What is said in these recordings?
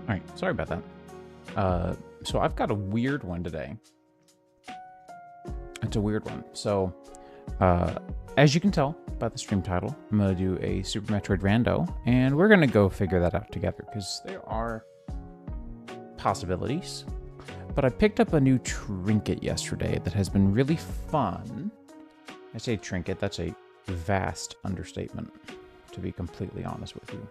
All right, sorry about that. So I've got a weird one today. It's a weird one. So, as you can tell by the stream title, I'm going to do a Super Metroid Rando, and we're going to go figure that out together, because there are possibilities. But I picked up a new trinket yesterday that has been really fun. I say trinket, that's a vast understatement, to be completely honest with you.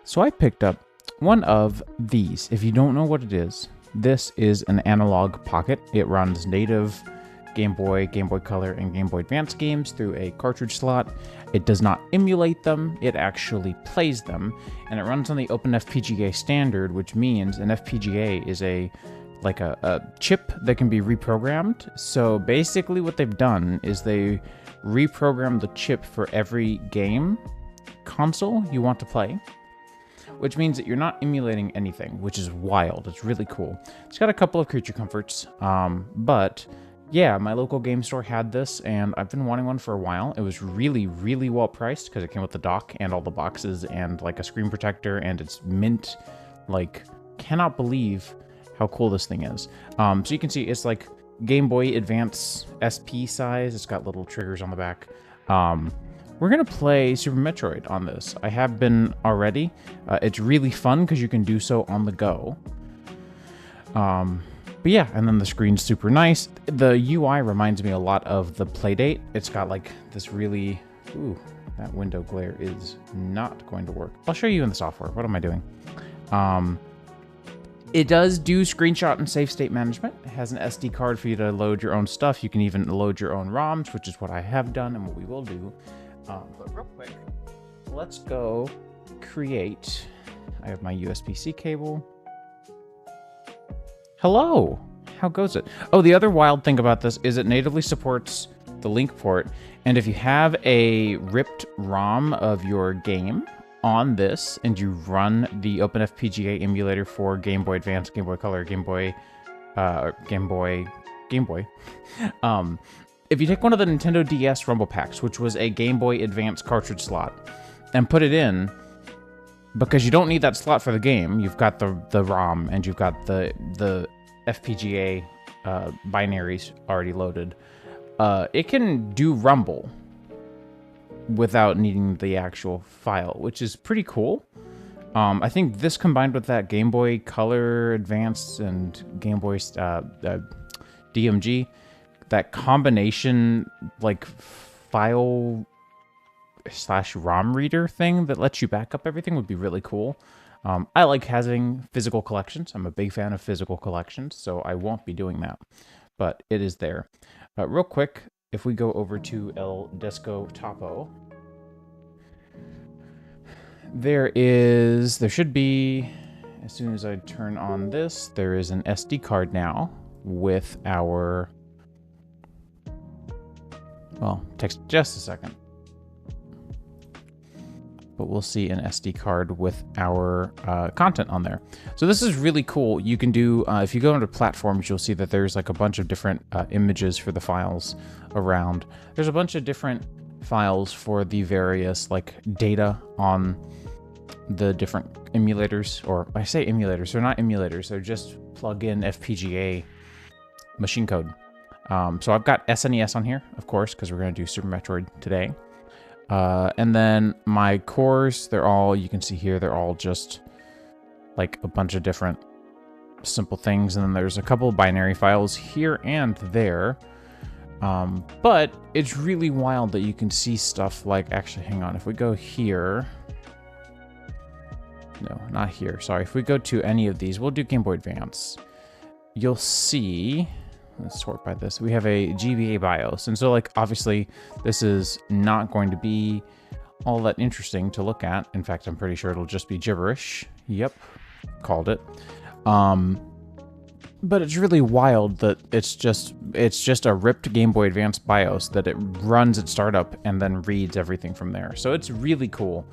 So I picked up one of these. If you don't know what it is, this is an analog pocket. It runs native Game Boy, Game Boy Color, and Game Boy Advance games through a cartridge slot. It does not emulate them, it actually plays them, and it runs on the OpenFPGA standard, which means an FPGA is a chip that can be reprogrammed. So basically what they've done is they reprogram the chip for every game console you want to play, which means that you're not emulating anything, which is wild. It's really cool. It's got a couple of creature comforts, but yeah, my local game store had this, and I've been wanting one for a while. It was really, really well priced because it came with the dock and all the boxes and like a screen protector, and it's mint. Like, cannot believe how cool this thing is. So you can see it's like Game Boy Advance SP size. It's got little triggers on the back. We're going to play Super Metroid on this. I have been already. It's really fun because you can do so on the go. But yeah, and then the screen's super nice. The UI reminds me a lot of the Playdate. It's got like this really... Ooh, that window glare is not going to work. I'll show you in the software. What am I doing? It does do screenshot and save state management. It has an SD card for you to load your own stuff. You can even load your own ROMs, which is what I have done and what we will do. But real quick, let's go create. I have my USB-C cable. Hello, how goes it? Oh, the other wild thing about this is it natively supports the link port. And if you have a ripped ROM of your game on this and you run the OpenFPGA emulator for Game Boy Advance, Game Boy Color, Game Boy, if you take one of the Nintendo DS Rumble Packs, which was a Game Boy Advance cartridge slot, and put it in, because you don't need that slot for the game, you've got the ROM and you've got the FPGA binaries already loaded, it can do Rumble without needing the actual file, which is pretty cool. I think this combined with that Game Boy Color Advance and Game Boy DMG, that combination like file / ROM reader thing that lets you back up everything would be really cool. I like having physical collections. I'm a big fan of physical collections, so I won't be doing that, but it is there. Real quick, if we go over to El Disco Topo, there should be, as soon as I turn on this, there is an SD card now with our, well, takes just a second, but we'll see an SD card with our content on there. So this is really cool. You can do, if you go into platforms, you'll see that there's like a bunch of different images for the files around. There's a bunch of different files for the various like data on the different emulators, or I say emulators, they're not emulators, they're just plug-in FPGA machine code. So I've got SNES on here, of course, because we're going to do Super Metroid today. And then my cores, they're all, you can see here, they're all just like a bunch of different simple things. And then there's a couple of binary files here and there. But it's really wild that you can see stuff like, actually, hang on, if we go here, no, not here, sorry. If we go to any of these, we'll do Game Boy Advance. You'll see, let's sort by this. We have a GBA BIOS. And so like, obviously this is not going to be all that interesting to look at. In fact, I'm pretty sure it'll just be gibberish. Yep. Called it. But it's really wild that it's just a ripped Game Boy Advance BIOS that it runs at startup and then reads everything from there. So it's really cool.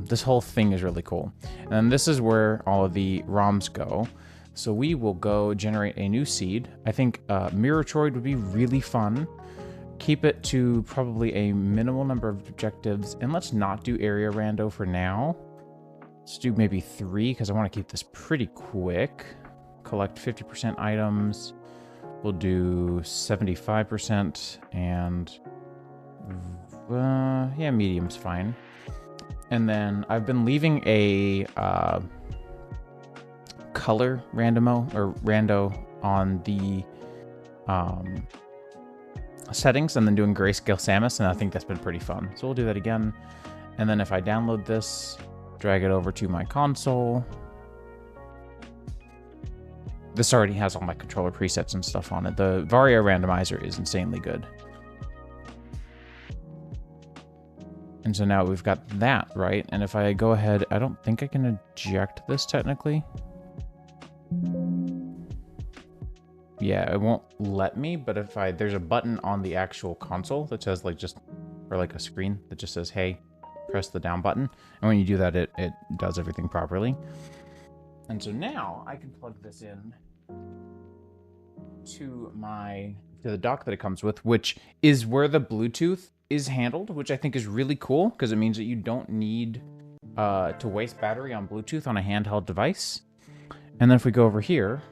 This whole thing is really cool. And this is where all of the ROMs go. So we will go generate a new seed. I think Mirrotroid would be really fun. Keep it to probably a minimal number of objectives. And let's not do area rando for now. Let's do maybe 3 because I want to keep this pretty quick. Collect 50% items. We'll do 75% and yeah, medium's fine. And then I've been leaving a color rando on the settings and then doing grayscale Samus, and I think that's been pretty fun. So we'll do that again. And then if I download this, drag it over to my console. This already has all my controller presets and stuff on it. The Vario randomizer is insanely good. And so now we've got that, right? And if I go ahead, I don't think I can eject this technically. Yeah, it won't let me, but if there's a button on the actual console that says like a screen that just says, hey, press the down button. And when you do that, it does everything properly. And so now I can plug this in to the dock that it comes with, which is where the Bluetooth is handled, which I think is really cool because it means that you don't need to waste battery on Bluetooth on a handheld device. And then if we go over here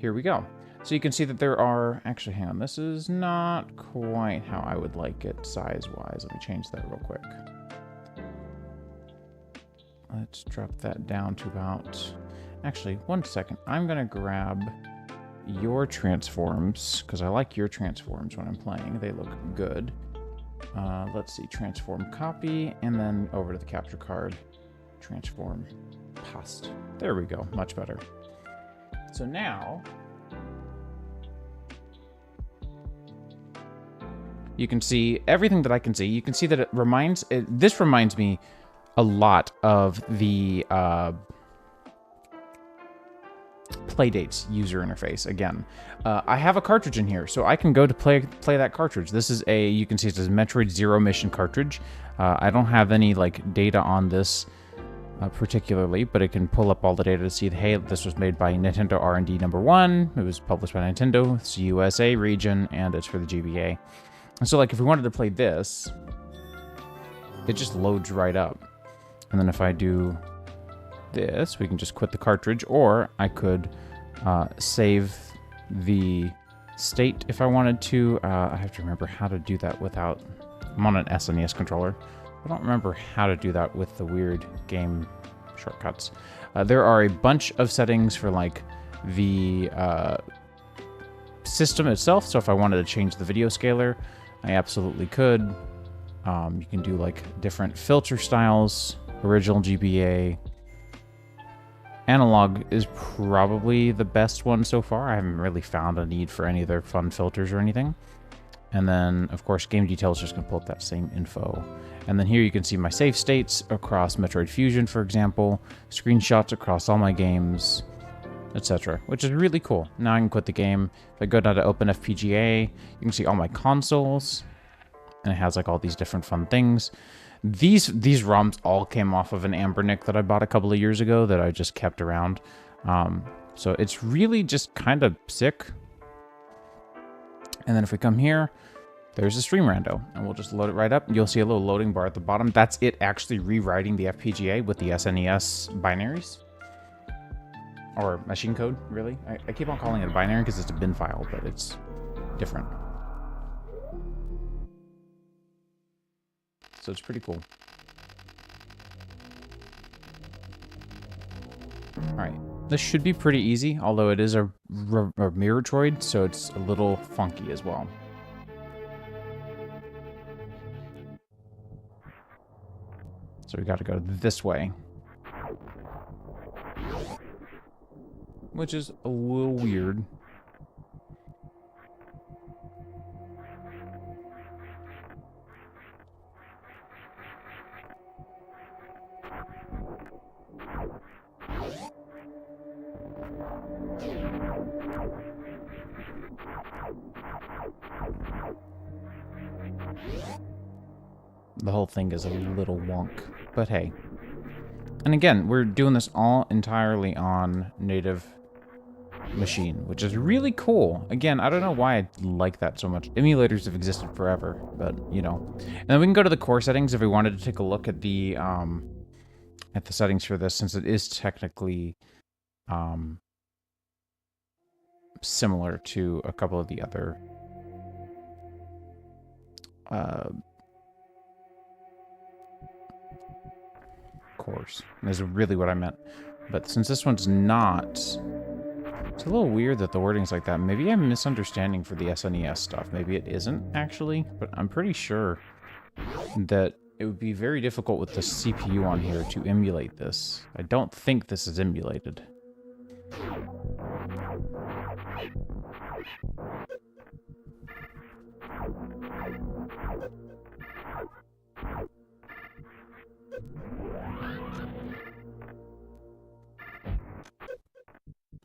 we go. So you can see that there are, actually, hang on, this is not quite how I would like it size-wise. Let me change that real quick. Let's drop that down to about, actually, 1 second. I'm gonna grab your transforms, because I like your transforms when I'm playing. They look good. Let's see, transform copy, and then over to the capture card, transform paste. There we go, much better. So now, you can see everything that I can see. You can see that this reminds me a lot of the Playdate's user interface again. I have a cartridge in here, so I can go to play that cartridge. This is you can see it says Metroid Zero Mission cartridge. I don't have any like data on this particularly, but it can pull up all the data to see that, hey, this was made by Nintendo R&D number 1. It was published by Nintendo. It's USA region, and it's for the GBA. And so, like, if we wanted to play this, it just loads right up. And then if I do this, we can just quit the cartridge, or I could save the state if I wanted to. I have to remember how to do that without... I'm on an SNES controller. I don't remember how to do that with the weird game shortcuts. There are a bunch of settings for, like, the system itself. So if I wanted to change the video scaler, I absolutely could. You can do, like, different filter styles. Original GBA. Analog is probably the best one so far. I haven't really found a need for any other fun filters or anything. And then, of course, Game Details is just going to pull up that same info. And then here you can see my save states across Metroid Fusion, for example, screenshots across all my games, etc., which is really cool. Now I can quit the game. If I go down to Open FPGA, you can see all my consoles, and it has like all these different fun things. These ROMs all came off of an Ambernick that I bought a couple of years ago that I just kept around. So it's really just kind of sick. And then if we come here, there's a stream rando, and we'll just load it right up. You'll see a little loading bar at the bottom. That's it actually rewriting the FPGA with the SNES binaries. Or machine code, really. I keep on calling it a binary because it's a bin file, but it's different. So it's pretty cool. Alright, this should be pretty easy, although it is a mirror droid, so it's a little funky as well. So we gotta go this way. Which is a little weird. The whole thing is a little wonk, but hey. And again, we're doing this all entirely on native machine, which is really cool. Again, I don't know why I like that so much. Emulators have existed forever, but, you know. And then we can go to the core settings if we wanted to take a look at the settings for this, since it is technically similar to a couple of the other cores. Is really what I meant. But since this one's not, it's a little weird that the wording's like that. Maybe I'm misunderstanding for the SNES stuff. Maybe it isn't, actually. But I'm pretty sure that it would be very difficult with the CPU on here to emulate this. I don't think this is emulated.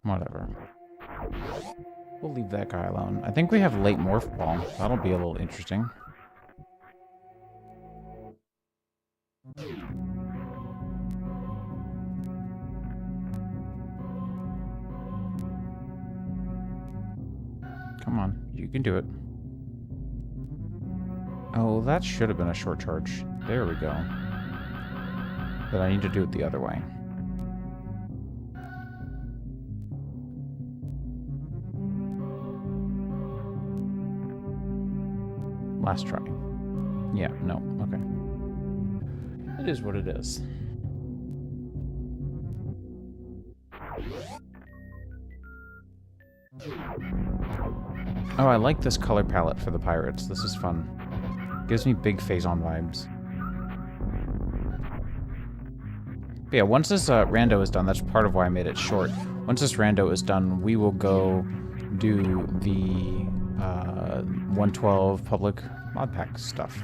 Whatever. We'll leave that guy alone. I think we have late morph ball. That'll be a little interesting. Come on, you can do it. Oh, that should have been a short charge. There we go. But I need to do it the other way. Last try. Yeah, no, okay. It is what it is. Oh, I like this color palette for the pirates. This is fun. Gives me big Phazon vibes. But yeah, once this rando is done, that's part of why I made it short. Once this rando is done, we will go do the 112 public mod pack stuff.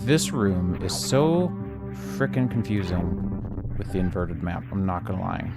This room is so frickin' confusing with the inverted map, I'm not gonna lie.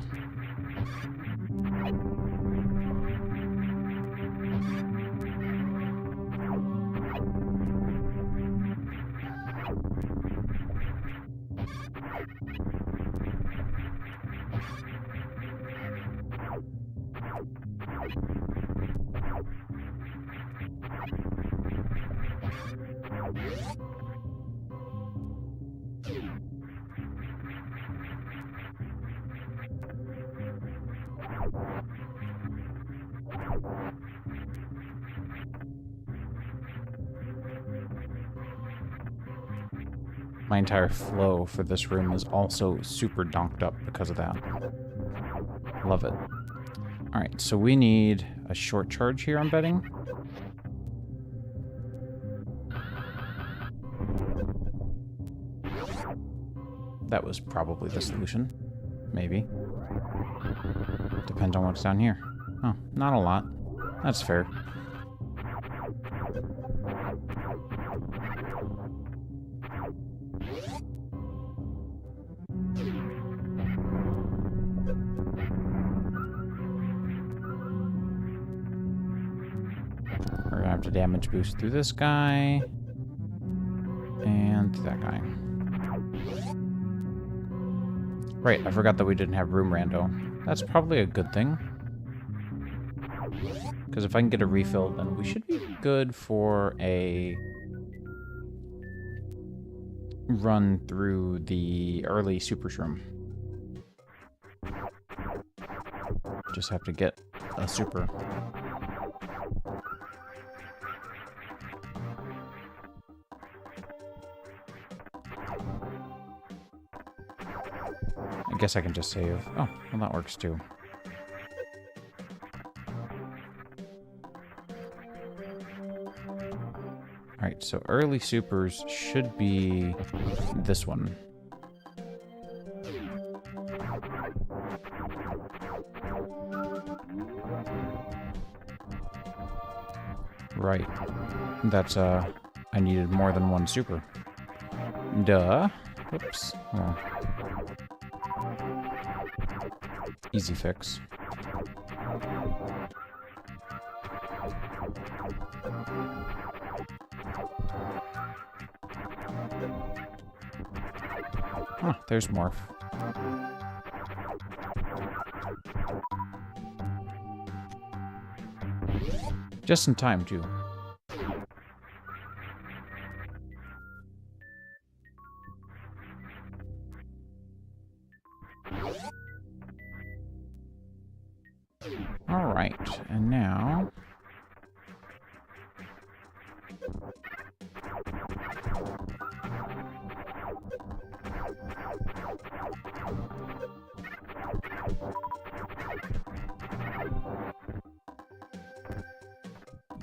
My entire flow for this room is also super donked up because of that. Love it. Alright, so we need a short charge here, I'm betting. That was probably the solution. Maybe. Depends on what's down here. Oh, not a lot. That's fair. We're gonna have to damage boost through this guy. And that guy. Right, I forgot that we didn't have room rando. That's probably a good thing. Because if I can get a refill, then we should be good for a run through the early super shroom. Just have to get a super. I guess I can just save. Oh, well that works too. Alright, so early supers should be this one. Right. That's, I needed more than one super. Duh. Whoops. Oh. Easy fix. Huh, there's Morph. Just in time, too. Alright, and now...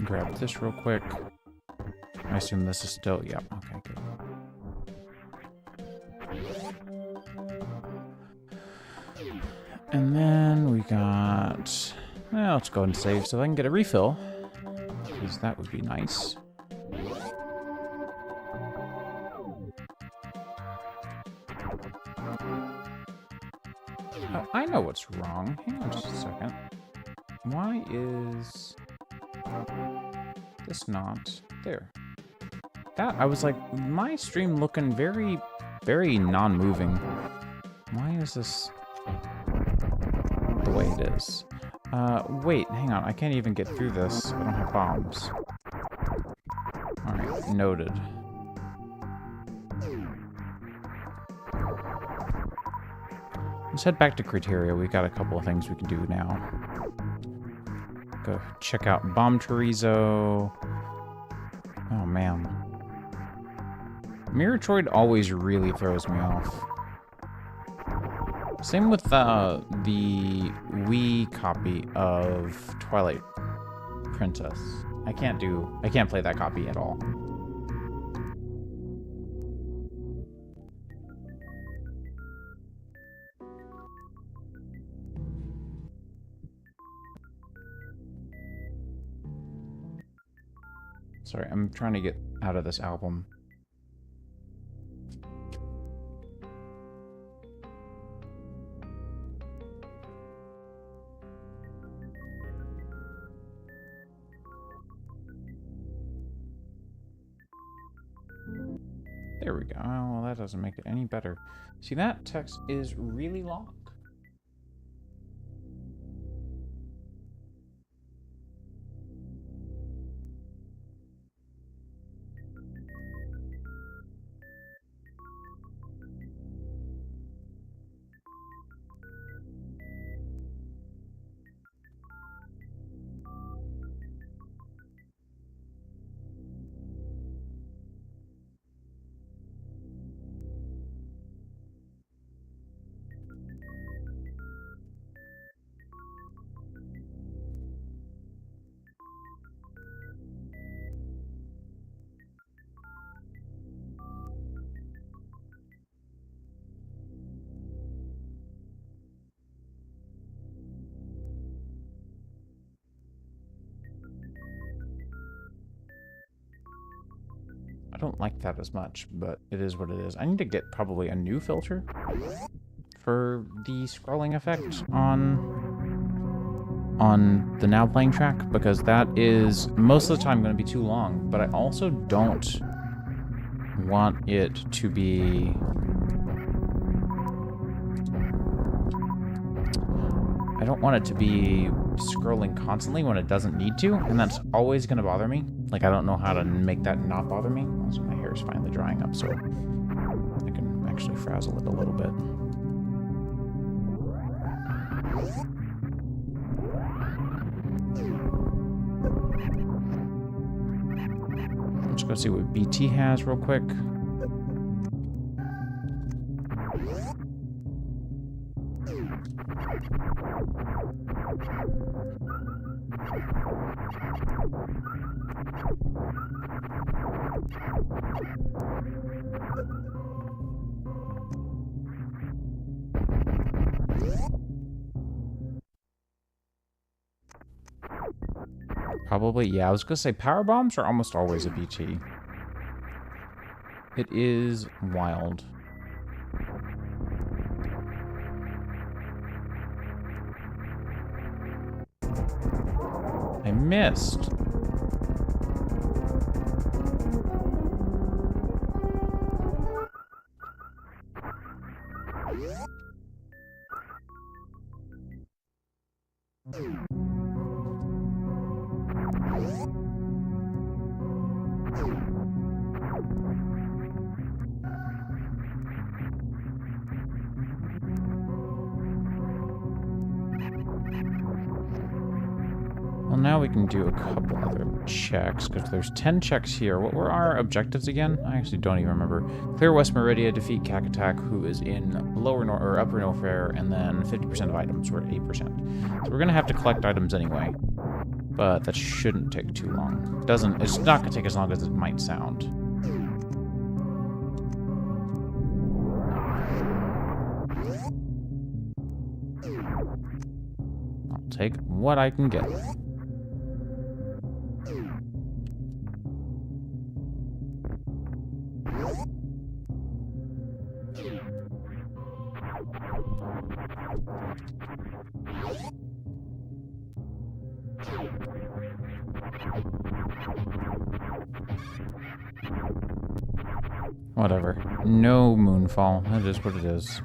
grab this real quick. I assume this is still... Yep, okay, good. And then we got... Well, let's go and save so I can get a refill. Because that would be nice. Oh, I know what's wrong. Hang on just a second. Why is this not there? That, I was like, my stream looking very, very non-moving. Why is this the way it is? Wait, hang on. I can't even get through this. I don't have bombs. Alright, noted. Let's head back to Criteria. We've got a couple of things we can do now. Go check out Bomb Chorizo. Oh, man. Miratroid always really throws me off. Same with the Wii copy of Twilight Princess. I can't play that copy at all. Sorry, I'm trying to get out of this album. There we go. Oh, well, that doesn't make it any better. See, that text is really long. I don't like that as much, but it is what it is. I need to get probably a new filter for the scrolling effect on the now playing track, because that is most of the time going to be too long, but I also don't want it to be... I don't want it to be scrolling constantly when it doesn't need to, and that's always going to bother me. Like, I don't know how to make that not bother me. Also, my hair is finally drying up, so I can actually frazzle it a little bit. Let's go see what BT has real quick. Probably, yeah, I was gonna say power bombs are almost always a BT. It is wild. I missed. now we can do a couple other checks, because there's 10 checks here. What were our objectives again? I actually don't even remember. Clear West Meridia, defeat Cacatac, who is in Upper Norfair, and then 50% of items were 8%. So we're gonna have to collect items anyway, but that shouldn't take too long. It's not gonna take as long as it might sound. I'll take what I can get. Whatever. No moonfall. That is what it is.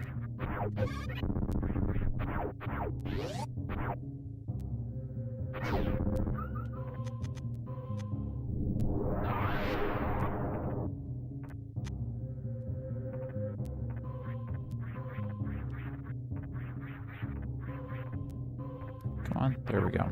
Come on. There we go.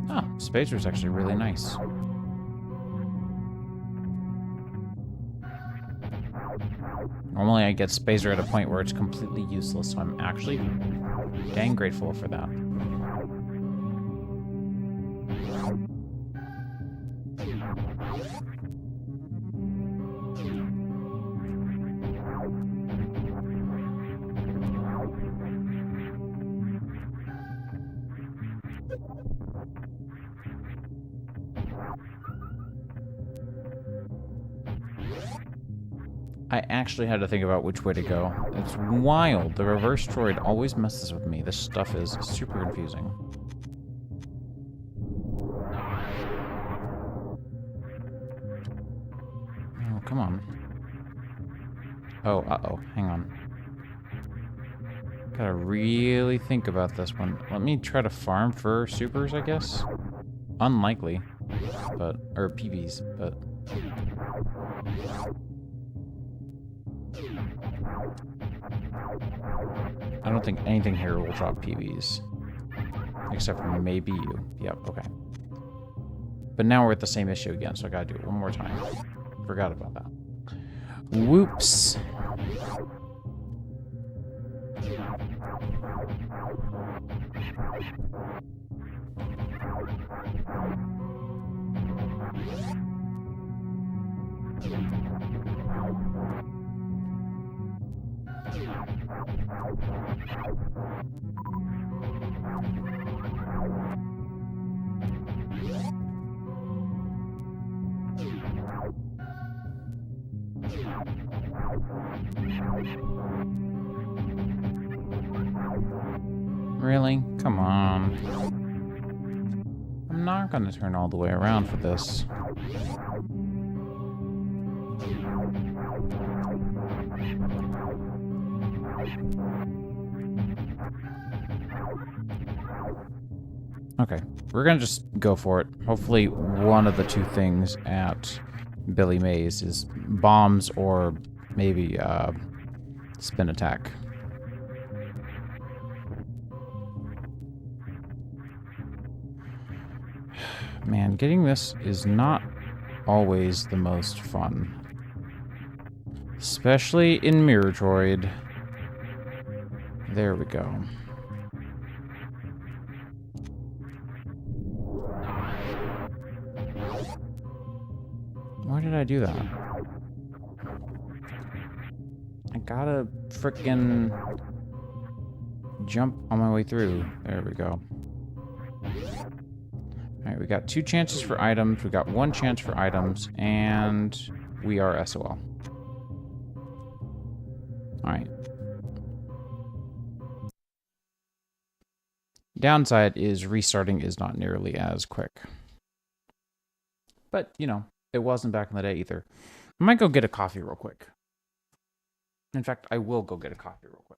Ah, Spacer's actually really nice. Normally I get Spacer at a point where it's completely useless, so I'm actually dang grateful for that. I actually had to think about which way to go. It's wild. The reverse droid always messes with me. This stuff is super confusing. Oh, come on. Oh, uh-oh. Hang on. Gotta really think about this one. Let me try to farm for supers, I guess. Unlikely. But, or PBs, but... I don't think anything here will drop PBs. Except for maybe you. Yep, okay. But now we're at the same issue again, so I gotta do it one more time. Forgot about that. Whoops. Really? Come on. I'm not gonna turn all the way around for this. Okay, we're gonna just go for it. Hopefully one of the two things at Billy Mays is bombs or maybe spin attack. Man, getting this is not always the most fun. Especially in Mirror Droid. There we go. Why did I do that? I gotta frickin' jump on my way through. There we go. Alright, we got 2 chances for items, we got 1 chance for items, and we are SOL. Alright. Downside is restarting is not nearly as quick. But, you know, it wasn't back in the day either. I might go get a coffee real quick. In fact, I will go get a coffee real quick.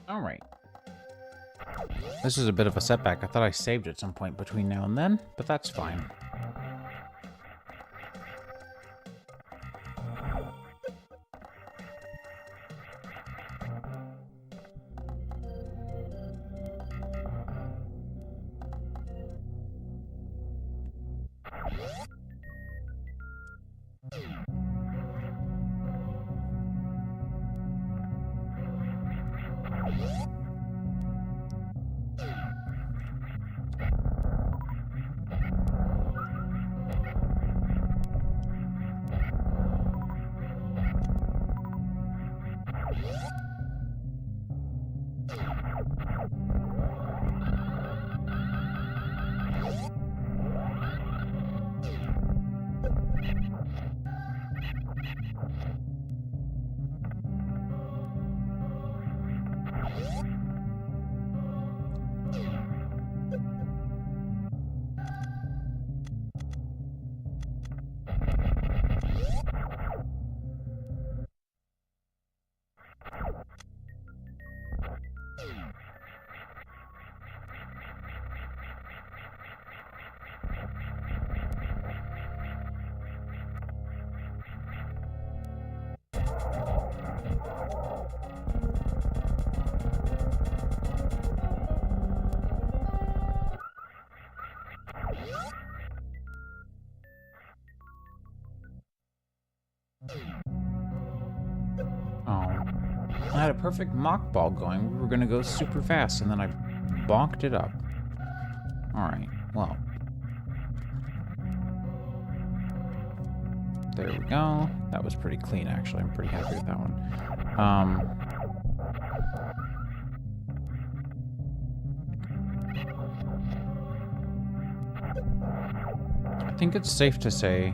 All right. This is a bit of a setback. I thought I saved at some point between now and then, but that's fine. I had a perfect mock ball going. We were going to go super fast, and then I bonked it up. Alright, well. There we go. That was pretty clean, actually. I'm pretty happy with that one. I think it's safe to say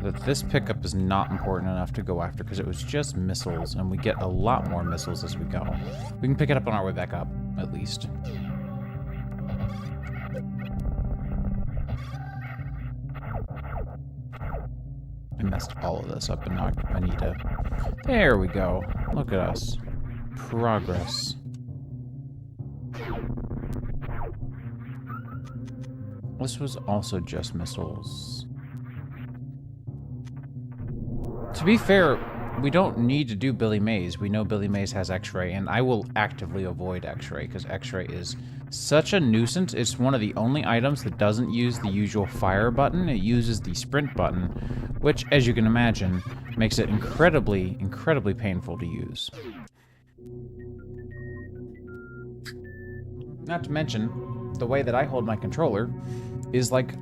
that this pickup is not important enough to go after because it was just missiles, and we get a lot more missiles as we go. We can pick it up on our way back up, at least. I messed all of this up, and now I need to... There we go. Look at us. Progress. This was also just missiles. To be fair, we don't need to do Billy Mays. We know Billy Mays has X-ray, and I will actively avoid X-ray because X-ray is such a nuisance. It's one of the only items that doesn't use the usual fire button. It uses the sprint button, which, as you can imagine, makes it incredibly, incredibly painful to use. Not to mention, the way that I hold my controller is like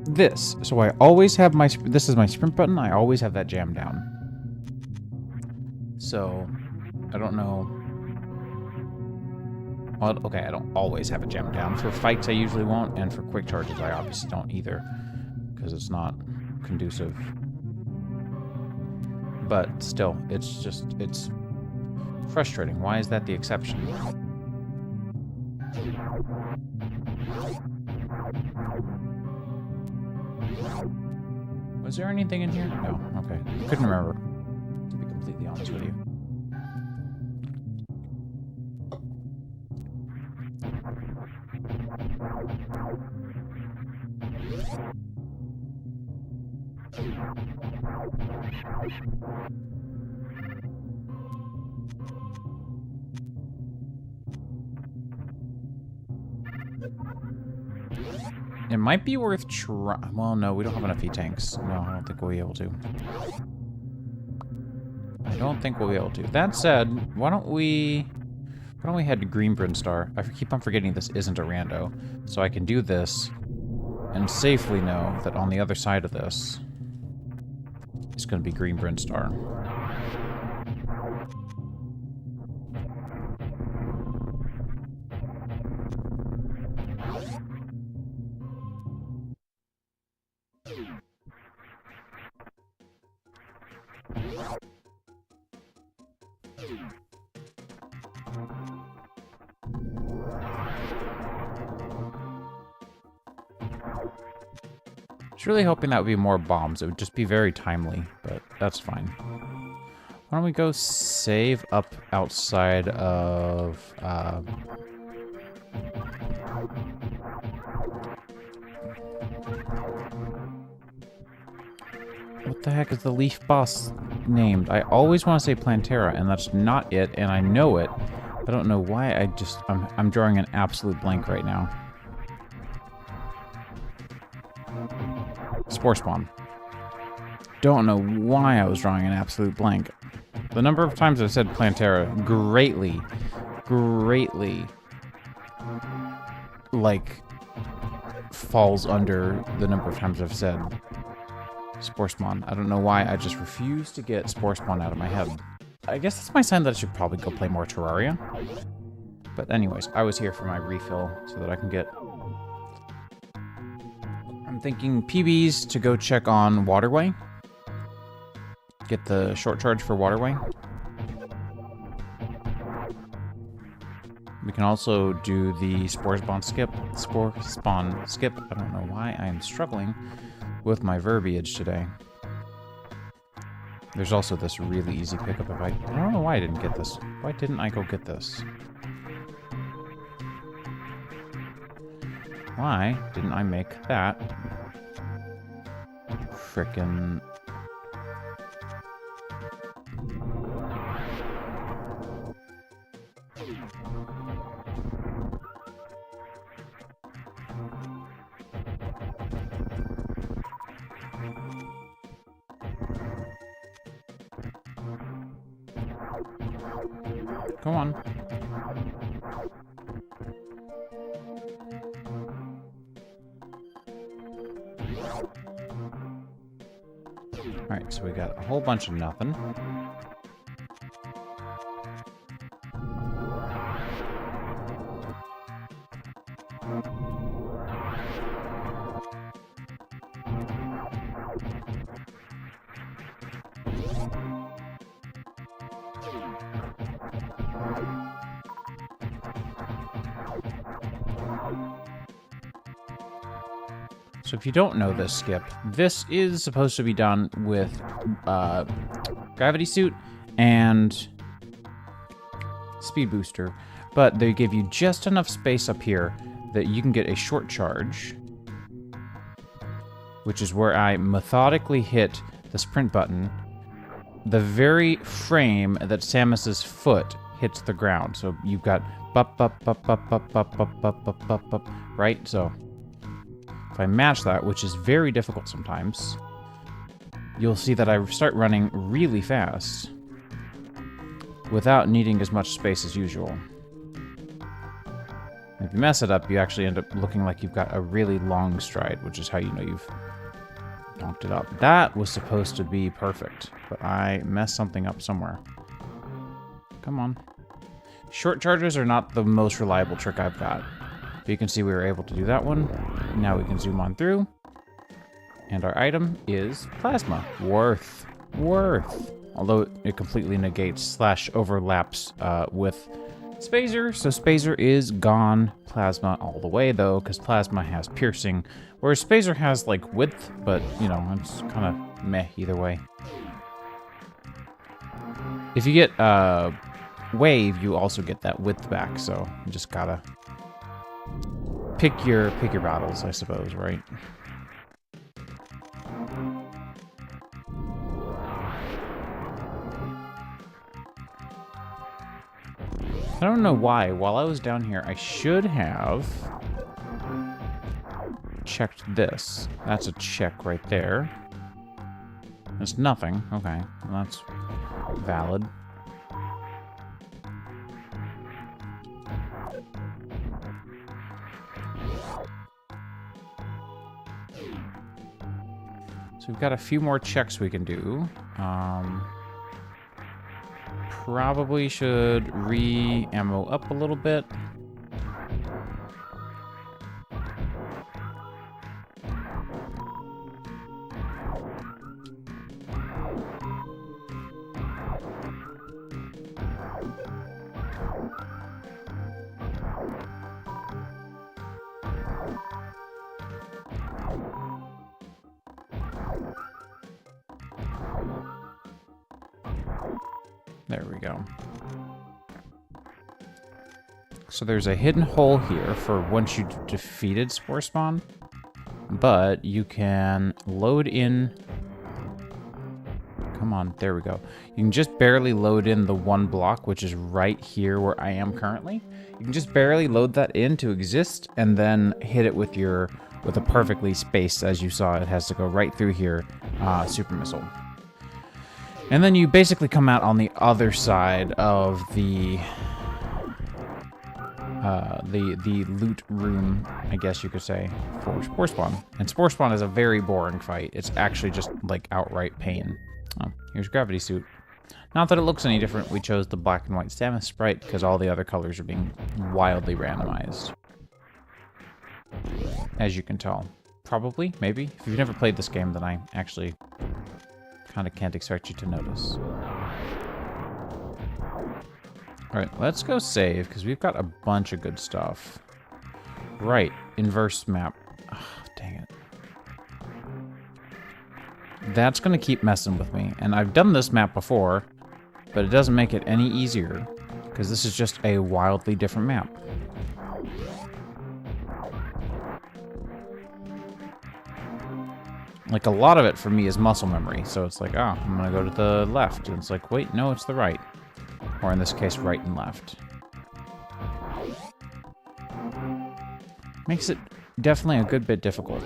this. So I always have my... This is my sprint button. I always have that jammed down. So, I don't know... Well, okay, I don't always have it jammed down. For fights, I usually won't, and for quick charges, I obviously don't either. Because it's not conducive. But still, it's just... It's frustrating. Why is that the exception? Was there anything in here? No. Okay. Couldn't remember, to be completely honest with you. It might be worth trying. Well, no, we don't have enough E-tanks. No, I don't think we'll be able to. I don't think we'll be able to. That said, why don't we head to Green Brinstar? I keep on forgetting this isn't a rando. So I can do this and safely know that on the other side of this is going to be Green Brinstar. I was really hoping that would be more bombs. It would just be very timely, but that's fine. Why don't we go save up outside of... What the heck is the leaf boss named? I always want to say Plantera, and that's not it, and I know it. I don't know why I'm drawing an absolute blank right now. Spore Spawn. Don't know why I was drawing an absolute blank. The number of times I've said Plantera greatly, like, falls under the number of times I've said Spore Spawn. I don't know why, I just refuse to get Spore Spawn out of my head. I guess that's my sign that I should probably go play more Terraria. But anyways, I was here for my refill so that I can get... I'm thinking PBs to go check on Waterway. Get the short charge for Waterway. We can also do the Spore Spawn skip. I don't know why I am struggling with my verbiage today. There's also this really easy pickup if I don't know why I didn't get this. Why didn't I go get this? Why didn't I make that? Frickin'... Come on. Alright, so we got a whole bunch of nothing. So if you don't know this skip, this is supposed to be done with gravity suit and speed booster, but they give you just enough space up here that you can get a short charge, which is where I methodically hit the sprint button the very frame that Samus's foot hits the ground. So you've got bup, bup, bup, bup, bup, bup, bup, bup, bup, bup, bup, right? So if I match that, which is very difficult sometimes, you'll see that I start running really fast without needing as much space as usual. If you mess it up, you actually end up looking like you've got a really long stride, which is how you know you've knocked it up. That was supposed to be perfect, but I messed something up somewhere. Come on. Short charges are not the most reliable trick I've got. But you can see we were able to do that one. Now we can zoom on through. And our item is plasma. Worth. Although it completely negates / overlaps with Spazer. So Spazer is gone. Plasma all the way, though, because plasma has piercing. Whereas Spazer has, like, width, but, you know, it's kind of meh either way. If you get wave, you also get that width back, so you just gotta pick your battles, I suppose, right? I don't know why. While I was down here, I should have checked this. That's a check right there. There's nothing. Okay, well, that's valid. So we've got a few more checks we can do. Probably should re-ammo up a little bit. There we go. So there's a hidden hole here for once you defeated Spore Spawn, but you can load in... Come on, there we go. You can just barely load in the one block, which is right here where I am currently. You can just barely load that in to exist, and then hit it with a perfectly spaced, as you saw, it has to go right through here, super missile. And then you basically come out on the other side of the loot room, I guess you could say, for Spore Spawn. And Spore Spawn is a very boring fight. It's actually just, like, outright pain. Oh, here's Gravity Suit. Not that it looks any different. We chose the black and white Samus sprite because all the other colors are being wildly randomized. As you can tell. Probably, maybe. If you've never played this game, then I actually... kind of can't expect you to notice. Alright, let's go save, because we've got a bunch of good stuff. Right, inverse map. Oh, dang it. That's going to keep messing with me. And I've done this map before, but it doesn't make it any easier, because this is just a wildly different map. Like, a lot of it for me is muscle memory. So it's like, oh, I'm going to go to the left. And it's like, wait, no, it's the right. Or in this case, right and left. Makes it definitely a good bit difficult.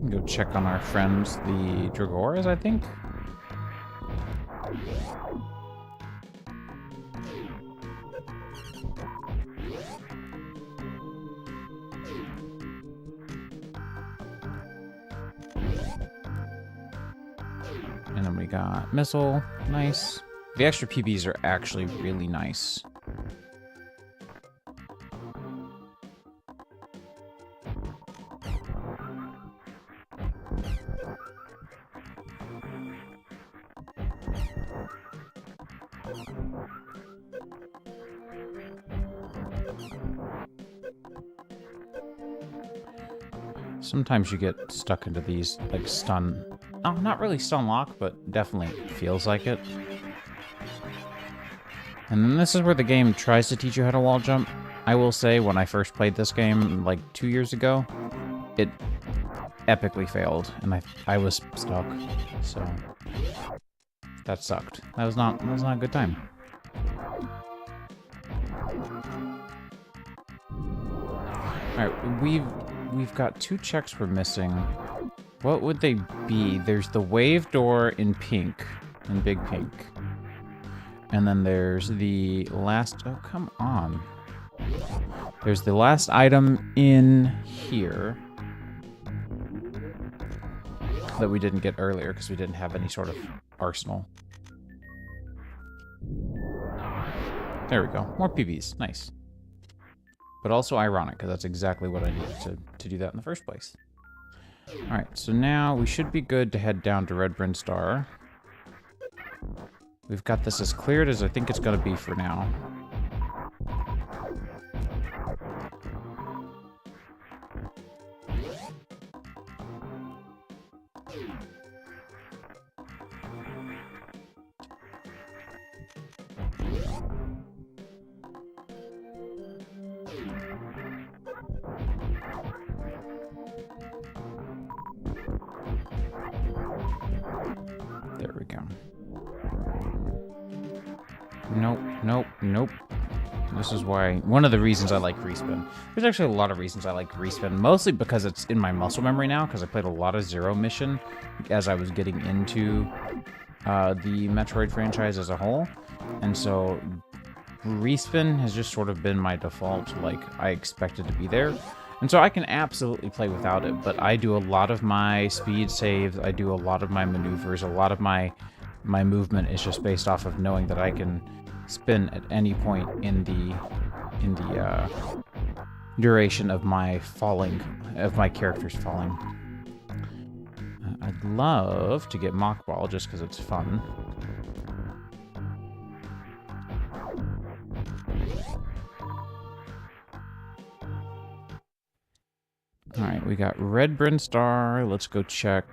Go check on our friends, the Dragoras, I think. And then we got missile, nice. The extra PBs are actually really nice. Sometimes you get stuck into these, like, stun... Oh, not really stun lock, but definitely feels like it. And then this is where the game tries to teach you how to wall jump. I will say, when I first played this game, like, 2 years ago, it epically failed, and I was stuck, so... That sucked. That was not a good time. Alright, we've got 2 checks we're missing. What would they be? There's the wave door in pink, in big pink. And then there's the last... Oh, come on. There's the last item in here that we didn't get earlier because we didn't have any sort of arsenal. There we go. More PBs. Nice. But also ironic, because that's exactly what I needed to do that in the first place. Alright, so now we should be good to head down to Red Bryn Star. We've got this as cleared as I think it's going to be for now. There we go. Nope, nope, nope. This is why... One of the reasons I like Respin. There's actually a lot of reasons I like Respin. Mostly because it's in my muscle memory now, because I played a lot of Zero Mission as I was getting into the Metroid franchise as a whole. And so Respin has just sort of been my default, like, I expected to be there. And so I can absolutely play without it, but I do a lot of my speed saves, I do a lot of my maneuvers, a lot of my movement is just based off of knowing that I can spin at any point in the duration of my falling, of my character's falling. I'd love to get Mock Ball just because it's fun. Alright, we got Red Bryn Star. Let's go check.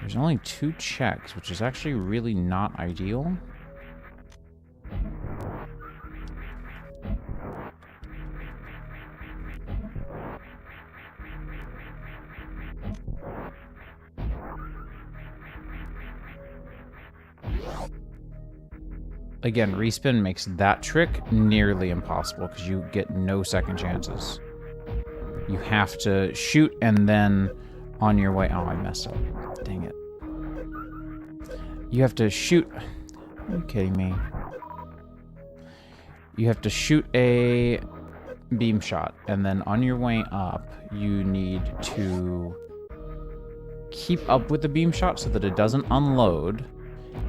There's only 2 checks, which is actually really not ideal. Again, Respin makes that trick nearly impossible because you get no second chances. You have to shoot and then on your way... Oh, I messed up. Dang it. You have to shoot... Are you kidding me? You have to shoot a beam shot, and then on your way up, you need to keep up with the beam shot so that it doesn't unload,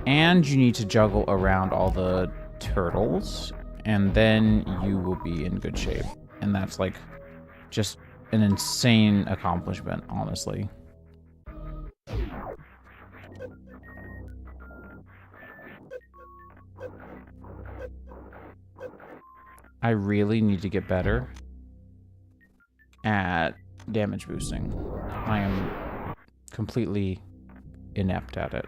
and you need to juggle around all the turtles, and then you will be in good shape. And that's like just an insane accomplishment, honestly. I really need to get better at damage boosting. I am completely inept at it,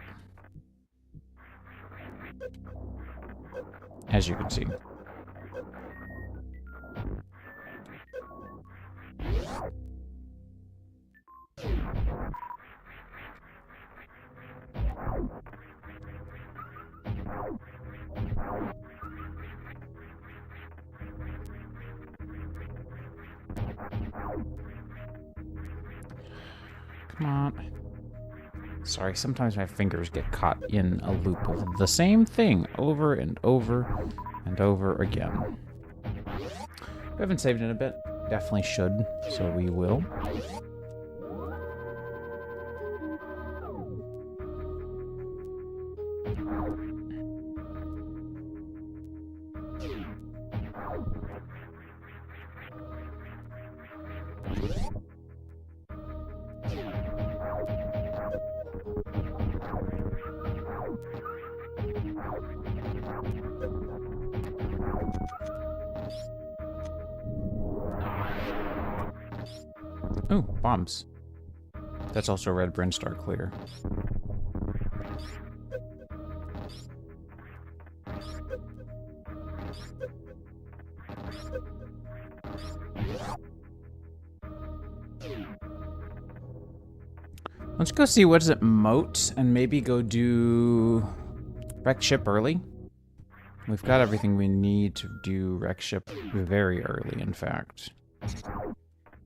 as you can see. Come on. Sorry, sometimes my fingers get caught in a loop of the same thing over and over and over again. We haven't saved in a bit. Definitely should, so we will. Ooh, bombs. That's also red Brinstar clear. Let's go see what's at Moat and maybe go do Wreck Ship early. We've got everything we need to do Wreck Ship very early, in fact.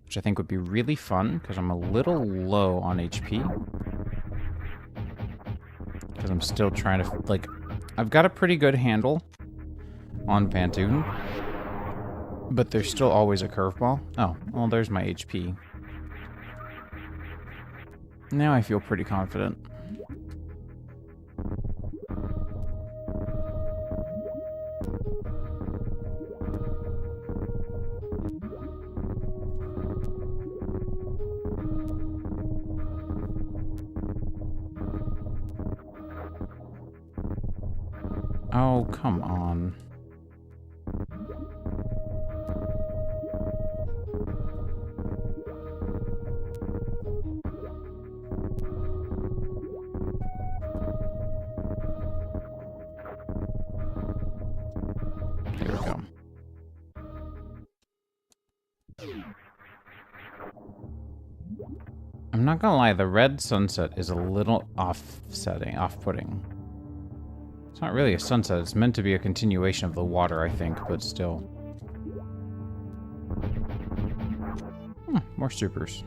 Which I think would be really fun, because I'm a little low on HP. Because I'm still trying to, like, I've got a pretty good handle on Pantoon. But there's still always a curveball. Oh, well, there's my HP. Now I feel pretty confident. Oh, come on. There we go. I'm not gonna lie, the red sunset is a little off-putting. It's not really a sunset, it's meant to be a continuation of the water, I think, but still. More supers.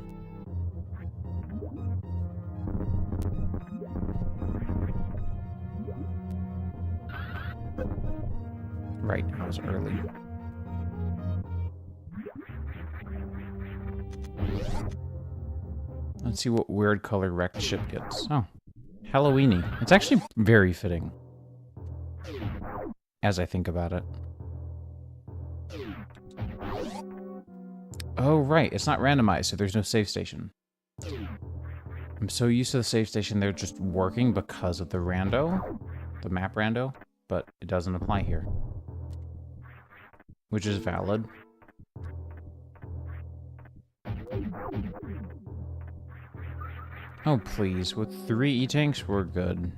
Right, I was early. Let's see what weird color wrecked ship gets. Oh, Halloweeny. It's actually very fitting. As I think about it. Oh, right. It's not randomized, so there's no save station. I'm so used to the save station, they're just working because of the rando. The map rando. But it doesn't apply here. Which is valid. Oh, please. With 3 E-tanks, we're good.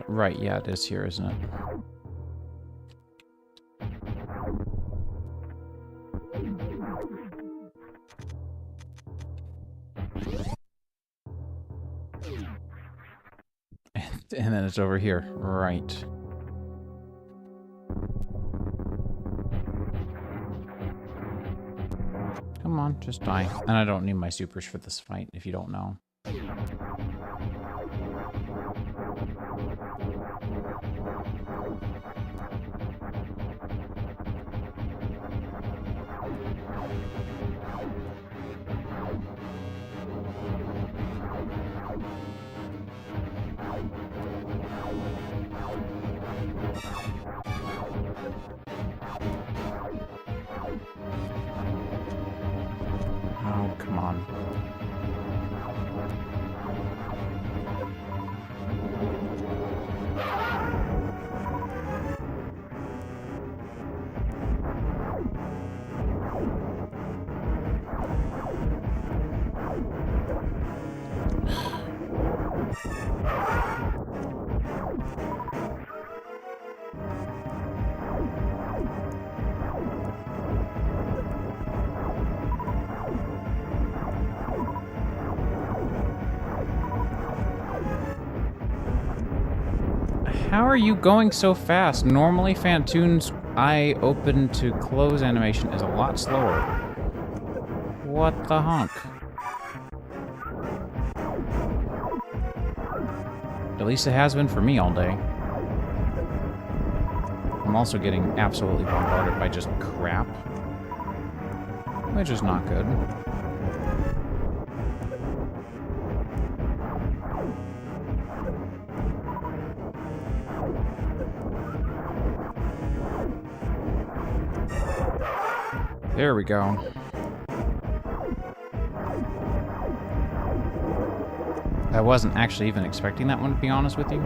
Right, yeah, it is here, isn't it? And then it's over here. Right. Come on, just die. And I don't need my supers for this fight, if you don't know. Oh, come on. How are you going so fast? Normally, Fantoon's eye open to close animation is a lot slower. What the honk? At least it has been for me all day. I'm also getting absolutely bombarded by just crap. Which is not good. There we go. I wasn't actually even expecting that one, to be honest with you.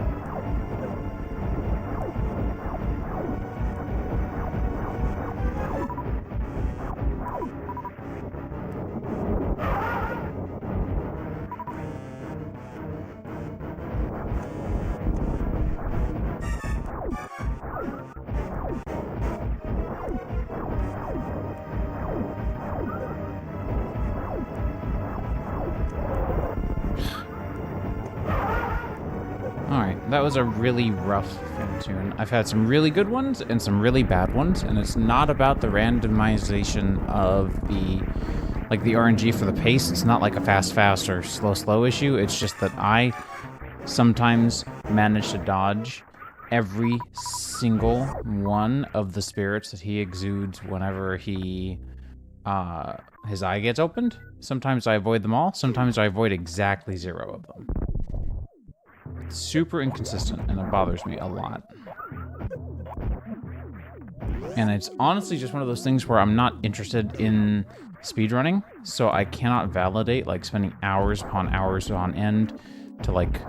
Alright, that was a really rough tune. I've had some really good ones and some really bad ones, and it's not about the randomization of the RNG for the pace. It's not like a fast or slow issue. It's just that I sometimes manage to dodge every single one of the spirits that he exudes whenever he his eye gets opened. Sometimes I avoid them all. Sometimes I avoid exactly 0 of them. It's super inconsistent, and it bothers me a lot. And it's honestly just one of those things where I'm not interested in speedrunning, so I cannot validate, like, spending hours upon hours on end to, like,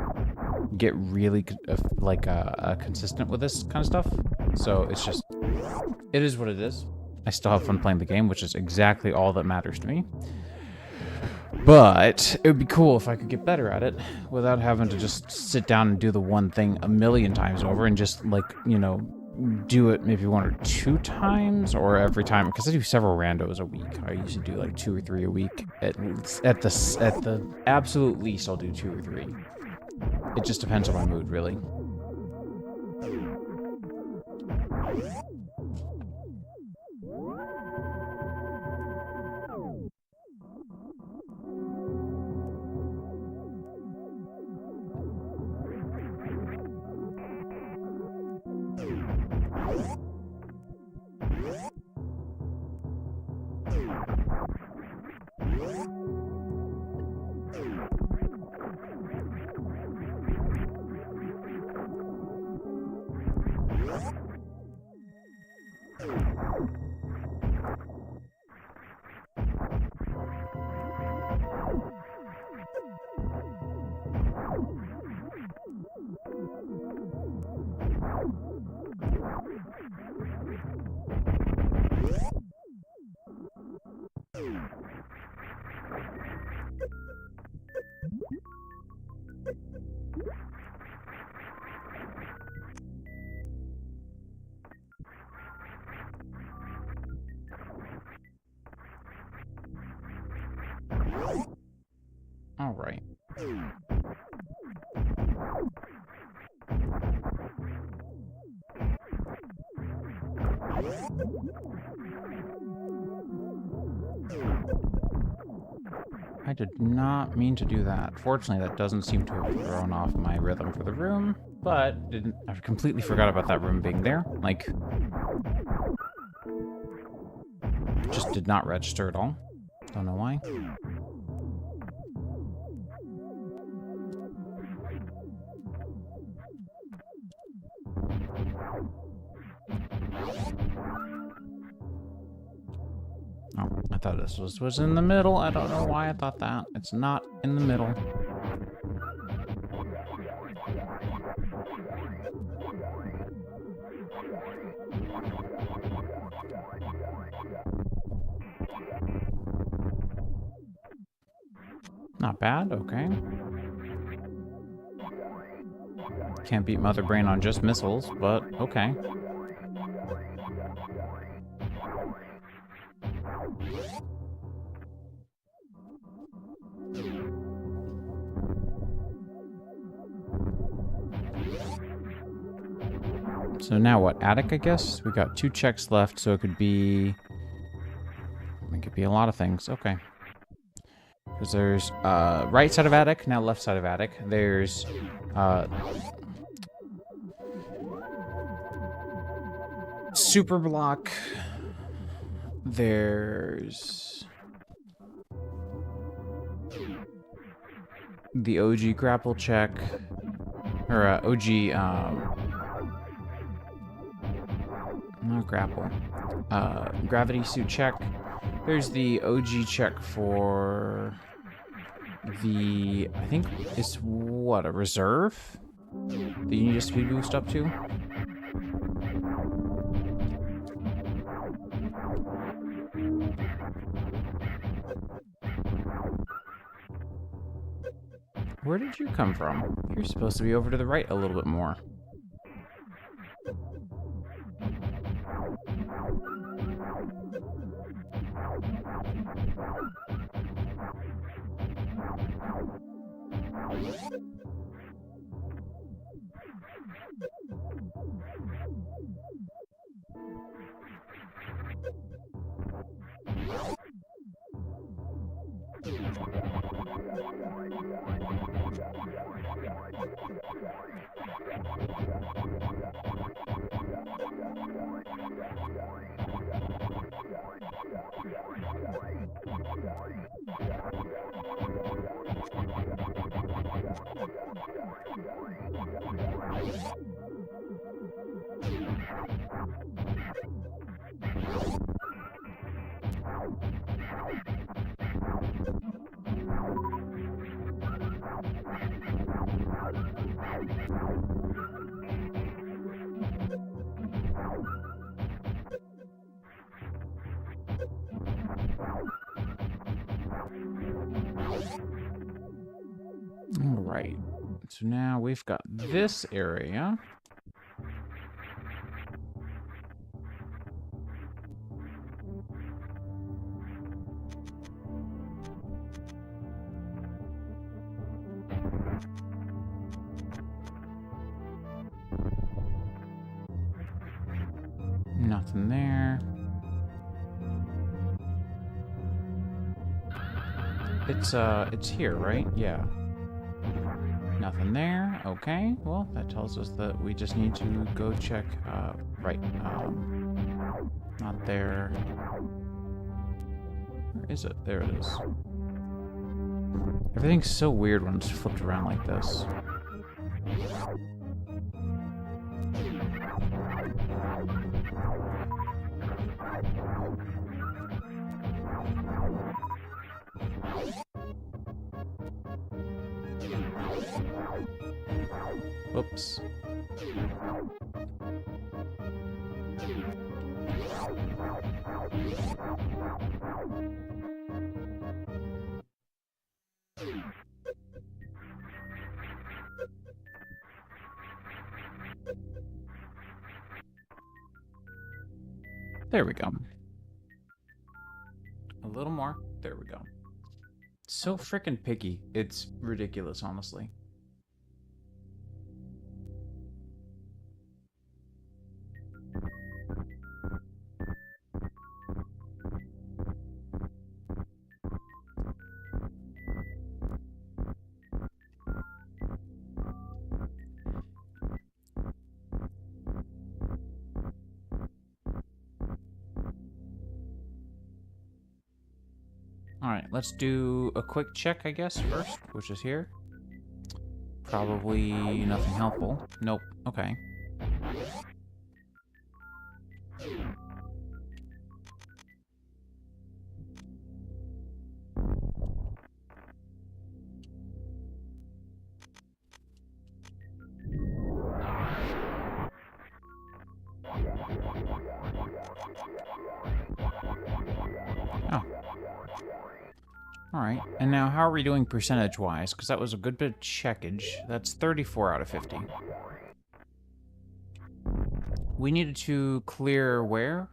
get really, consistent with this kind of stuff. So it's just, it is what it is. I still have fun playing the game, which is exactly all that matters to me. But it would be cool if I could get better at it without having to just sit down and do the one thing a million times over and just, like, you know, do it maybe 1 or 2 times or every time, because I do several randos a week. I usually do like 2 or 3 a week. At the absolute least, I'll do 2 or 3. It just depends on my mood, really. All right. I did not mean to do that. Fortunately, that doesn't seem to have thrown off my rhythm for the room, but I completely forgot about that room being there. Like, just did not register at all. Don't know why. Oh, I thought this was in the middle. I don't know why I thought that. It's not in the middle. Not bad, okay. Can't beat Mother Brain on just missiles, but okay. So now what? Attic, I guess? We got 2 checks left, so it could be a lot of things. Okay. Because there's right side of attic, now left side of attic. There's super block. There's the OG grapple check, or OG not grapple, gravity suit check. There's the OG check for I think it's what, a reserve that you need a speed boost up to? Where did you come from? You're supposed to be over to the right a little bit more. All right. So now we've got this area. Nothing there. It's here, right? Yeah. Nothing there. Okay. Well, that tells us that we just need to go check. Right. Not there. Where is it? There it is. Everything's so weird when it's flipped around like this. Whoops. There we go. A little more. There we go. So freaking picky. It's ridiculous, honestly. Alright, let's do a quick check, I guess, first, which is here. Probably nothing helpful. Nope. Okay. Oh. Alright, and now how are we doing percentage-wise? Because that was a good bit of checkage. That's 34 out of 50. We needed to clear where?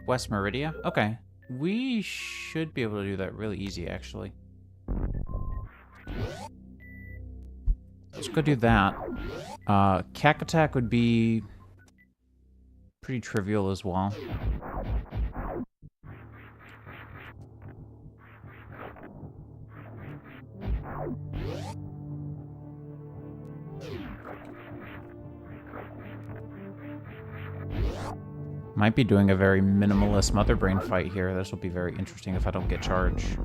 West Meridia? Okay. We should be able to do that really easy, actually. Let's go do that. Cack Attack would be pretty trivial as well. Might be doing a very minimalist Mother Brain fight here. This will be very interesting if I don't get charged.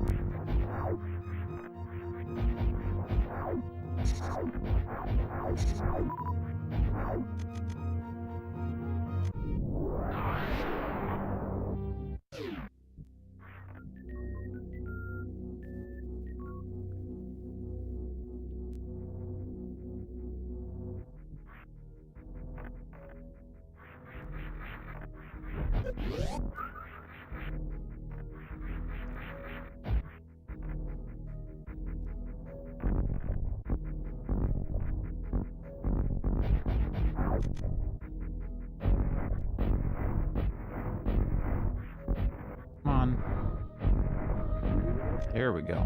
There we go.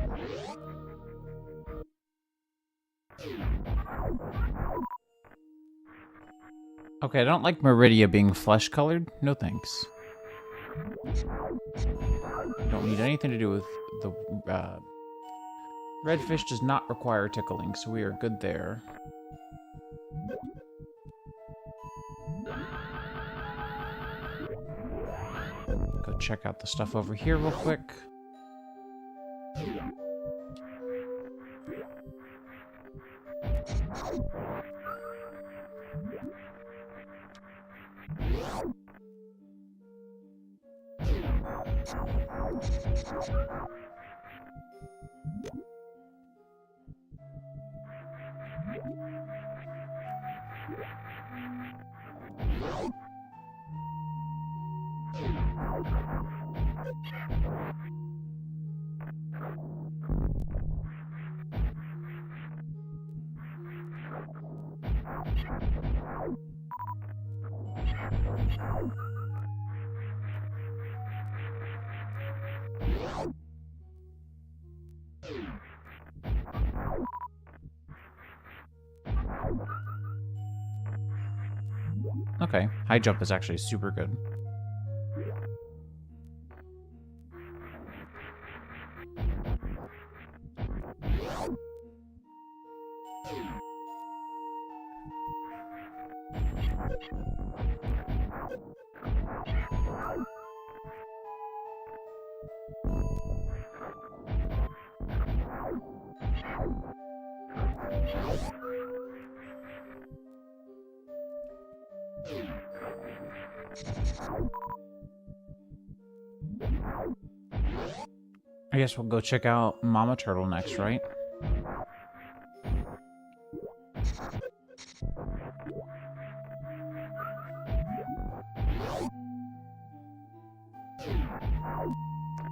Okay, I don't like Meridia being flesh-colored. No thanks. Don't need anything to do with the... Redfish does not require tickling, so we are good there. Go check out the stuff over here real quick. Okay, high jump is actually super good. I guess we'll go check out Mama Turtle next, right?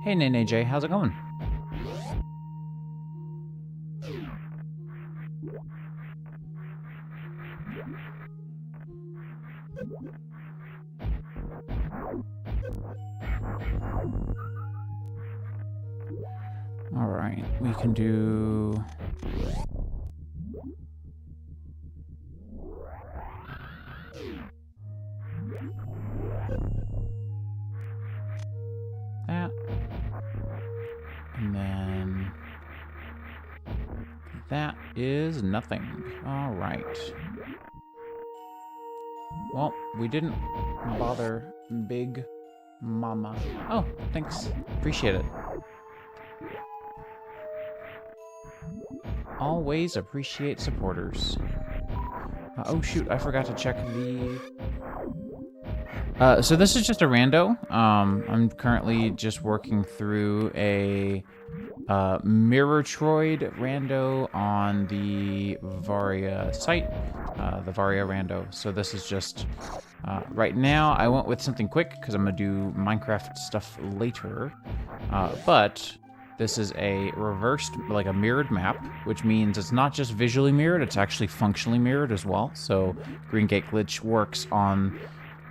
Hey, Nene J, how's it going? All right, we can do... that. And then... that is nothing. All right. Well, we didn't bother Big Mama. Oh, thanks. Appreciate it. Always appreciate supporters. Oh shoot, I forgot to check the... so this is just a rando. I'm currently just working through a Mirrortroid rando on the Varia site. The Varia rando. So this is just... right now, I went with something quick because I'm going to do Minecraft stuff later. But... this is a reversed, like a mirrored map, which means it's not just visually mirrored, it's actually functionally mirrored as well. So Green Gate Glitch works on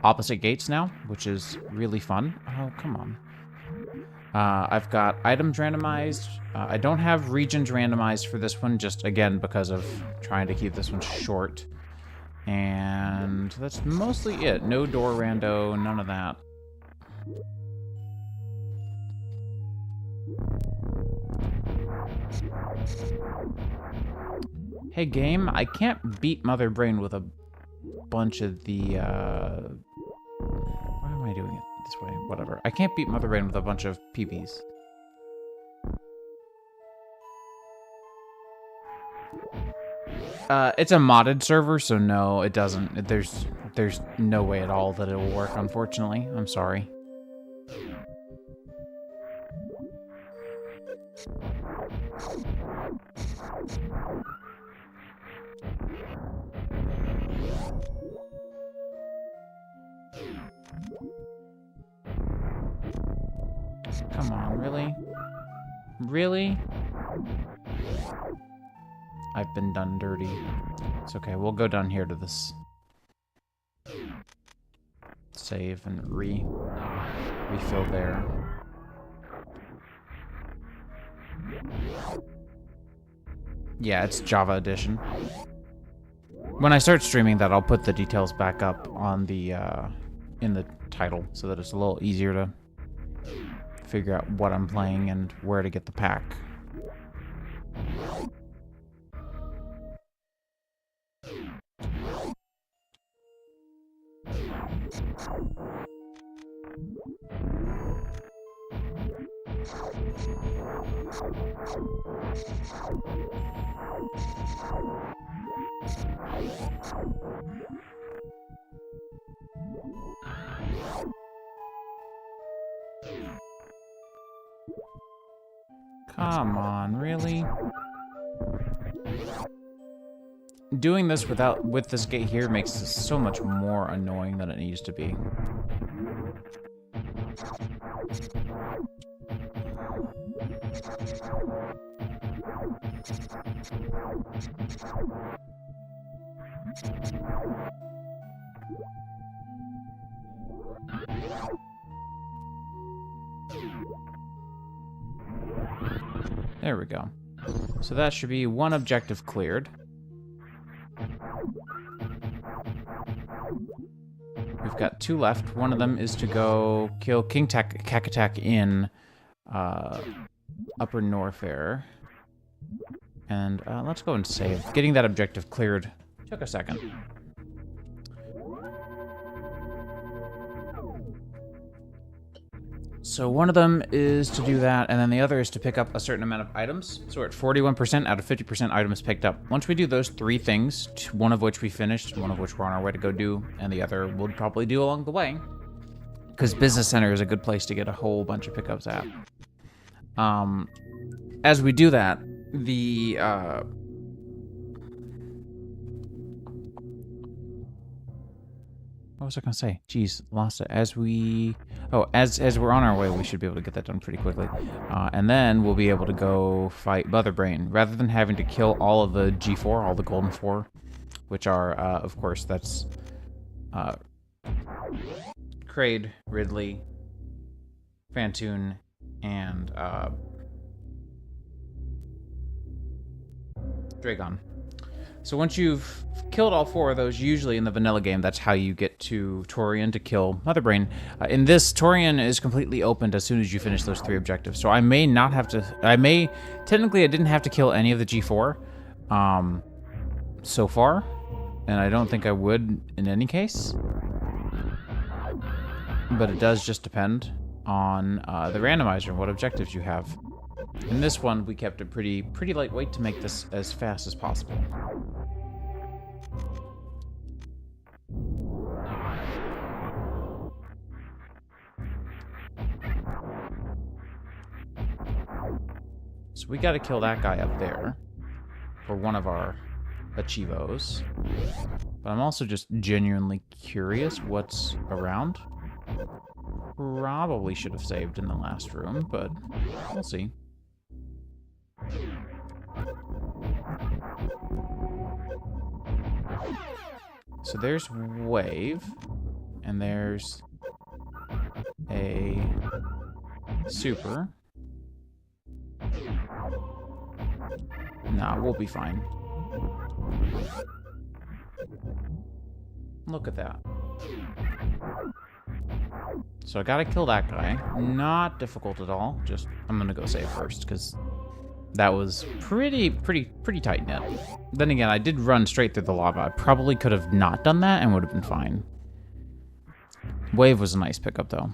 opposite gates now, which is really fun. Oh, come on. I've got items randomized. I don't have regions randomized for this one, just again, because of trying to keep this one short. And that's mostly it. No door rando, none of that. Hey game, I can't beat Mother Brain with a bunch of the, why am I doing it this way? Whatever. I can't beat Mother Brain with a bunch of PBs. It's a modded server, so no, it doesn't. There's no way at all that it will work, unfortunately. I'm sorry. Come on, really? Really? I've been done dirty. It's okay, we'll go down here to this. Save and refill there. Yeah, it's Java edition. When I start streaming that, I'll put the details back up on the in the title so that it's a little easier to figure out what I'm playing and where to get the pack. Come on, really? Doing this with this gate here makes this so much more annoying than it needs to be. There we go. So that should be one objective cleared. We've got 2 left. One of them is to go kill King Kakatak in Upper Norfair. And let's go and save. Getting that objective cleared took a second. So one of them is to do that, and then the other is to pick up a certain amount of items. So we're at 41% out of 50% items picked up. Once we do those 3 things, one of which we finished, one of which we're on our way to go do, and the other we'll probably do along the way, because Business Center is a good place to get a whole bunch of pickups at. As we do that, the what was I gonna say? Jeez, lost it. As we're on our way, we should be able to get that done pretty quickly, and then we'll be able to go fight Motherbrain rather than having to kill all of the G4, all the Golden 4, which are, of course, that's Kraid, Ridley, Phantoon, and Dragon. So once you've killed all 4 of those, usually in the vanilla game, that's how you get to Torian to kill Motherbrain. In this, Torian is completely opened as soon as you finish those 3 objectives. So I may not have to... Technically, I didn't have to kill any of the G4 so far. And I don't think I would in any case. But it does just depend on the randomizer and what objectives you have. In this one, we kept it pretty lightweight to make this as fast as possible. So we gotta kill that guy up there for one of our achievos. But I'm also just genuinely curious what's around. Probably should have saved in the last room, but we'll see. So there's Wave, and there's a Super. Nah, we'll be fine. Look at that. So I gotta kill that guy. Not difficult at all. Just, I'm gonna go save first, because that was pretty tight knit. Then again, I did run straight through the lava. I probably could have not done that and would have been fine. Wave was a nice pickup, though.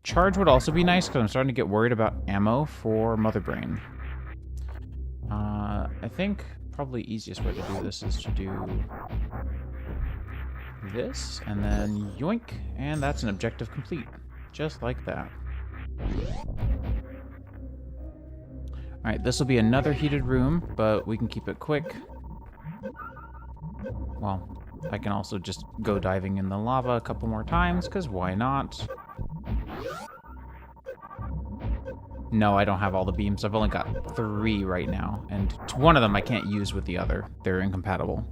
Charge would also be nice, because I'm starting to get worried about ammo for Motherbrain. I think probably easiest way to do this is to do this, and then yoink, and that's an objective complete. Just like that. Alright, this will be another heated room, but we can keep it quick. Well, I can also just go diving in the lava a couple more times, because why not? No, I don't have all the beams. I've only got 3 right now, and one of them I can't use with the other. They're incompatible.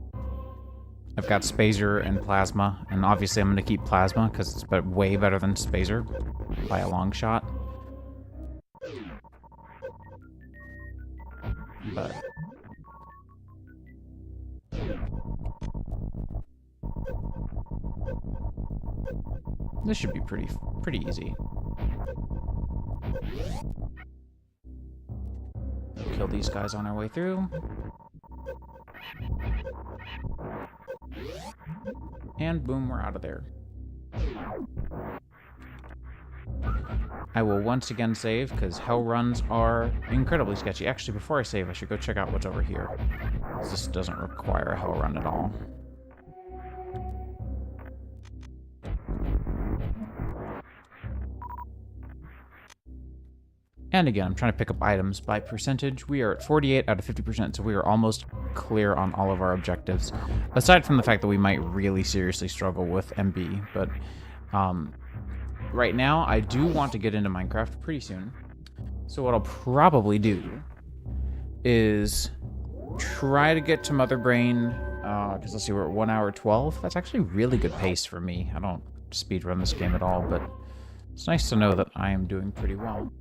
I've got Spazer and Plasma, and obviously I'm going to keep Plasma, because it's way better than Spazer, by a long shot. but this should be pretty easy. Kill these guys on our way through. And boom, we're out of there. I will once again save, because hell runs are incredibly sketchy. Actually, before I save, I should go check out what's over here. This doesn't require a hell run at all. And again, I'm trying to pick up items by percentage. We are at 48 out of 50%, so we are almost clear on all of our objectives. Aside from the fact that we might really seriously struggle with MB, but right now, I do want to get into Minecraft pretty soon. So what I'll probably do is try to get to Mother Brain, because let's see, we're at 1 hour 12. That's actually really good pace for me. I don't speedrun this game at all, but it's nice to know that I am doing pretty well.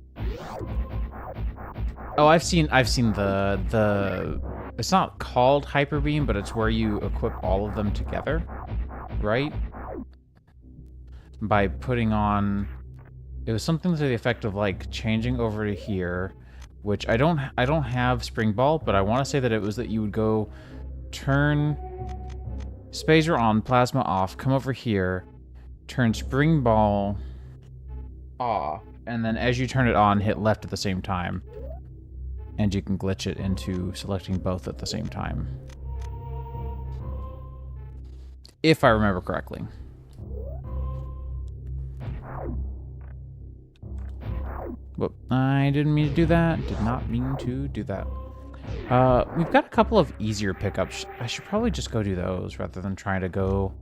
Oh, I've seen the it's not called Hyper Beam, but it's where you equip all of them together, right? By putting on, it was something to the effect of like changing over to here, which I don't have Spring Ball, but I want to say that it was that you would go turn Spazer on, Plasma off, come over here, turn Spring Ball off, and then as you turn it on, hit left at the same time, and you can glitch it into selecting both at the same time, if I remember correctly. Whoop, I didn't mean to do that. Did not mean to do that. We've got a couple of easier pickups. I should probably just go do those rather than trying to go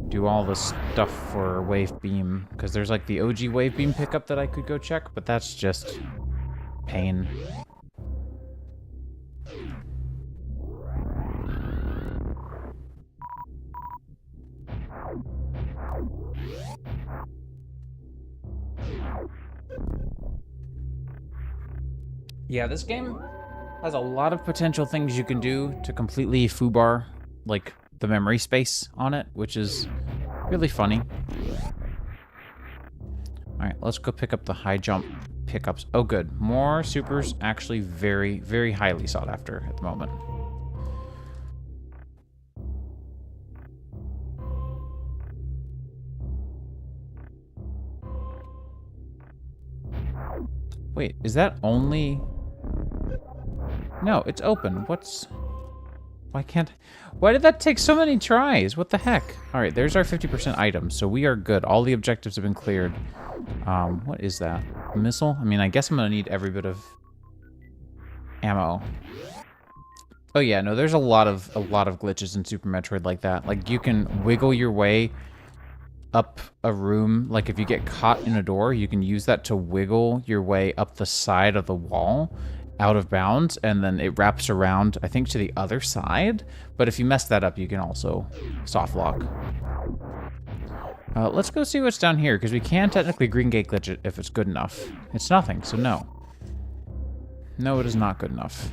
do all this stuff for Wave Beam. Because there's like the OG Wave Beam pickup that I could go check, but that's just pain. Yeah, this game has a lot of potential things you can do to completely foobar, like, the memory space on it, which is really funny. Alright, let's go pick up the high jump pickups. Oh, good. More supers, actually very, very highly sought after at the moment. Wait, is that only... No, it's open. Why can't... Why did that take so many tries? What the heck? Alright, there's our 50% items, so we are good. All the objectives have been cleared. What is that? A missile? I mean, I guess I'm gonna need every bit of ammo. Oh yeah, no, there's a lot of glitches in Super Metroid like that. Like, you can wiggle your way up a room. Like, if you get caught in a door, you can use that to wiggle your way up the side of the wall out of bounds, and then it wraps around, I think, to the other side. But if you mess that up, you can also soft lock. Let's go see what's down here, because we can technically green gate glitch it if it's good enough. It's nothing, so no. No, it is not good enough.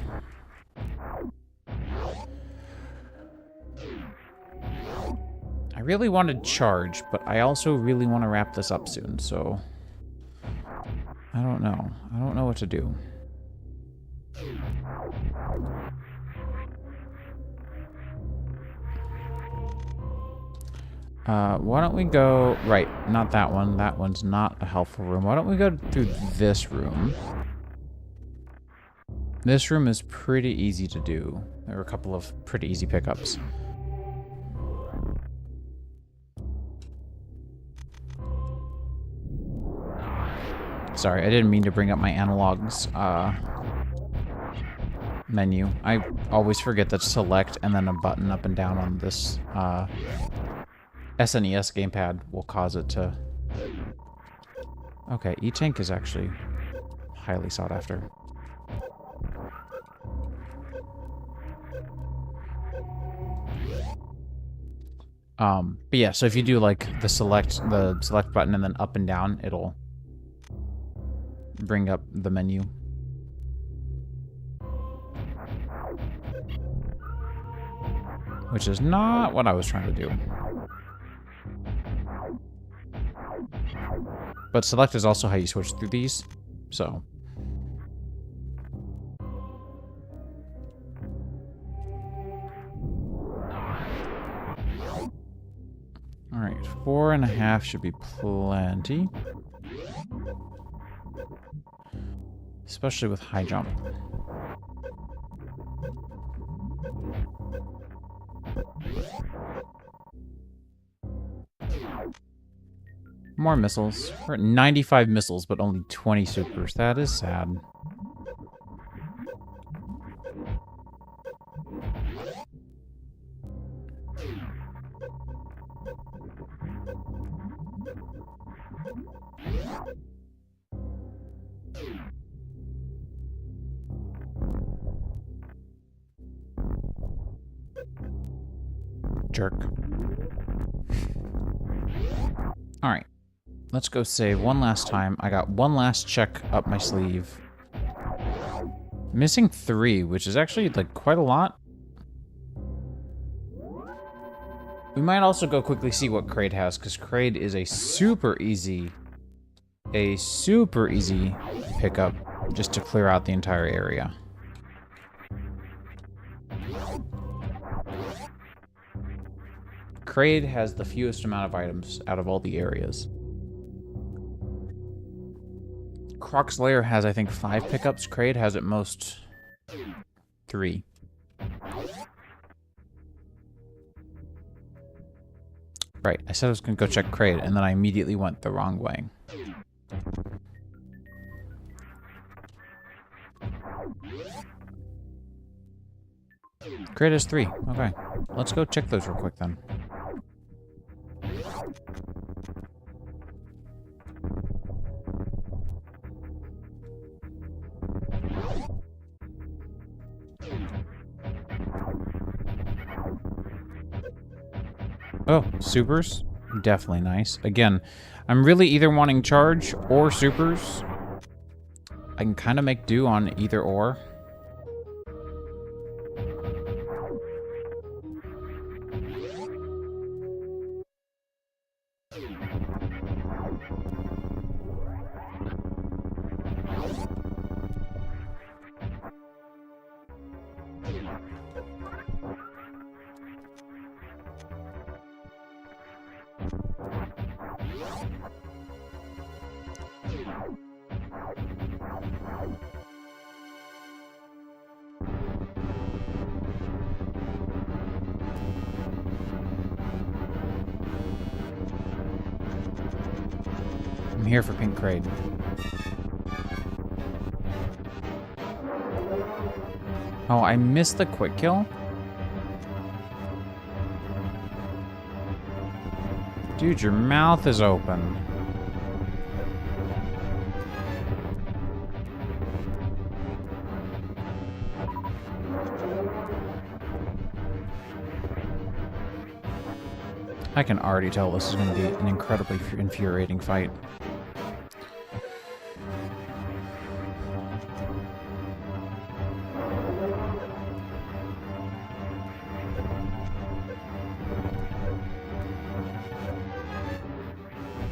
I really want to charge, but I also really want to wrap this up soon, so... I don't know. I don't know what to do. Why don't we go... Right, not that one. That one's not a helpful room. Why don't we go through this room? This room is pretty easy to do. There are a couple of pretty easy pickups. Sorry, I didn't mean to bring up my analogs menu. I always forget that select and then a button up and down on this SNES gamepad will cause it to... Okay, E-Tank is actually highly sought after. But yeah, so if you do like the select button and then up and down, it'll bring up the menu. which is not what I was trying to do. But select is also how you switch through these, so. All right, 4.5 should be plenty. Especially with high jump. More missiles. We're at 95 missiles, but only 20 supers. That is sad. Jerk. All right. Let's go save one last time. I got one last check up my sleeve. Missing 3, which is actually like quite a lot. We might also go quickly see what Kraid has, because Kraid is a super easy pickup just to clear out the entire area. Kraid has the fewest amount of items out of all the areas. Croc's Lair has, I think, 5 pickups. Kraid has at most 3. Right, I said I was going to go check Kraid, and then I immediately went the wrong way. Kraid has 3. Okay, let's go check those real quick then. Oh, supers? Definitely nice. Again, I'm really either wanting charge or supers. I can kind of make do on either or. I'm here for Pink Kraid. Oh, I missed the quick kill? Dude, your mouth is open. I can already tell this is going to be an incredibly infuriating fight.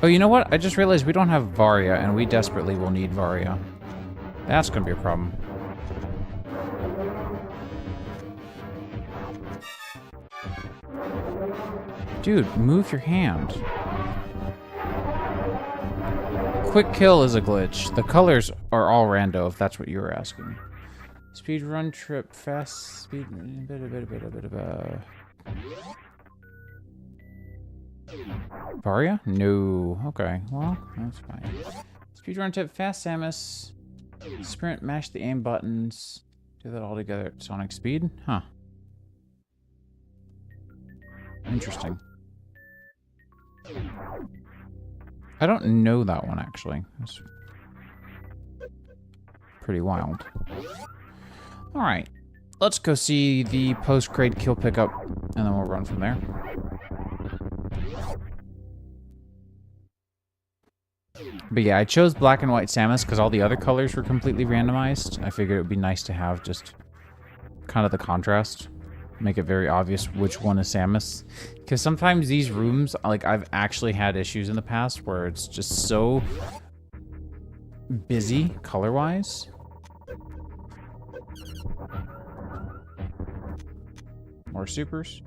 Oh, you know what? I just realized we don't have Varia, and we desperately will need Varia. That's going to be a problem. Dude, move your hand. Quick kill is a glitch. The colors are all rando, if that's what you were asking. Speed run trip, fast speed... Varia? No. Okay, well, that's fine. Speedrun tip, fast Samus. Sprint, mash the aim buttons. Do that all together at Sonic speed? Huh. Interesting. I don't know that one, actually. That's pretty wild. Alright. Let's go see the post-grade kill pickup, and then we'll run from there. But yeah, I chose black and white Samus because all the other colors were completely randomized. I figured it would be nice to have just kind of the contrast. make it very obvious which one is Samus. Because sometimes these rooms, like, I've actually had issues in the past where it's just so busy color-wise. More supers.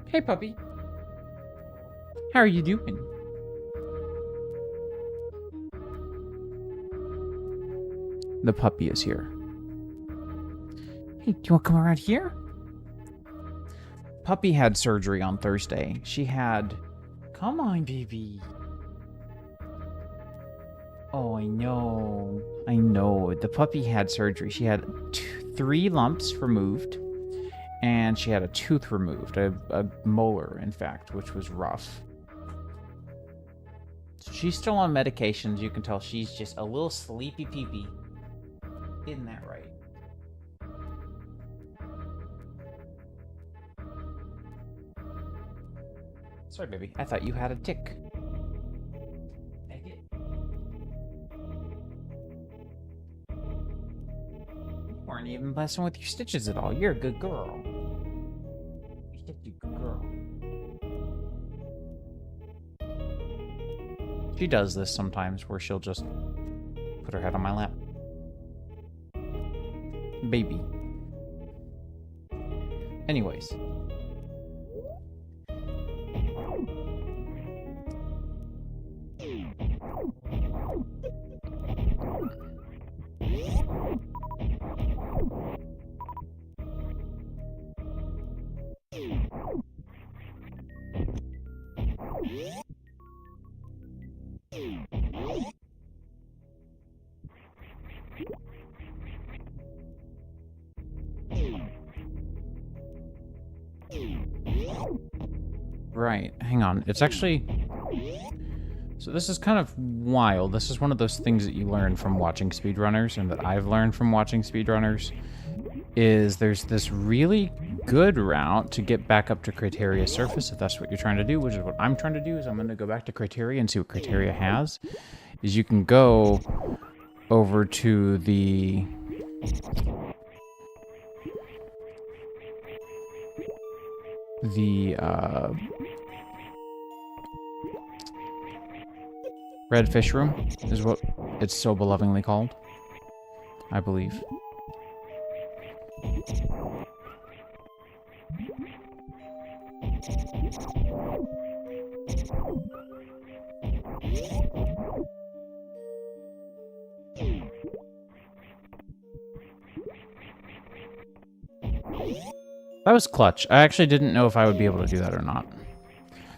Hey, puppy. How are you doing? The puppy is here. Hey, do you want to come around here? Puppy had surgery on Thursday. She had... Come on, baby. Oh, I know. I know. The puppy had surgery. She had 3 lumps removed. And she had a tooth removed. A molar, in fact, which was rough. So she's still on medications. You can tell she's just a little sleepy peepee. Isn't that right? Sorry, baby. I thought you had a tick. You weren't even messing with your stitches at all. You're a good girl. You're such a good girl. She does this sometimes where she'll just put her head on my lap. Baby. Anyways. Right, hang on. It's actually... So this is kind of wild. This is one of those things that you learn from watching speedrunners, and that I've learned from watching speedrunners, is there's this really good route to get back up to Criteria surface, if that's what you're trying to do, which is what I'm trying to do, is I'm going to go back to Criteria and see what Criteria has. Is you can go over to the... Red Fish Room is what it's so belovingly called, I believe. That was clutch. I actually didn't know if I would be able to do that or not.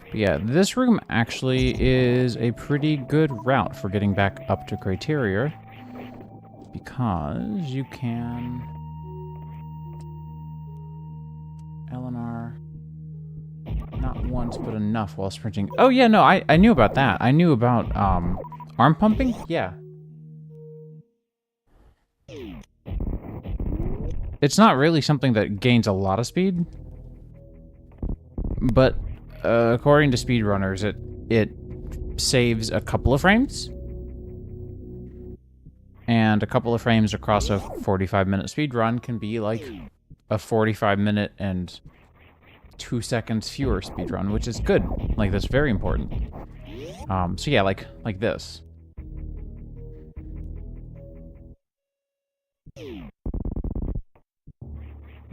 But yeah, this room actually is a pretty good route for getting back up to Criteria, because you can... Eleanor... Not once, but enough while sprinting. Oh yeah, no, I knew about that. I knew about, arm pumping? Yeah. It's not really something that gains a lot of speed, but according to speedrunners, it saves a couple of frames, and a couple of frames across a 45-minute speedrun can be like a 45-minute and 2 seconds fewer speedrun, which is good. Like, that's very important. So yeah, like this.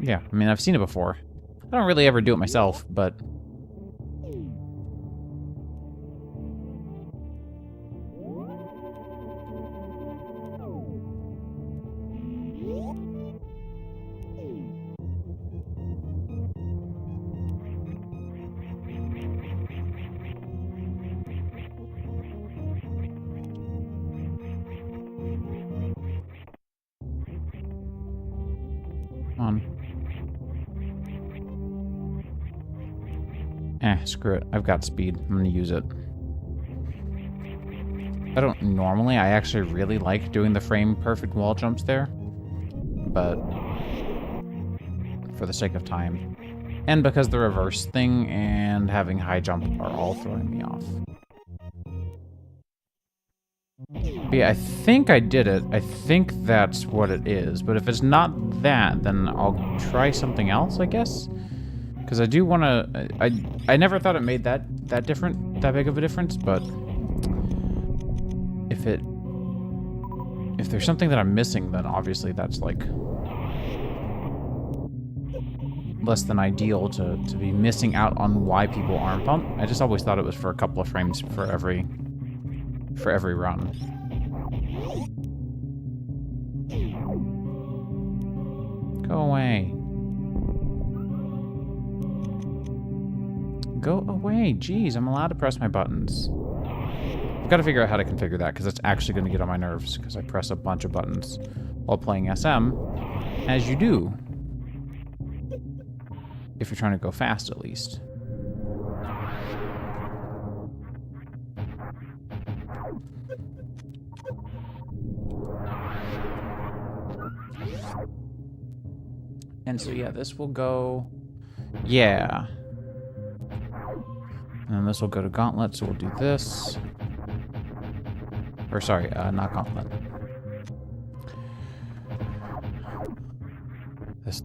Yeah, I mean, I've seen it before. I don't really ever do it myself, but... Screw it. I've got speed. I'm gonna use it. I don't normally. I actually really like doing the frame perfect wall jumps there. But for the sake of time. And because the reverse thing and having high jump are all throwing me off. But yeah, I think I did it. I think that's what it is. But if it's not that, then I'll try something else, I guess. Because I do want to... I never thought it made that big of a difference, but... If there's something that I'm missing, then obviously that's, like... less than ideal to be missing out on why people arm pump. I just always thought it was for a couple of frames for every run. Go away. Go away. Jeez, I'm allowed to press my buttons. I've got to figure out how to configure that, because it's actually going to get on my nerves, because I press a bunch of buttons while playing SM, as you do. If you're trying to go fast, at least. And so, yeah, this will go... Yeah. And then this will go to Gauntlet, so we'll do this. Or, sorry, not Gauntlet.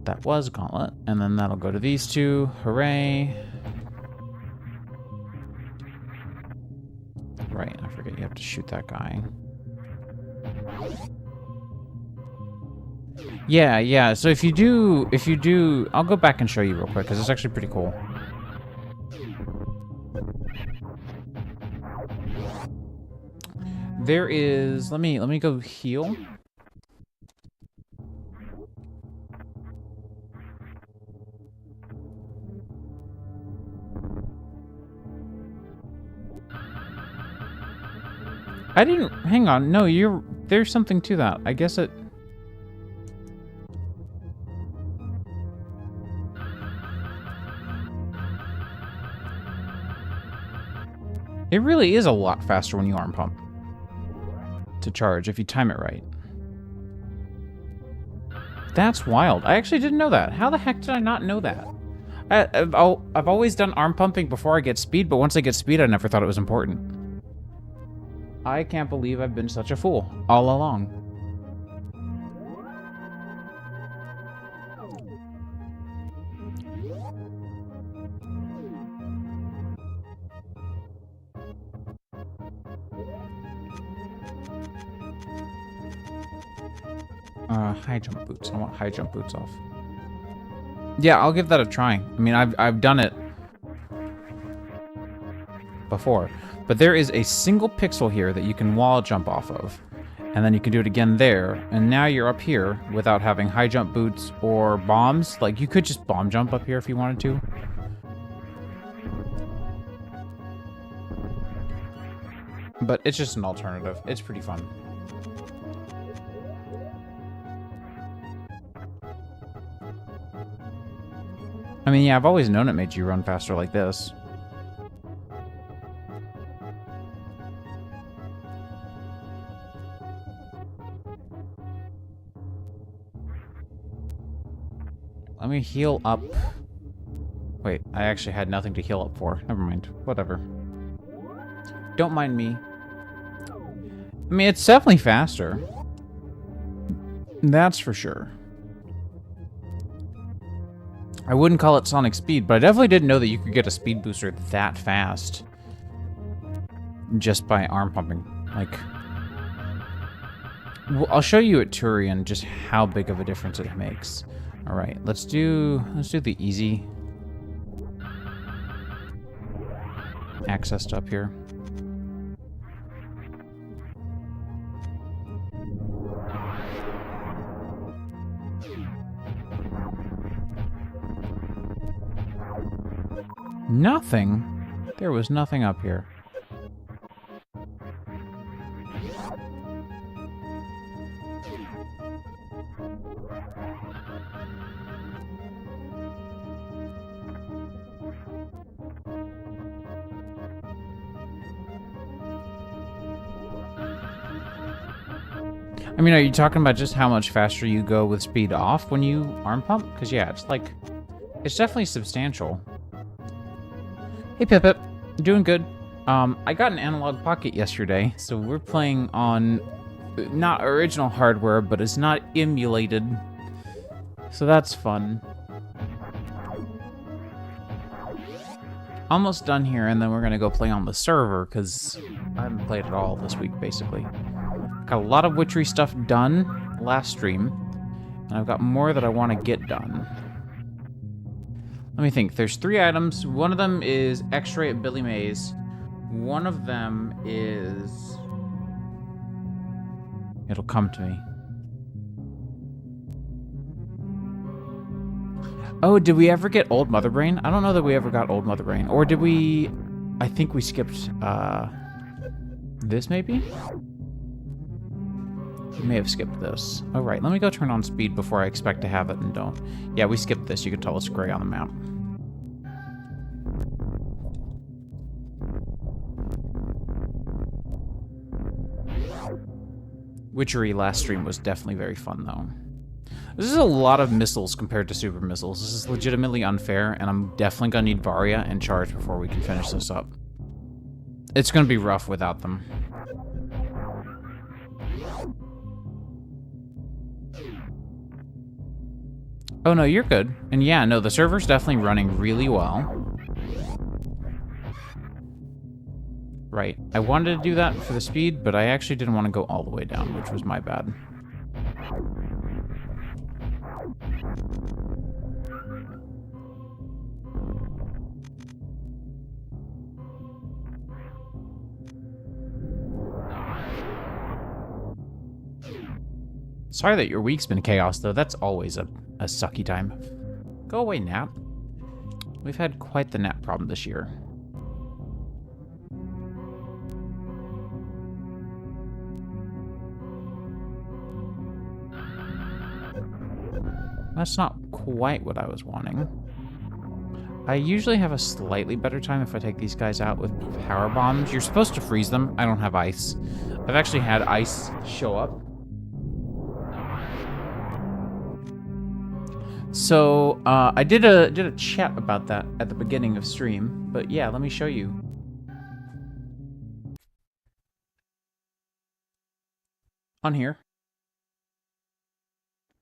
That was Gauntlet. And then that'll go to these two. Hooray. Right, I forget you have to shoot that guy. Yeah, so if you do, I'll go back and show you real quick, because it's actually pretty cool. There is, let me go heal. I didn't, hang on, no, there's something to that. I guess it... It really is a lot faster when you arm pump to charge, if you time it right. That's wild. I actually didn't know that. How the heck did I not know that? I've always done arm pumping before I get speed, but once I get speed, I never thought it was important. I can't believe I've been such a fool all along. High jump boots. I want high jump boots off. Yeah, I'll give that a try. I mean, I've done it before. But there is a single pixel here that you can wall jump off of. And then you can do it again there. And now you're up here without having high jump boots or bombs. Like, you could just bomb jump up here if you wanted to. But it's just an alternative. It's pretty fun. I mean, yeah, I've always known it made you run faster like this. Let me heal up. Wait, I actually had nothing to heal up for. Never mind. Whatever. Don't mind me. I mean, it's definitely faster. That's for sure. I wouldn't call it Sonic Speed, but I definitely didn't know that you could get a speed booster that fast just by arm pumping. Like, well, I'll show you at Turian just how big of a difference it makes. All right, let's do the easy access to up here. Nothing? There was nothing up here. I mean, are you talking about just how much faster you go with speed off when you arm pump? Because, yeah, it's like, it's definitely substantial. Hey, Pip-Pip. Doing good. I got an analog pocket yesterday, so we're playing on not original hardware, but it's not emulated. So that's fun. Almost done here, and then we're gonna go play on the server, because I haven't played at all this week, basically. Got a lot of Witchery stuff done last stream, and I've got more that I want to get done. Let me think. There's 3 items. One of them is X-ray at Billy Mays. One of them is... It'll come to me. Oh, did we ever get Old Mother Brain? I don't know that we ever got Old Mother Brain. Or did we... I think we skipped, this, maybe? We may have skipped this. Oh, right. Let me go turn on speed before I expect to have it and don't. Yeah, we skipped this. You can tell it's gray on the map. Witchery last stream was definitely very fun, though. This is a lot of missiles compared to super missiles. This is legitimately unfair, and I'm definitely gonna need Varia and Charge before we can finish this up. It's gonna be rough without them. Oh no, you're good. And yeah, no, the server's definitely running really well. Right. I wanted to do that for the speed, but I actually didn't want to go all the way down, which was my bad. Sorry that your week's been chaos, though. That's always a sucky time. Go away, nap. We've had quite the nap problem this year. That's not quite what I was wanting. I usually have a slightly better time if I take these guys out with power bombs. You're supposed to freeze them. I don't have ice. I've actually had ice show up. So, I did a chat about that at the beginning of stream, but yeah, let me show you. On here.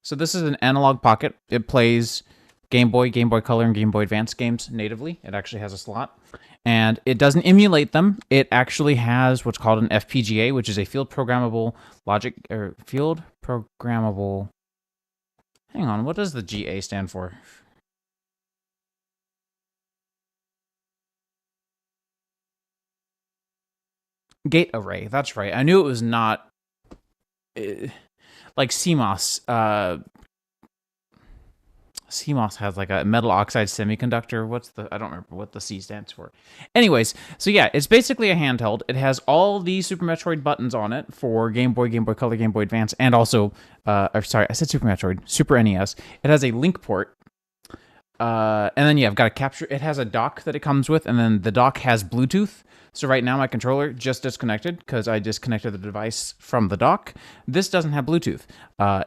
So this is an analog pocket. It plays Game Boy, Game Boy Color, and Game Boy Advance games natively. It actually has a slot. And it doesn't emulate them. It actually has what's called an FPGA, which is a field programmable logic, or field programmable... Hang on, what does the GA stand for? Gate array, that's right. I knew it was not... like CMOS. CMOS has like a metal oxide semiconductor. I don't remember what the C stands for. Anyways, so yeah, it's basically a handheld. It has all the Super Metroid buttons on it for Game Boy, Game Boy Color, Game Boy Advance, and also, sorry, I said Super Metroid, Super NES. It has a link port. And then yeah, I've got a capture. It has a dock that it comes with, and then the dock has Bluetooth. So right now my controller just disconnected because I disconnected the device from the dock. This doesn't have Bluetooth.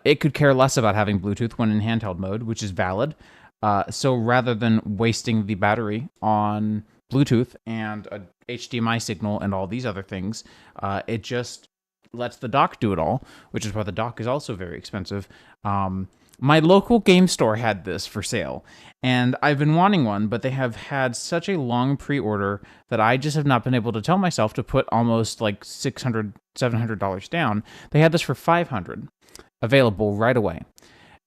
It could care less about having Bluetooth when in handheld mode, which is valid. So rather than wasting the battery on Bluetooth and a HDMI signal and all these other things, it just lets the dock do it all, which is why the dock is also very expensive. My local game store had this for sale, and I've been wanting one, but they have had such a long pre-order that I just have not been able to tell myself to put almost like $600, $700 down. They had this for $500, available right away.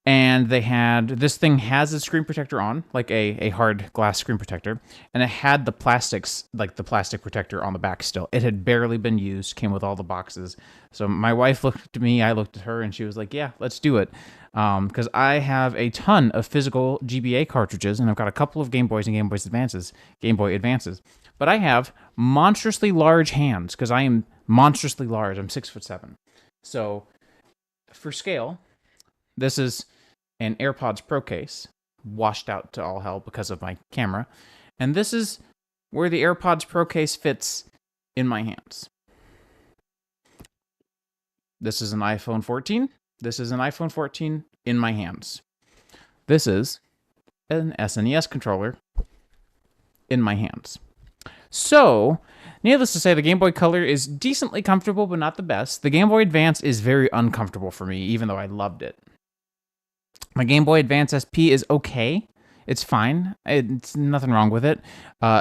And they had, this thing has a screen protector on, like a hard glass screen protector, and it had the plastics, like the plastic protector on the back still. It had barely been used, came with all the boxes. So my wife looked at me, I looked at her, and she was like, yeah, let's do it. Because I have a ton of physical GBA cartridges, and I've got a couple of Game Boys and Game Boy Advances. But I have monstrously large hands, because I am monstrously large. I'm 6'7". So for scale, this is an AirPods Pro case, washed out to all hell because of my camera. And this is where the AirPods Pro case fits in my hands. This is an iPhone 14. This is an iPhone 14 in my hands. This is an SNES controller in my hands. So Needless to say, the Game Boy Color is decently comfortable, but not the best. The Game Boy Advance is very uncomfortable for me, even though I loved it. My Game Boy Advance SP is okay. It's fine. It's nothing wrong with it.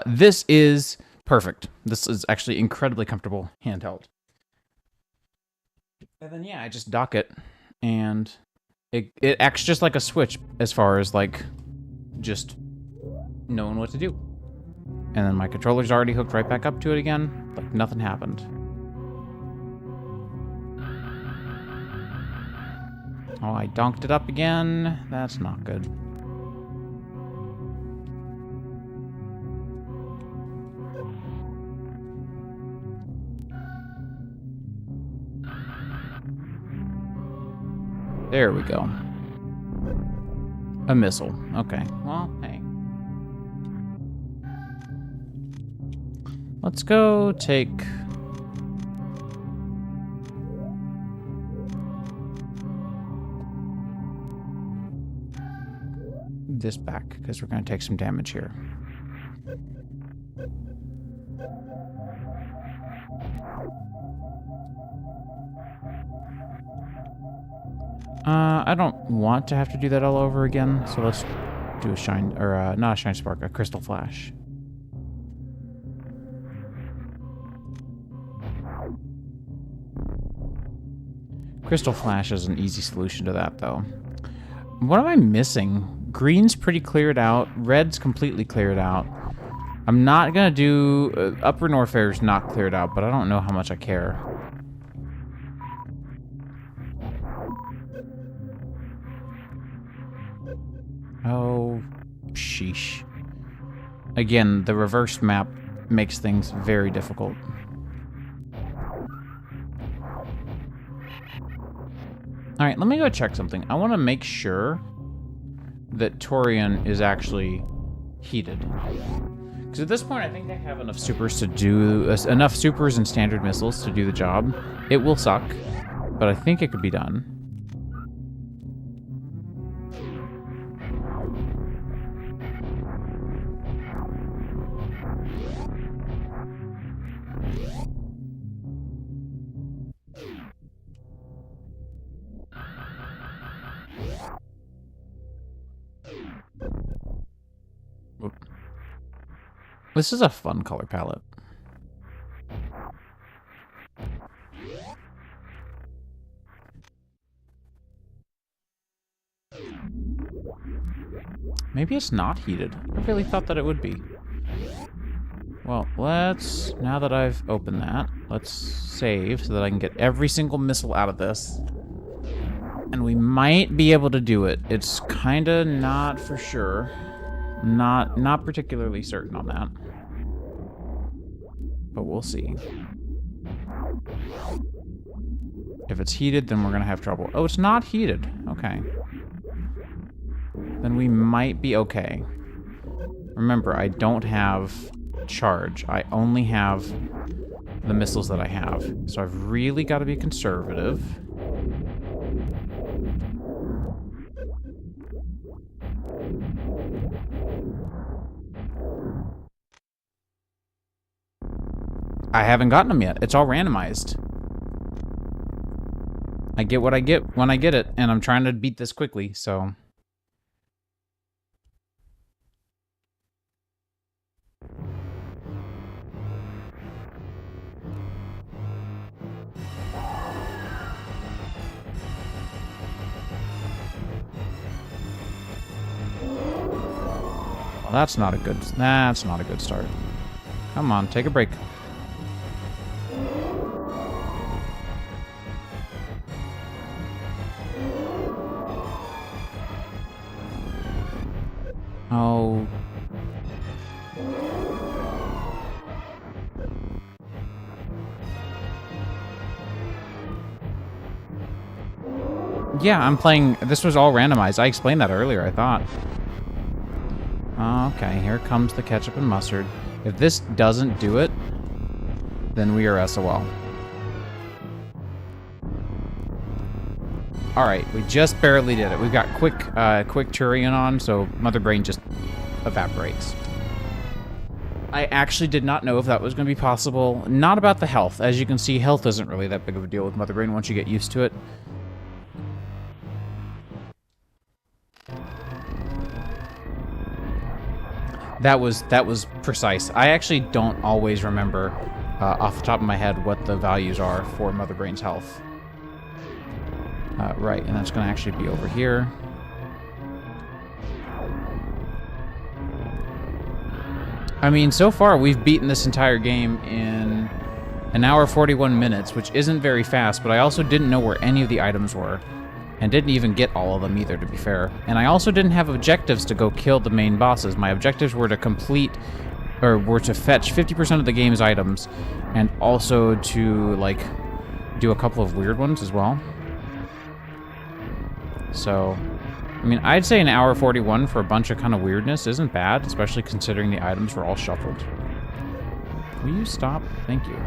This is perfect. This is actually incredibly comfortable handheld. And then, yeah, I just dock it, and it acts just like a Switch as far as, like, just knowing what to do. And then my controller's already hooked right back up to it again, like nothing happened. Oh, I donked it up again. That's not good. There we go. A missile. Okay. Well, hey. Let's go take... this back, because we're going to take some damage here. I don't want to have to do that all over again, so let's do a shine, or not a shine spark, a crystal flash. Crystal flash is an easy solution to that, though. What am I missing? Green's pretty cleared out. Red's completely cleared out. I'm not gonna do... Upper North Air's not cleared out, but I don't know how much I care. Oh, sheesh. Again, the reverse map makes things very difficult. Alright, let me go check something. I want to make sure that Torian is actually heated. Because at this point, I think they have enough supers to do... enough supers and standard missiles to do the job. It will suck, but I think it could be done. This is a fun color palette. Maybe it's not heated. I really thought that it would be. Well, let's... now that I've opened that, let's save so that I can get every single missile out of this. And we might be able to do it. It's kinda not for sure. Not particularly certain on that. But we'll see. If it's heated, then we're gonna have trouble. Oh, it's not heated. Okay. Then we might be okay. Remember, I don't have charge. I only have the missiles that I have. So I've really got to be conservative. I haven't gotten them yet. It's all randomized. I get what I get when I get it, and I'm trying to beat this quickly, so... Well, that's not a good start. Come on, take a break. Oh. Yeah, I'm playing... This was all randomized. I explained that earlier, I thought. Okay, here comes the ketchup and mustard. If this doesn't do it, then we are SOL. Alright, we just barely did it. We've got quick Turian on, so Mother Brain just evaporates. I actually did not know if that was going to be possible. Not about the health. As you can see, health isn't really that big of a deal with Mother Brain once you get used to it. That was precise. I actually don't always remember off the top of my head what the values are for Mother Brain's health. Right, and that's going to actually be over here. I mean, so far we've beaten this entire game in 1 hour 41 minutes, which isn't very fast, but I also didn't know where any of the items were. And didn't even get all of them either, to be fair. And I also didn't have objectives to go kill the main bosses. My objectives were to complete, or were to fetch 50% of the game's items, and also to, like, do a couple of weird ones as well. So, I mean, I'd say 1 hour 41 for a bunch of kind of weirdness isn't bad, especially considering the items were all shuffled. Will you stop? Thank you.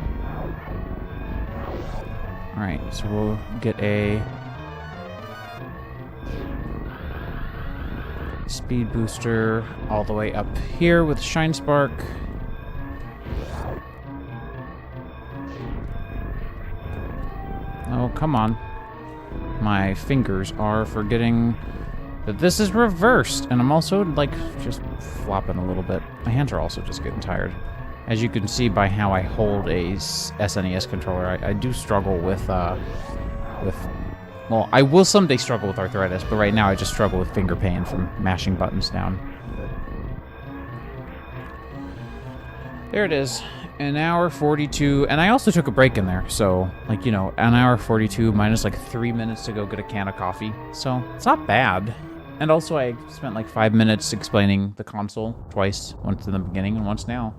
Alright, so we'll get a speed booster all the way up here with Shine Spark. Oh, come on. My fingers are forgetting that this is reversed, and I'm also, like, just flopping a little bit. My hands are also just getting tired. As you can see by how I hold a SNES controller, I do struggle with, well, I will someday struggle with arthritis, but right now I just struggle with finger pain from mashing buttons down. There it is. 1 hour 42, and I also took a break in there, so, like, you know, 1 hour 42 minus, like, 3 minutes to go get a can of coffee, so it's not bad. And also I spent, like, 5 minutes explaining the console twice, once in the beginning and once now.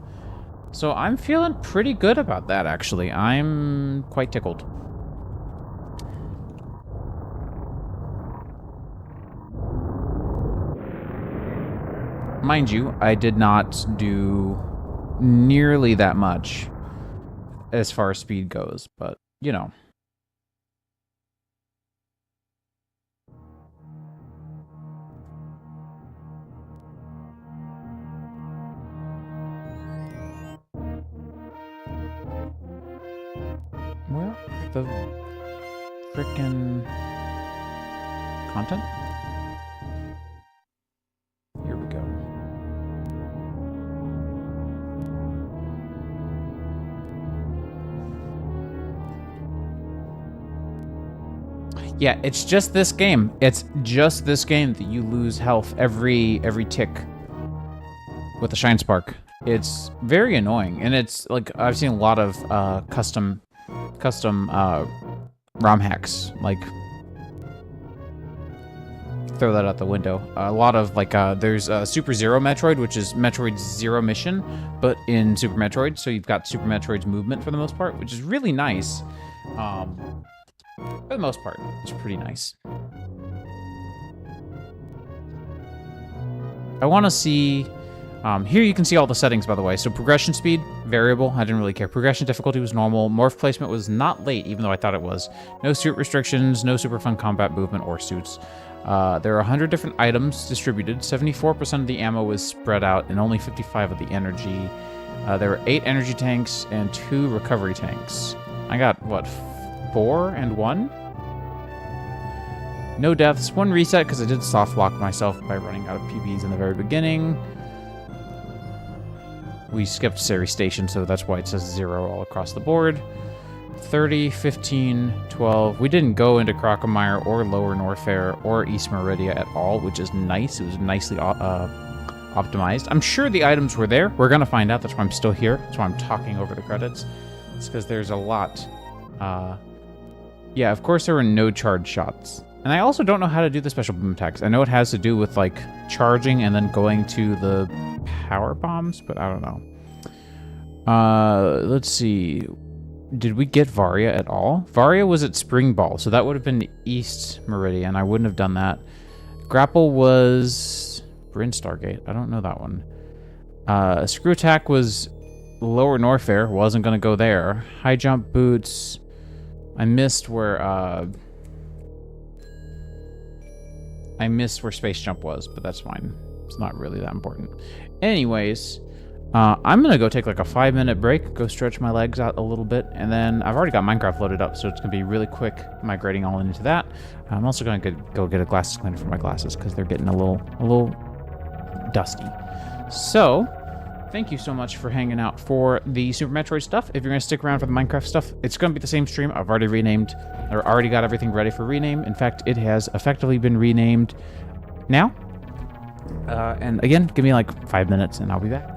So I'm feeling pretty good about that, actually. I'm quite tickled. Mind you, I did not do nearly that much as far as speed goes, but, you know. Where the frickin' content? Here we go. Yeah, it's just this game. It's just this game that you lose health every tick with the Shine Spark. It's very annoying, and it's like I've seen a lot of custom ROM hacks, like, throw that out the window. A lot of, like, there's Super Zero Metroid, which is Metroid's Zero Mission, but in Super Metroid, so you've got Super Metroid's movement for the most part, which is really nice. For the most part, it's pretty nice. I want to see... here you can see all the settings, by the way. So progression speed, variable, I didn't really care. Progression difficulty was normal. Morph placement was not late, even though I thought it was. No suit restrictions, no super fun combat movement or suits. There are 100 different items distributed. 74% of the ammo was spread out, and only 55 of the energy. There were 8 energy tanks and 2 recovery tanks. I got, what, 4 and 1? No deaths, 1 reset, because I did soft lock myself by running out of PBs in the very beginning. We skipped Sari Station, so that's why it says 0 all across the board. 30, 15, 12. We didn't go into Crocomire or Lower Norfair or East Meridia at all, which is nice. It was nicely optimized. I'm sure the items were there. We're going to find out. That's why I'm still here. That's why I'm talking over the credits. It's because there's a lot. Yeah, of course there were no charge shots. And I also don't know how to do the special boom attacks. I know it has to do with, like, charging and then going to the power bombs, but I don't know. Let's see. Did we get Varia at all? Varia was at Spring Ball, so that would have been East Meridian. I wouldn't have done that. Grapple was Bryn Stargate. I don't know that one. Screw Attack was Lower Norfair. Wasn't going to go there. High Jump Boots. I missed where Space Jump was, but that's fine. It's not really that important. Anyways, I'm gonna go take like a 5-minute break, go stretch my legs out a little bit, and then I've already got Minecraft loaded up, so it's gonna be really quick migrating all into that. I'm also gonna go get a glasses cleaner for my glasses because they're getting a little dusty. So, thank you so much for hanging out for the Super Metroid stuff. If you're gonna stick around for the Minecraft stuff, it's gonna be the same stream. I've already renamed, or already got everything ready for rename. In fact, it has effectively been renamed now. And again, give me like 5 minutes and I'll be back.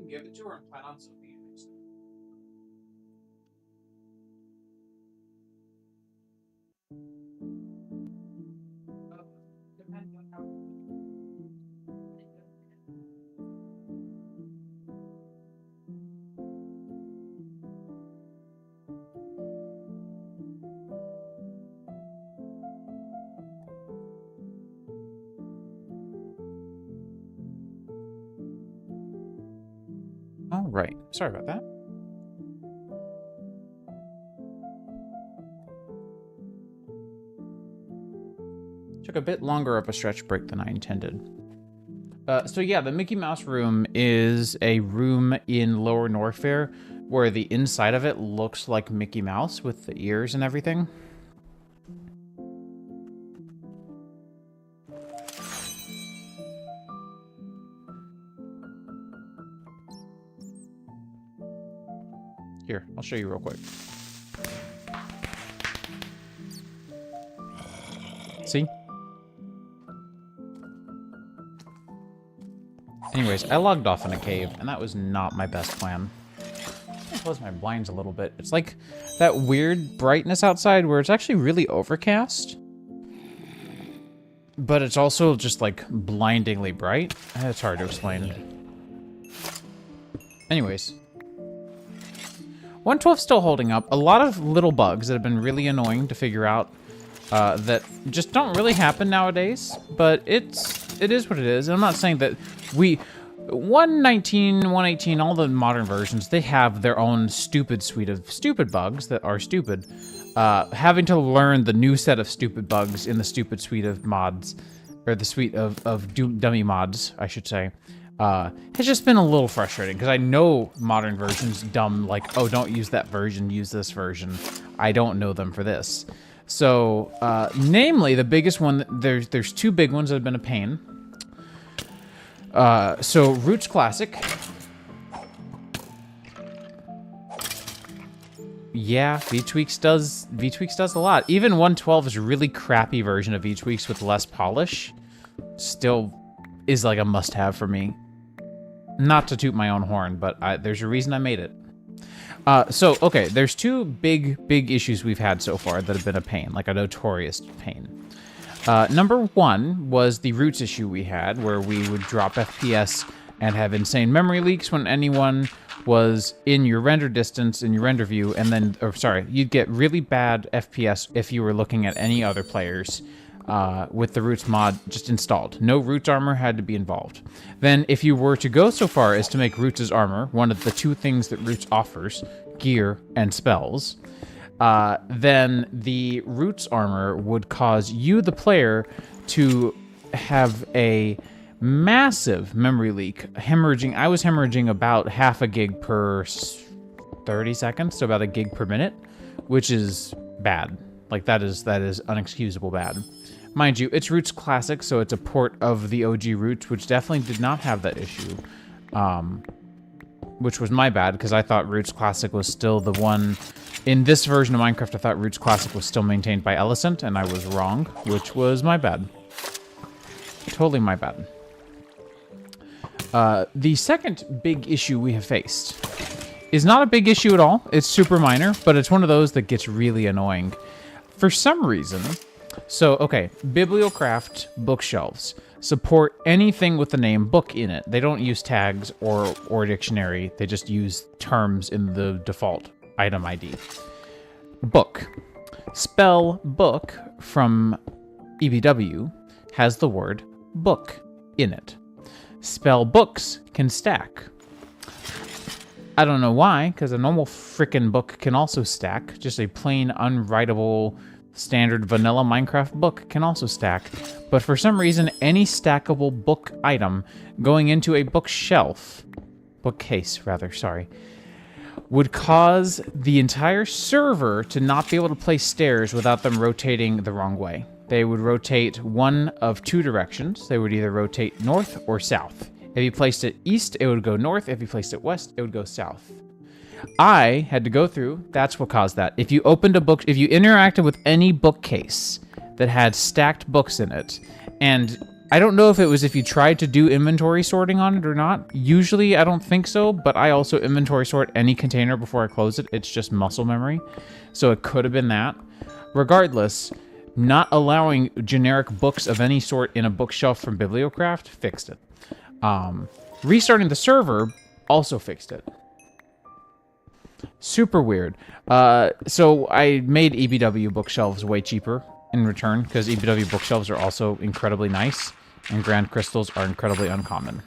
can give it to her and plan on something next time. Depends on how. All right. Sorry about that. Took a bit longer of a stretch break than I intended. So yeah, the Mickey Mouse room is a room in Lower Norfair where the inside of it looks like Mickey Mouse with the ears and everything. Here, I'll show you real quick. See? Anyways, I logged off in a cave, and that was not my best plan. I'll close my blinds a little bit. It's like that weird brightness outside where it's actually really overcast. But it's also just like blindingly bright. It's hard to explain. Anyways. 112's still holding up. A lot of little bugs that have been really annoying to figure out that just don't really happen nowadays. But it is what it is. And I'm not saying that 119, 118, all the modern versions, they have their own stupid suite of stupid bugs that are stupid. Having to learn the new set of stupid bugs in the stupid suite of mods, or the suite of dummy mods, I should say, has just been a little frustrating, because I know modern versions dumb, like, oh, don't use that version, use this version. I don't know them for this. So, namely, the biggest one, there's two big ones that have been a pain. So, Roots Classic. Yeah, V-Tweaks does a lot. Even 112's really crappy version of V-Tweaks with less polish still is like a must-have for me. Not to toot my own horn, but there's a reason I made it. So, okay, there's two big issues we've had so far that have been a pain, like a notorious pain. Number one was the Roots issue we had, where we would drop FPS and have insane memory leaks when anyone was in your render distance, in your render view, and then, you'd get really bad FPS if you were looking at any other players with the Roots mod just installed. No Roots armor had to be involved. Then, if you were to go so far as to make Roots' armor one of the two things that Roots offers, gear and spells, then the Roots armor would cause you, the player, to have a massive memory leak. Hemorrhaging. I was hemorrhaging about half a gig per 30 seconds, so about a gig per minute, which is bad. Like, that is unexcusable bad. Mind you, it's Roots Classic, so it's a port of the OG Roots, which definitely did not have that issue. Which was my bad, because I thought Roots Classic was still the one. In this version of Minecraft, I thought Roots Classic was still maintained by Elicent, and I was wrong, which was my bad. Totally my bad. The second big issue we have faced is not a big issue at all. It's super minor, but it's one of those that gets really annoying. For some reason, so, okay, Bibliocraft bookshelves support anything with the name book in it. They don't use tags or dictionary. They just use terms in the default item ID. Book. Spell book from EBW has the word book in it. Spell books can stack. I don't know why, because a normal frickin' book can also stack. Just a plain unwritable standard vanilla Minecraft book can also stack. But for some reason, any stackable book item going into a bookcase, would cause the entire server to not be able to place stairs without them rotating the wrong way. They would rotate one of two directions. They would either rotate north or south. If you placed it east, it would go north. If you placed it west, it would go south. I had to go through, that's what caused that. If you opened a book, if you interacted with any bookcase that had stacked books in it, and I don't know if it was if you tried to do inventory sorting on it or not. Usually I don't think so, but I also inventory sort any container before I close it. It's just muscle memory. So it could have been that. Regardless, not allowing generic books of any sort in a bookshelf from Bibliocraft fixed it. Restarting the server also fixed it. Super weird. So I made EBW bookshelves way cheaper in return, because EBW bookshelves are also incredibly nice, and grand crystals are incredibly uncommon.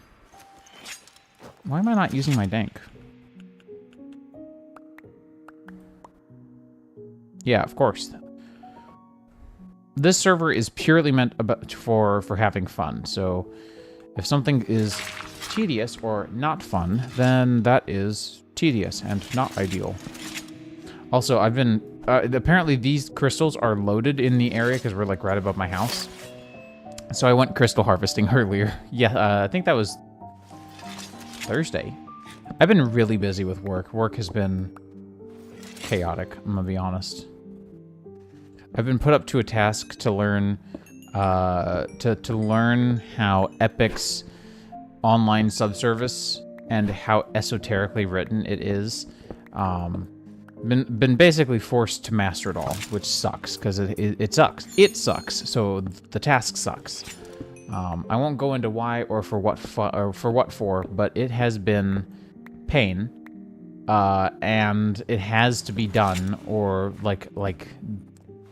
Why am I not using my dank? Yeah, of course. This server is purely meant for having fun, so if something is tedious or not fun, then that is tedious and not ideal. Also, I've been... apparently these crystals are loaded in the area because we're like right above my house. So I went crystal harvesting earlier. Yeah, I think that was Thursday. I've been really busy with work. Work has been chaotic, I'm gonna be honest. I've been put up to a task to learn to learn how Epic's online subservice and how esoterically written it is. Been basically forced to master it all, which sucks, because it sucks. It sucks, so the task sucks. I won't go into why or for what, but it has been pain, and it has to be done, or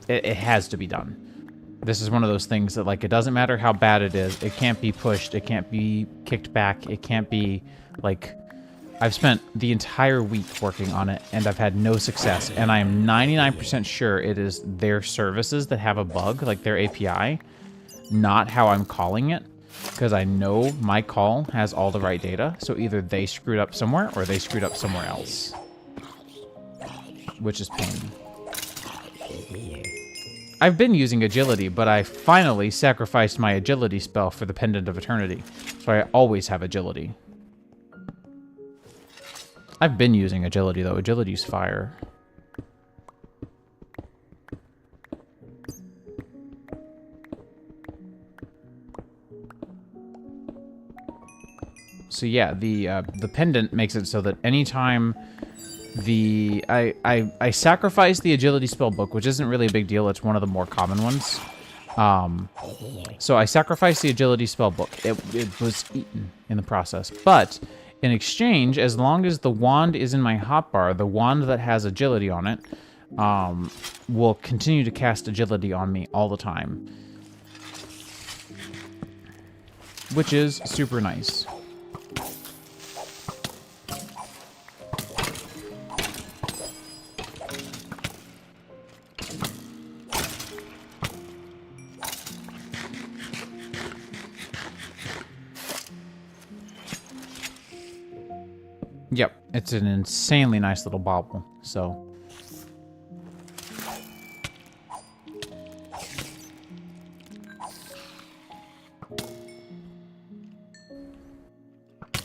it has to be done. This is one of those things that, like, it doesn't matter how bad it is, it can't be pushed, it can't be kicked back, it can't be, like... I've spent the entire week working on it, and I've had no success, and I am 99% sure it is their services that have a bug, like their API, not how I'm calling it, because I know my call has all the right data, so either they screwed up somewhere, or they screwed up somewhere else. Which is pain. I've been using agility, but I finally sacrificed my agility spell for the Pendant of Eternity, so I always have agility. I've been using agility, though. Agility's fire. So yeah, the pendant makes it so that anytime I sacrifice the agility spell book, which isn't really a big deal. It's one of the more common ones. So I sacrificed the agility spell book. It was eaten in the process, but in exchange, as long as the wand is in my hotbar, the wand that has agility on it will continue to cast agility on me all the time. Which is super nice. Yep, it's an insanely nice little bauble, so...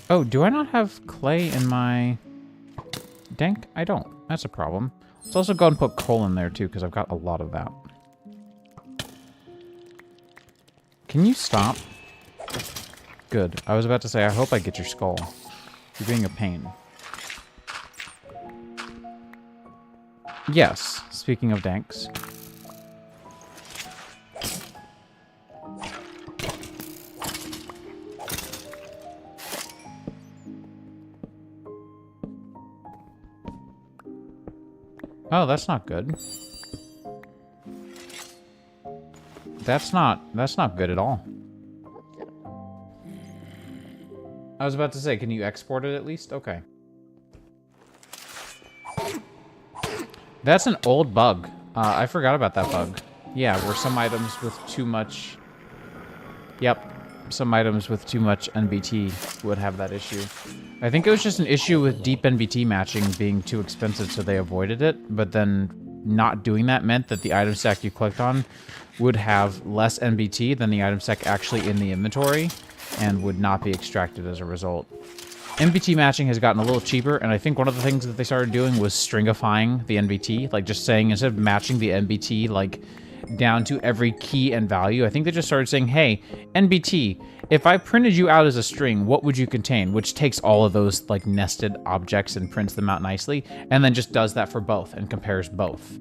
Oh, do I not have clay in my dank? I don't. That's a problem. Let's also go and put coal in there, too, because I've got a lot of that. Can you stop? Good. I was about to say, I hope I get your skull. You're being a pain. Yes, speaking of danks. Oh, that's not good. That's not good at all. I was about to say, can you export it at least? Okay. That's an old bug. I forgot about that bug. Yeah, where some items with too much... Yep. Some items with too much NBT would have that issue. I think it was just an issue with deep NBT matching being too expensive, so they avoided it. But then not doing that meant that the item stack you clicked on would have less NBT than the item stack actually in the inventory, and would not be extracted as a result. NBT matching has gotten a little cheaper, and I think one of the things that they started doing was stringifying the NBT, like just saying instead of matching the NBT like down to every key and value. I think they just started saying, hey, NBT, if I printed you out as a string, what would you contain? Which takes all of those like nested objects and prints them out nicely, and then just does that for both and compares both.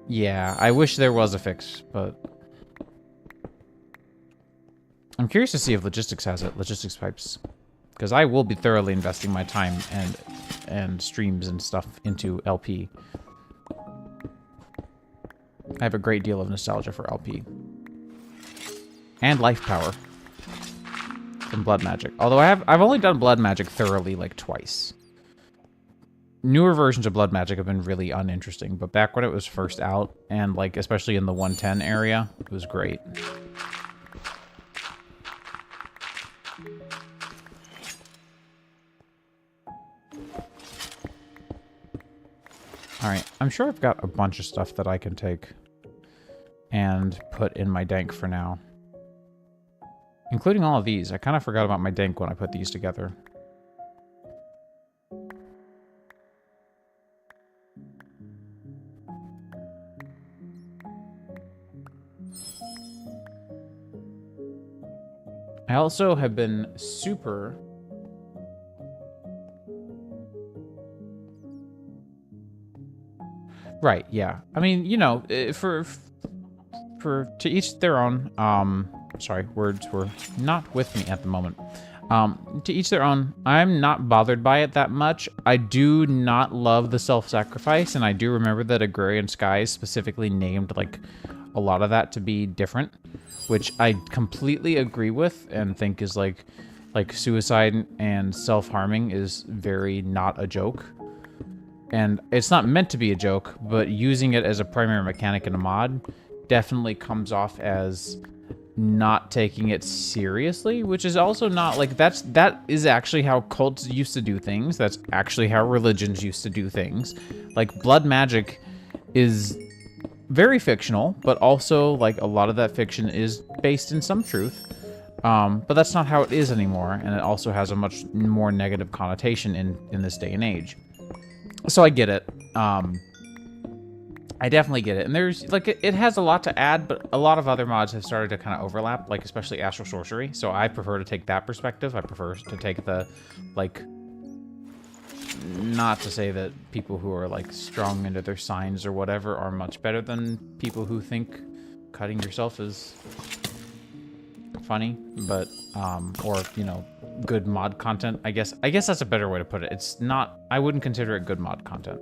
Yeah, I wish there was a fix, but I'm curious to see if Logistics has it, Logistics Pipes. Because I will be thoroughly investing my time and streams and stuff into LP. I have a great deal of nostalgia for LP. And Life Power. From Blood Magic. Although I've only done Blood Magic thoroughly like twice. Newer versions of Blood Magic have been really uninteresting, but back when it was first out, and like especially in the 110 area, it was great. Alright, I'm sure I've got a bunch of stuff that I can take and put in my dank for now. Including all of these. I kind of forgot about my dank when I put these together. I also have been super... Right, yeah. I mean, you know, to each their own. Sorry, words were not with me at the moment. To each their own. I'm not bothered by it that much. I do not love the self-sacrifice, and I do remember that Agrarian Skies specifically named, like, a lot of that to be different, which I completely agree with and think is, like suicide and self-harming is very not a joke. And it's not meant to be a joke, but using it as a primary mechanic in a mod definitely comes off as not taking it seriously, which is also not, like, that is actually how cults used to do things. That's actually how religions used to do things. Like, blood magic is very fictional, but also, like, a lot of that fiction is based in some truth. But that's not how it is anymore, and it also has a much more negative connotation in this day and age. So I get it. I definitely get it. And there's, like, it has a lot to add, but a lot of other mods have started to kind of overlap, like, especially Astral Sorcery. So I prefer to take that perspective. I prefer to take the, like, not to say that people who are, like, strong into their signs or whatever are much better than people who think cutting yourself is funny, but, or, you know, good mod content, I guess that's a better way to put it. It's not, I wouldn't consider it good mod content.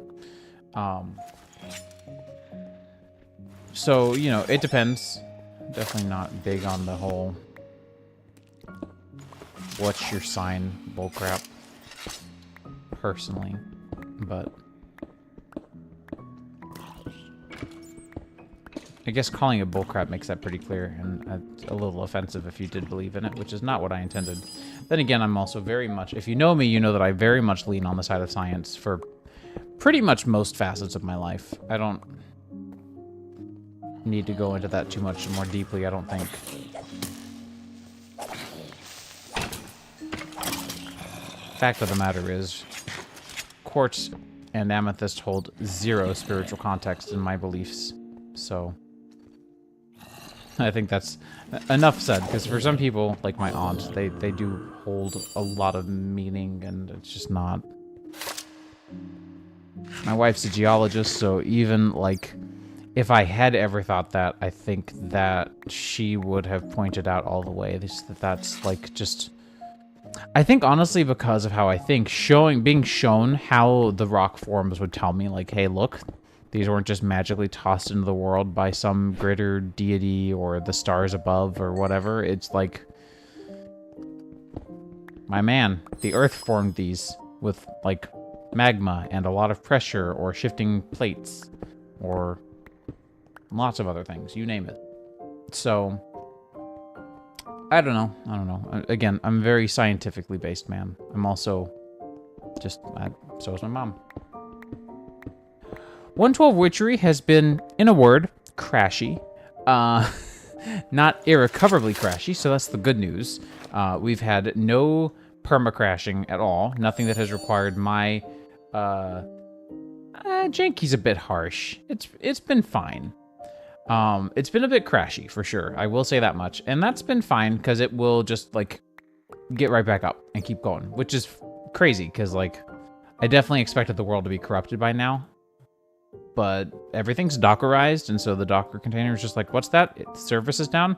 So, you know, it depends. Definitely not big on the whole what's your sign bullcrap, personally, but I guess calling it bullcrap makes that pretty clear, and a little offensive if you did believe in it, which is not what I intended. Then again, I'm also very much, if you know me, you know that I very much lean on the side of science for pretty much most facets of my life. I don't need to go into that too much more deeply, I don't think. Fact of the matter is, quartz and amethyst hold zero spiritual context in my beliefs, so I think that's enough said, because for some people, like my aunt, they do hold a lot of meaning, and it's just not. My wife's a geologist, so even, like, if I had ever thought that, I think that she would have pointed out all the way that's, like, just... I think, honestly, because of how I think, being shown how the rock forms would tell me, like, hey, look, these weren't just magically tossed into the world by some greater deity or the stars above or whatever. It's like, my man, the earth formed these with, like, magma and a lot of pressure or shifting plates or lots of other things, you name it. So, I don't know. Again, I'm a very scientifically based man. I'm also just, so is my mom. 112 Witchery has been, in a word, crashy. Not irrecoverably crashy, so that's the good news. We've had no perma-crashing at all. Nothing that has required my... janky's a bit harsh. It's been fine. It's been a bit crashy, for sure. I will say that much. And that's been fine, because it will just, like, get right back up and keep going, which is crazy, because, like, I definitely expected the world to be corrupted by now. But everything's Dockerized, and so the Docker container is just like, what's that? The service is down?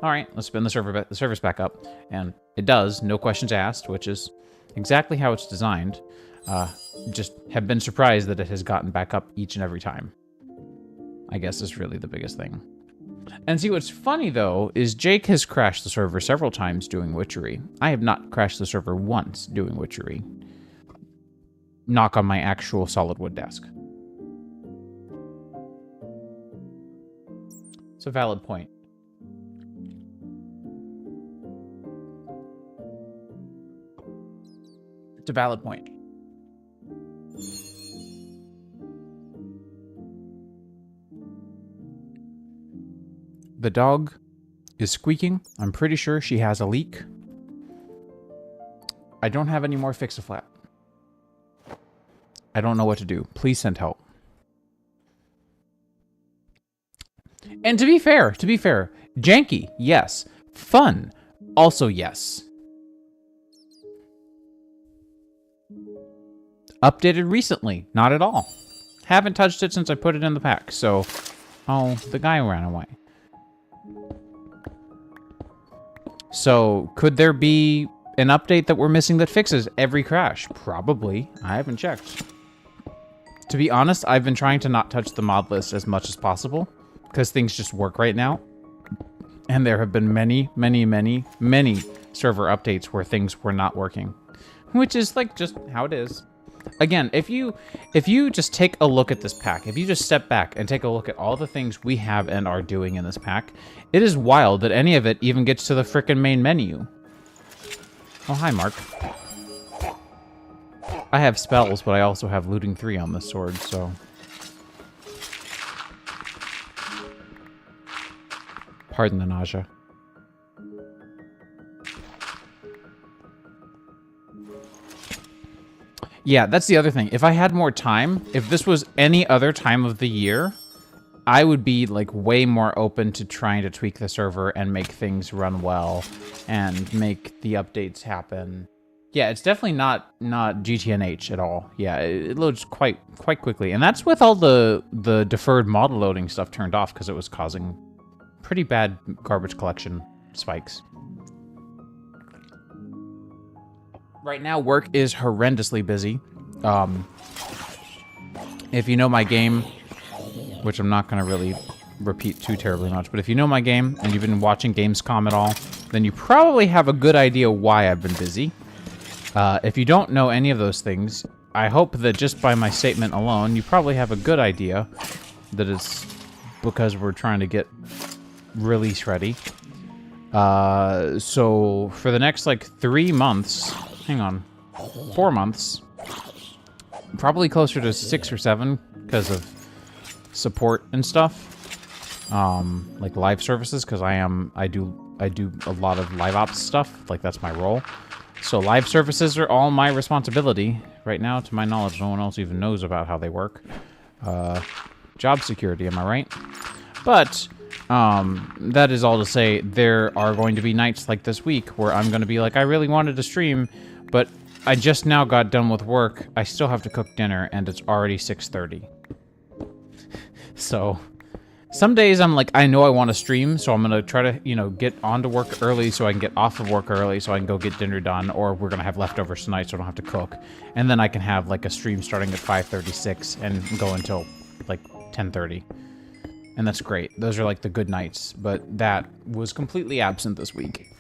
All right, let's spin the service back up. And it does, no questions asked, which is exactly how it's designed. Just have been surprised that it has gotten back up each and every time. I guess is really the biggest thing. And see, what's funny, though, is Jake has crashed the server several times doing Witchery. I have not crashed the server once doing Witchery. Knock on my actual solid wood desk. It's a valid point. It's a valid point. The dog is squeaking. I'm pretty sure she has a leak. I don't have any more Fix-A-Flat. I don't know what to do. Please send help. And to be fair, janky, yes. Fun, also yes. Updated recently, not at all. Haven't touched it since I put it in the pack, so... Oh, the guy ran away. So, could there be an update that we're missing that fixes every crash? Probably. I haven't checked. To be honest, I've been trying to not touch the mod list as much as possible, because things just work right now. And there have been many, many, many, many server updates where things were not working. Which is, like, just how it is. Again, if you just take a look at this pack, if you just step back and take a look at all the things we have and are doing in this pack, it is wild that any of it even gets to the frickin' main menu. Oh, hi, Mark. I have spells, but I also have looting 3 on this sword, so... Pardon the nausea. Yeah, that's the other thing. If I had more time, if this was any other time of the year, I would be, like, way more open to trying to tweak the server and make things run well and make the updates happen. Yeah, it's definitely not GTNH at all. Yeah, it loads quite quickly. And that's with all the deferred model loading stuff turned off because it was causing pretty bad garbage collection spikes. Right now, work is horrendously busy. If you know my game, which I'm not going to really repeat too terribly much, but if you know my game and you've been watching Gamescom at all, then you probably have a good idea why I've been busy. If you don't know any of those things, I hope that just by my statement alone, you probably have a good idea that it's because we're trying to get release ready. So for the next, like, 3 months... Hang on. 4 months. Probably closer to 6 or 7 because of support and stuff. Like live services, because I do a lot of live ops stuff. Like, that's my role. So live services are all my responsibility. Right now, to my knowledge, no one else even knows about how they work. Job security, am I right? But that is all to say, there are going to be nights like this week where I'm going to be like, I really wanted to stream, but I just now got done with work. I still have to cook dinner, and it's already 6:30. So, some days I'm like, I know I want to stream, so I'm going to try to, you know, get onto work early so I can get off of work early so I can go get dinner done, or we're going to have leftovers tonight so I don't have to cook. And then I can have, like, a stream starting at 5:36 and go until, like, 10:30. And that's great. Those are, like, the good nights. But that was completely absent this week.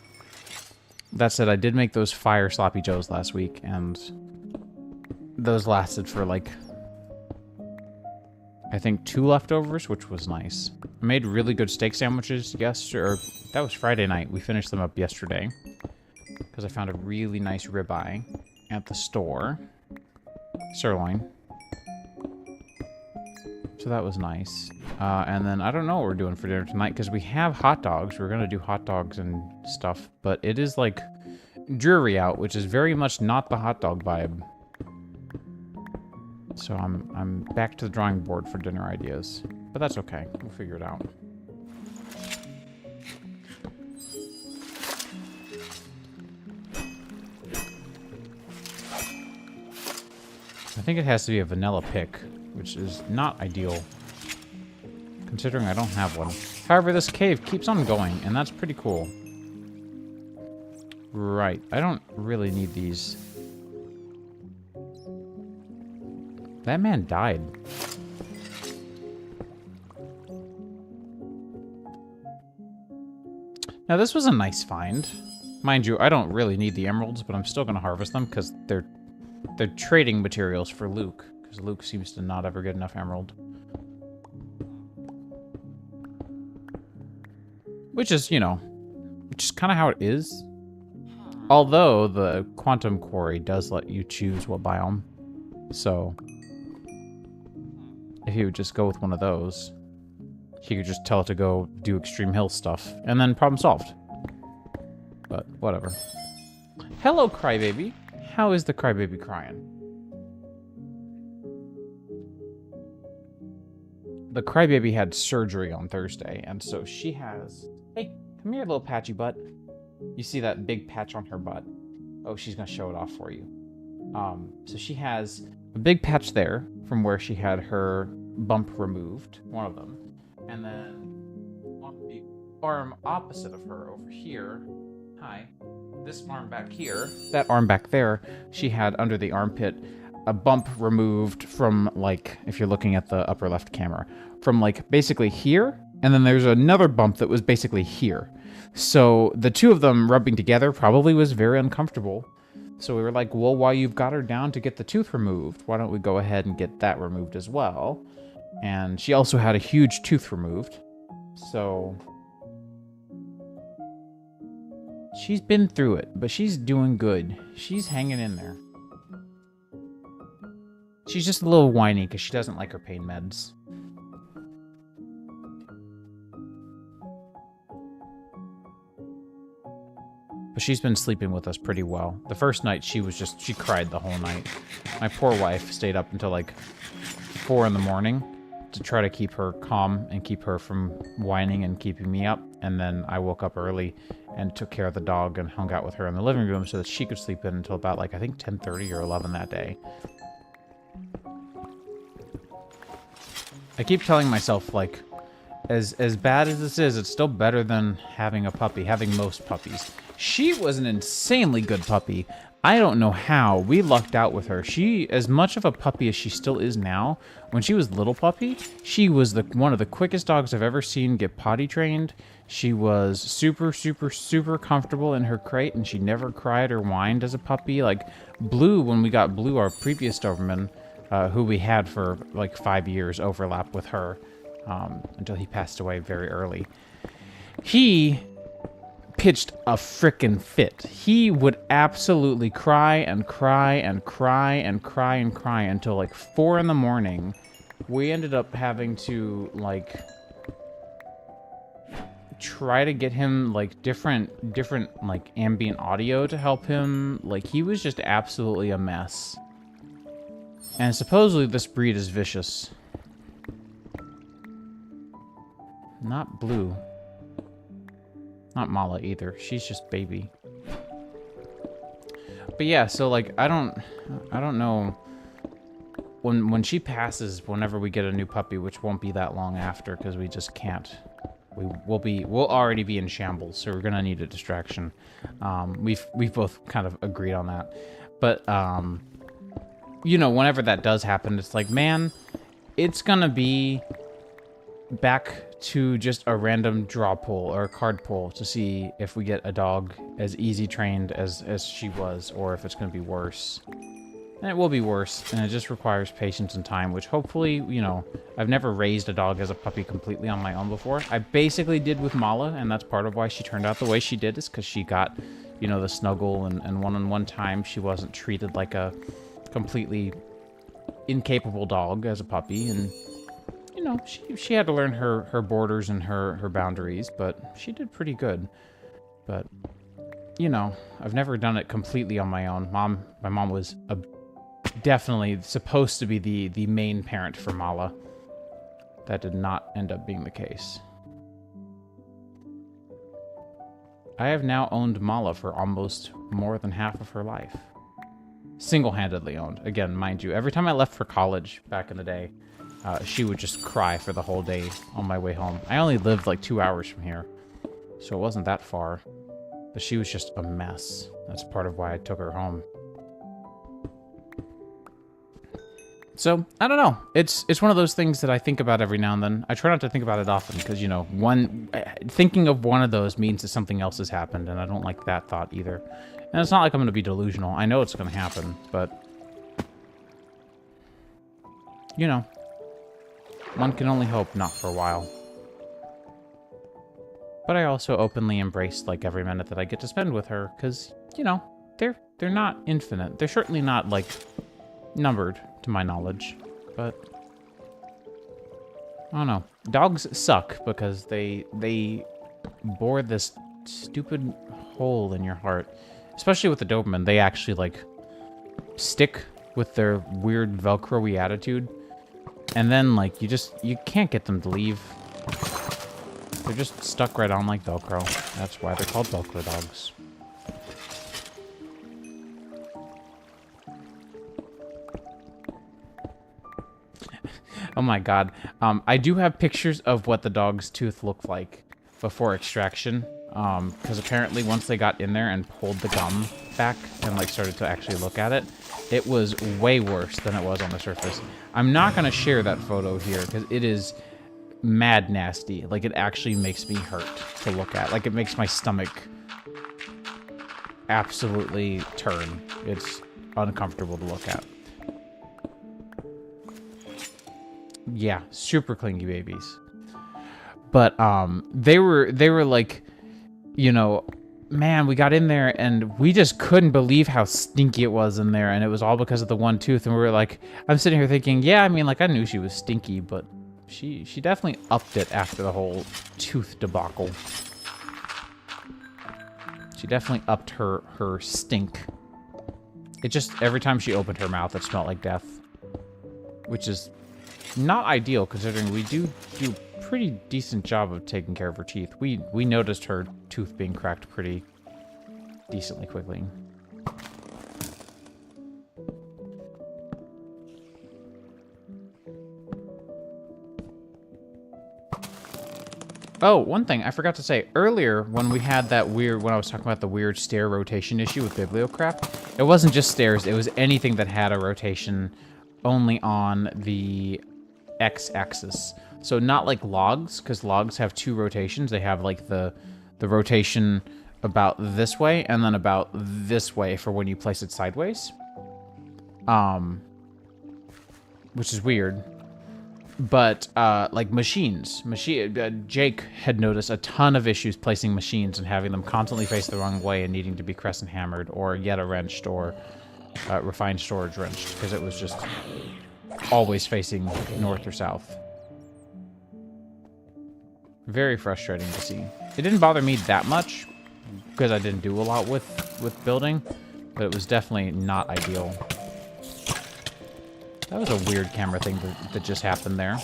That said, I did make those fire sloppy joes last week, and those lasted for, like, I think 2 leftovers, which was nice. I made really good steak sandwiches yesterday, or that was Friday night. We finished them up yesterday because I found a really nice ribeye at the store. Sirloin. So that was nice. And then I don't know what we're doing for dinner tonight because we have hot dogs. We're going to do hot dogs and stuff, but it is like dreary out, which is very much not the hot dog vibe. So I'm back to the drawing board for dinner ideas, but that's okay. We'll figure it out. I think it has to be a vanilla pick, which is not ideal, considering I don't have one. However, this cave keeps on going, and that's pretty cool. Right, I don't really need these. That man died. Now, this was a nice find. Mind you, I don't really need the emeralds, but I'm still going to harvest them because they're trading materials for Luke, because Luke seems to not ever get enough emerald. Which is, you know, which is kind of how it is. Although the quantum quarry does let you choose what biome. So if you would just go with one of those, he could just tell it to go do extreme hill stuff, and then problem solved. But whatever. Hello, crybaby. How is the crybaby crying? The crybaby had surgery on Thursday, and so she has... Hey, come here, little patchy butt. You see that big patch on her butt? Oh, she's gonna show it off for you. So she has a big patch there from where she had her bump removed, one of them. And then on the arm opposite of her over here, hi, this arm back here, that arm back there, she had under the armpit a bump removed from, like, if you're looking at the upper left camera, from, like, basically here, and then there's another bump that was basically here. So the two of them rubbing together probably was very uncomfortable. So we were like, well, while you've got her down to get the tooth removed, why don't we go ahead and get that removed as well? And she also had a huge tooth removed. So she's been through it, but she's doing good. She's hanging in there. She's just a little whiny because she doesn't like her pain meds. But she's been sleeping with us pretty well. The first night, she cried the whole night. My poor wife stayed up until like 4 in the morning to try to keep her calm and keep her from whining and keeping me up. And then I woke up early and took care of the dog and hung out with her in the living room so that she could sleep in until about, like, I think 10:30 or 11 that day. I keep telling myself, like, as bad as this is, it's still better than having a puppy, having most puppies. She was an insanely good puppy. I don't know how. We lucked out with her. She, as much of a puppy as she still is now, when she was little puppy, she was one of the quickest dogs I've ever seen get potty trained. She was super, super, super comfortable in her crate, and she never cried or whined as a puppy. Like, Blue, when we got Blue, our previous Doberman, who we had for like 5 years, overlap with her until he passed away very early. He pitched a frickin' fit. He would absolutely cry and cry and cry and cry and cry until like 4 in the morning. We ended up having to, like, try to get him like different like ambient audio to help him. Like, he was just absolutely a mess. And supposedly this breed is vicious. Not Blue. Not Mala either. She's just baby. But yeah, so like I don't know when she passes, whenever we get a new puppy, which won't be that long after because we just can't. We'll already be in shambles, so we're gonna need a distraction. We've both kind of agreed on that. But you know, whenever that does happen, it's like, man, it's gonna be back to just a random draw pull or a card pull to see if we get a dog as easy trained as she was, or if it's going to be worse. And it will be worse, and it just requires patience and time, which hopefully, you know, I've never raised a dog as a puppy completely on my own before. I basically did with Mala, and that's part of why she turned out the way she did, is because she got, you know, the snuggle, and one-on-one time she wasn't treated like a completely incapable dog as a puppy, and you know, she had to learn her borders and her boundaries, but she did pretty good. But, you know, I've never done it completely on my own. My mom was definitely supposed to be the main parent for Mala. That did not end up being the case. I have now owned Mala for almost more than half of her life. single-handedly owned. Again, mind you, every time I left for college back in the day, she would just cry for the whole day on my way home. I only lived like 2 hours from here, so it wasn't that far. But she was just a mess. That's part of why I took her home. So, I don't know. It's one of those things that I think about every now and then. I try not to think about it often because, you know, thinking of one of those means that something else has happened, and I don't like that thought either. And it's not like I'm going to be delusional. I know it's going to happen, but, you know, one can only hope not for a while. But I also openly embrace, like, every minute that I get to spend with her because, you know, they're not infinite. They're certainly not, like, numbered, to my knowledge, but I don't know. Dogs suck because they bore this stupid hole in your heart. Especially with the Doberman, they actually, like, stick with their weird Velcro-y attitude, and then, like, you can't get them to leave. They're just stuck right on like Velcro. That's why they're called Velcro dogs. Oh my god. I do have pictures of what the dog's tooth looked like before extraction. Because apparently once they got in there and pulled the gum back and like started to actually look at it, it was way worse than it was on the surface. I'm not going to share that photo here because it is mad nasty. Like, it actually makes me hurt to look at. Like, it makes my stomach absolutely turn. It's uncomfortable to look at. Yeah, super clingy babies. But they were like, you know, man, we got in there and we just couldn't believe how stinky it was in there, and it was all because of the one tooth. And we were like, I'm sitting here thinking, yeah, I mean, like, I knew she was stinky, but she definitely upped it after the whole tooth debacle. She definitely upped her stink. It just, every time she opened her mouth, it smelled like death, which is not ideal considering we do a pretty decent job of taking care of her teeth. We noticed her tooth being cracked pretty decently quickly. Oh, one thing I forgot to say earlier when we had that weird, when I was talking about the weird stair rotation issue with Bibliocraft, it wasn't just stairs, it was anything that had a rotation only on the x-axis. So not like logs, because logs have two rotations. They have like the rotation about this way and then about this way for when you place it sideways. Which is weird. But like machines, Jake had noticed a ton of issues placing machines and having them constantly face the wrong way and needing to be crescent hammered or Yeta wrenched or refined storage wrenched because it was just always facing north or south. Very frustrating to see. It didn't bother me that much because I didn't do a lot with building, but it was definitely not ideal. That was a weird camera thing that just happened there.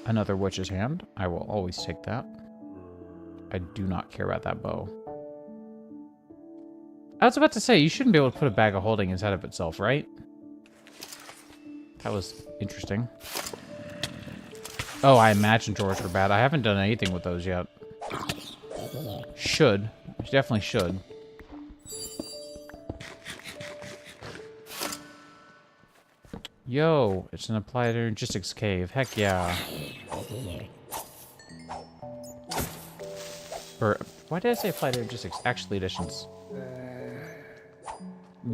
Another witch's hand. I will always take that. I do not care about that bow. I was about to say, you shouldn't be able to put a bag of holding inside of itself, right? That was interesting. Oh, I imagine drawers were bad. I haven't done anything with those yet. Should. Definitely should. Yo, it's an applied logistics cave. Heck yeah. Or, why did I say applied logistics? Actually, editions.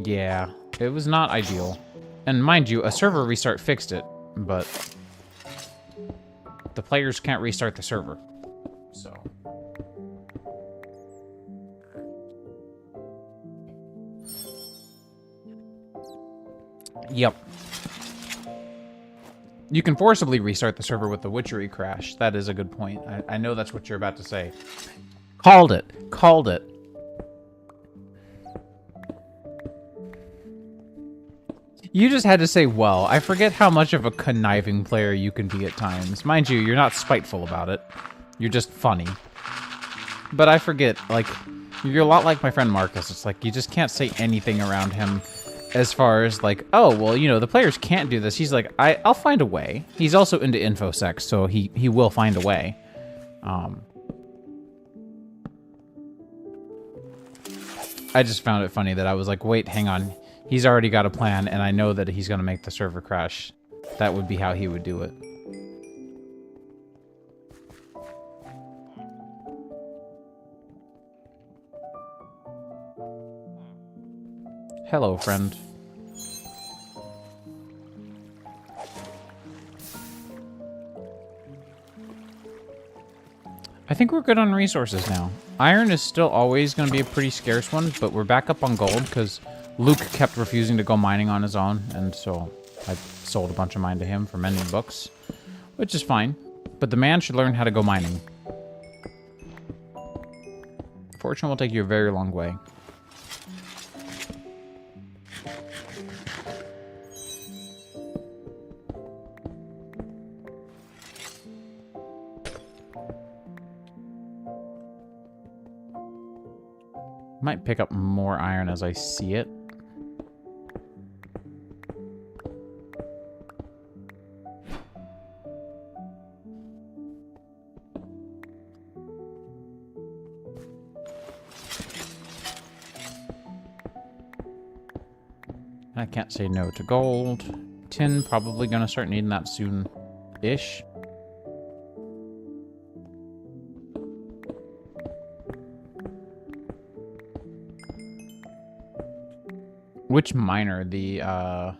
Yeah, it was not ideal. And mind you, a server restart fixed it, but the players can't restart the server. So. Yep. You can forcibly restart the server with the Witchery crash. That is a good point. I know that's what you're about to say. Called it. Called it. You just had to say, well. I forget how much of a conniving player you can be at times. Mind you, you're not spiteful about it. You're just funny. But I forget, like, you're a lot like my friend Marcus. It's like, you just can't say anything around him as far as, like, oh, well, you know, the players can't do this. He's like, I'll find a way. He's also into infosec, so he will find a way. I just found it funny that I was like, wait, hang on. He's already got a plan, and I know that he's going to make the server crash. That would be how he would do it. Hello, friend. I think we're good on resources now. Iron is still always going to be a pretty scarce one, but we're back up on gold because Luke kept refusing to go mining on his own, and so I sold a bunch of mine to him for mending books, which is fine. But the man should learn how to go mining. Fortune will take you a very long way. Might pick up more iron as I see it. I can't say no to gold. Tin, probably gonna start needing that soon-ish. Which miner? The, oh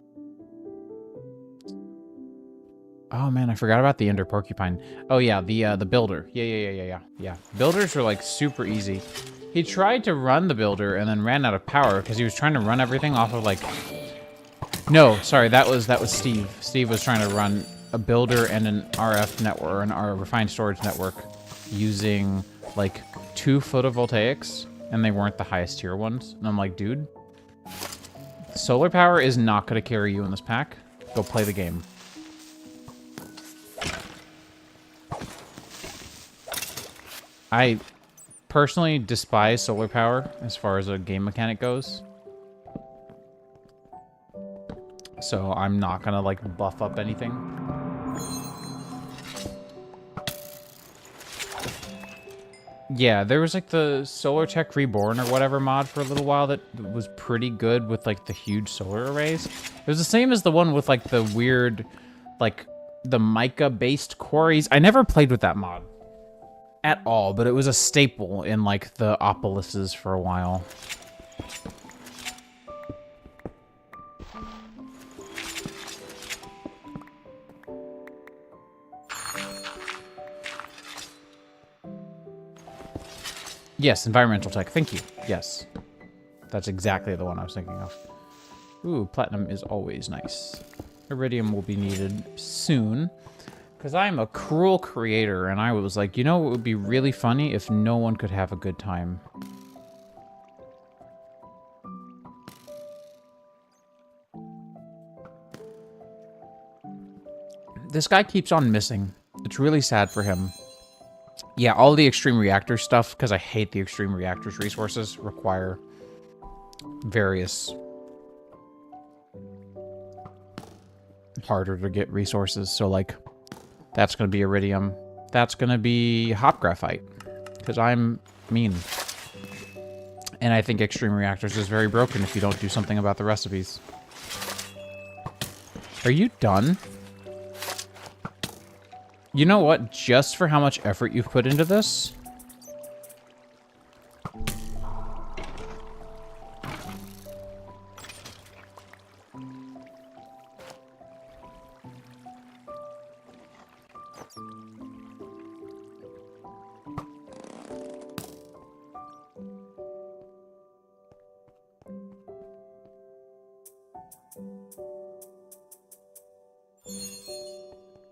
man, I forgot about the Ender Porcupine. Oh yeah, the builder. Yeah. Builders are like super easy. He tried to run the builder and then ran out of power because he was trying to run everything off of like... No, sorry, that was Steve. Steve was trying to run a builder and an RF network, or an refined storage network, using like 2 photovoltaics, and they weren't the highest tier ones. And I'm like, dude, solar power is not going to carry you in this pack. Go play the game. I personally despise solar power as far as a game mechanic goes. So I'm not going to like buff up anything. Yeah, there was like the Solar Tech Reborn or whatever mod for a little while that was pretty good with like the huge solar arrays. It was the same as the one with like the weird, like the mica-based quarries. I never played with that mod at all, but it was a staple in like the Opolis's for a while. Yes, environmental tech. Thank you. Yes. That's exactly the one I was thinking of. Ooh, platinum is always nice. Iridium will be needed soon. Because I'm a cruel creator, and I was like, you know, it would be really funny if no one could have a good time. This guy keeps on missing. It's really sad for him. Yeah, all the extreme reactor stuff, because I hate the extreme reactors resources, require various harder to get resources. So like, that's going to be iridium. That's going to be hop graphite, because I'm mean. And I think extreme reactors is very broken if you don't do something about the recipes. Are you done? You know what? Just for how much effort you've put into this...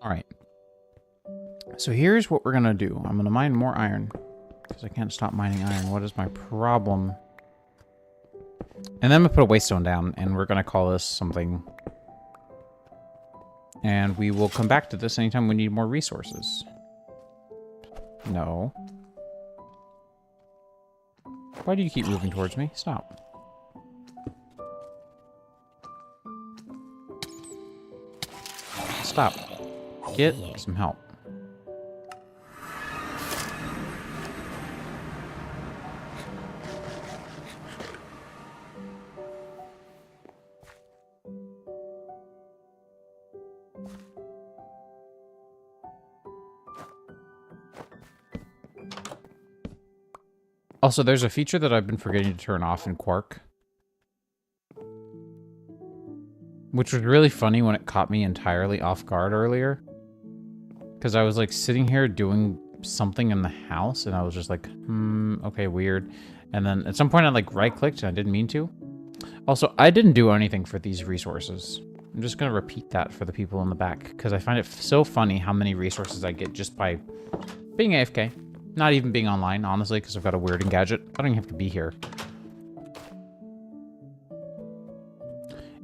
Alright. So here's what we're gonna do. I'm gonna mine more iron. Because I can't stop mining iron. What is my problem? And then I'm gonna put a waystone down, and we're gonna call this something And we will come back to this anytime we need more resources. No. Why do you keep moving towards me? Stop. Stop. Get some help. Also, there's a feature that I've been forgetting to turn off in Quark, which was really funny when it caught me entirely off guard earlier. Because I was like sitting here doing something in the house and I was just like, okay, weird. And then at some point I like right-clicked and I didn't mean to. Also, I didn't do anything for these resources. I'm just going to repeat that for the people in the back because I find it so funny how many resources I get just by being AFK. Not even being online, honestly, because I've got a weird gadget. I don't even have to be here.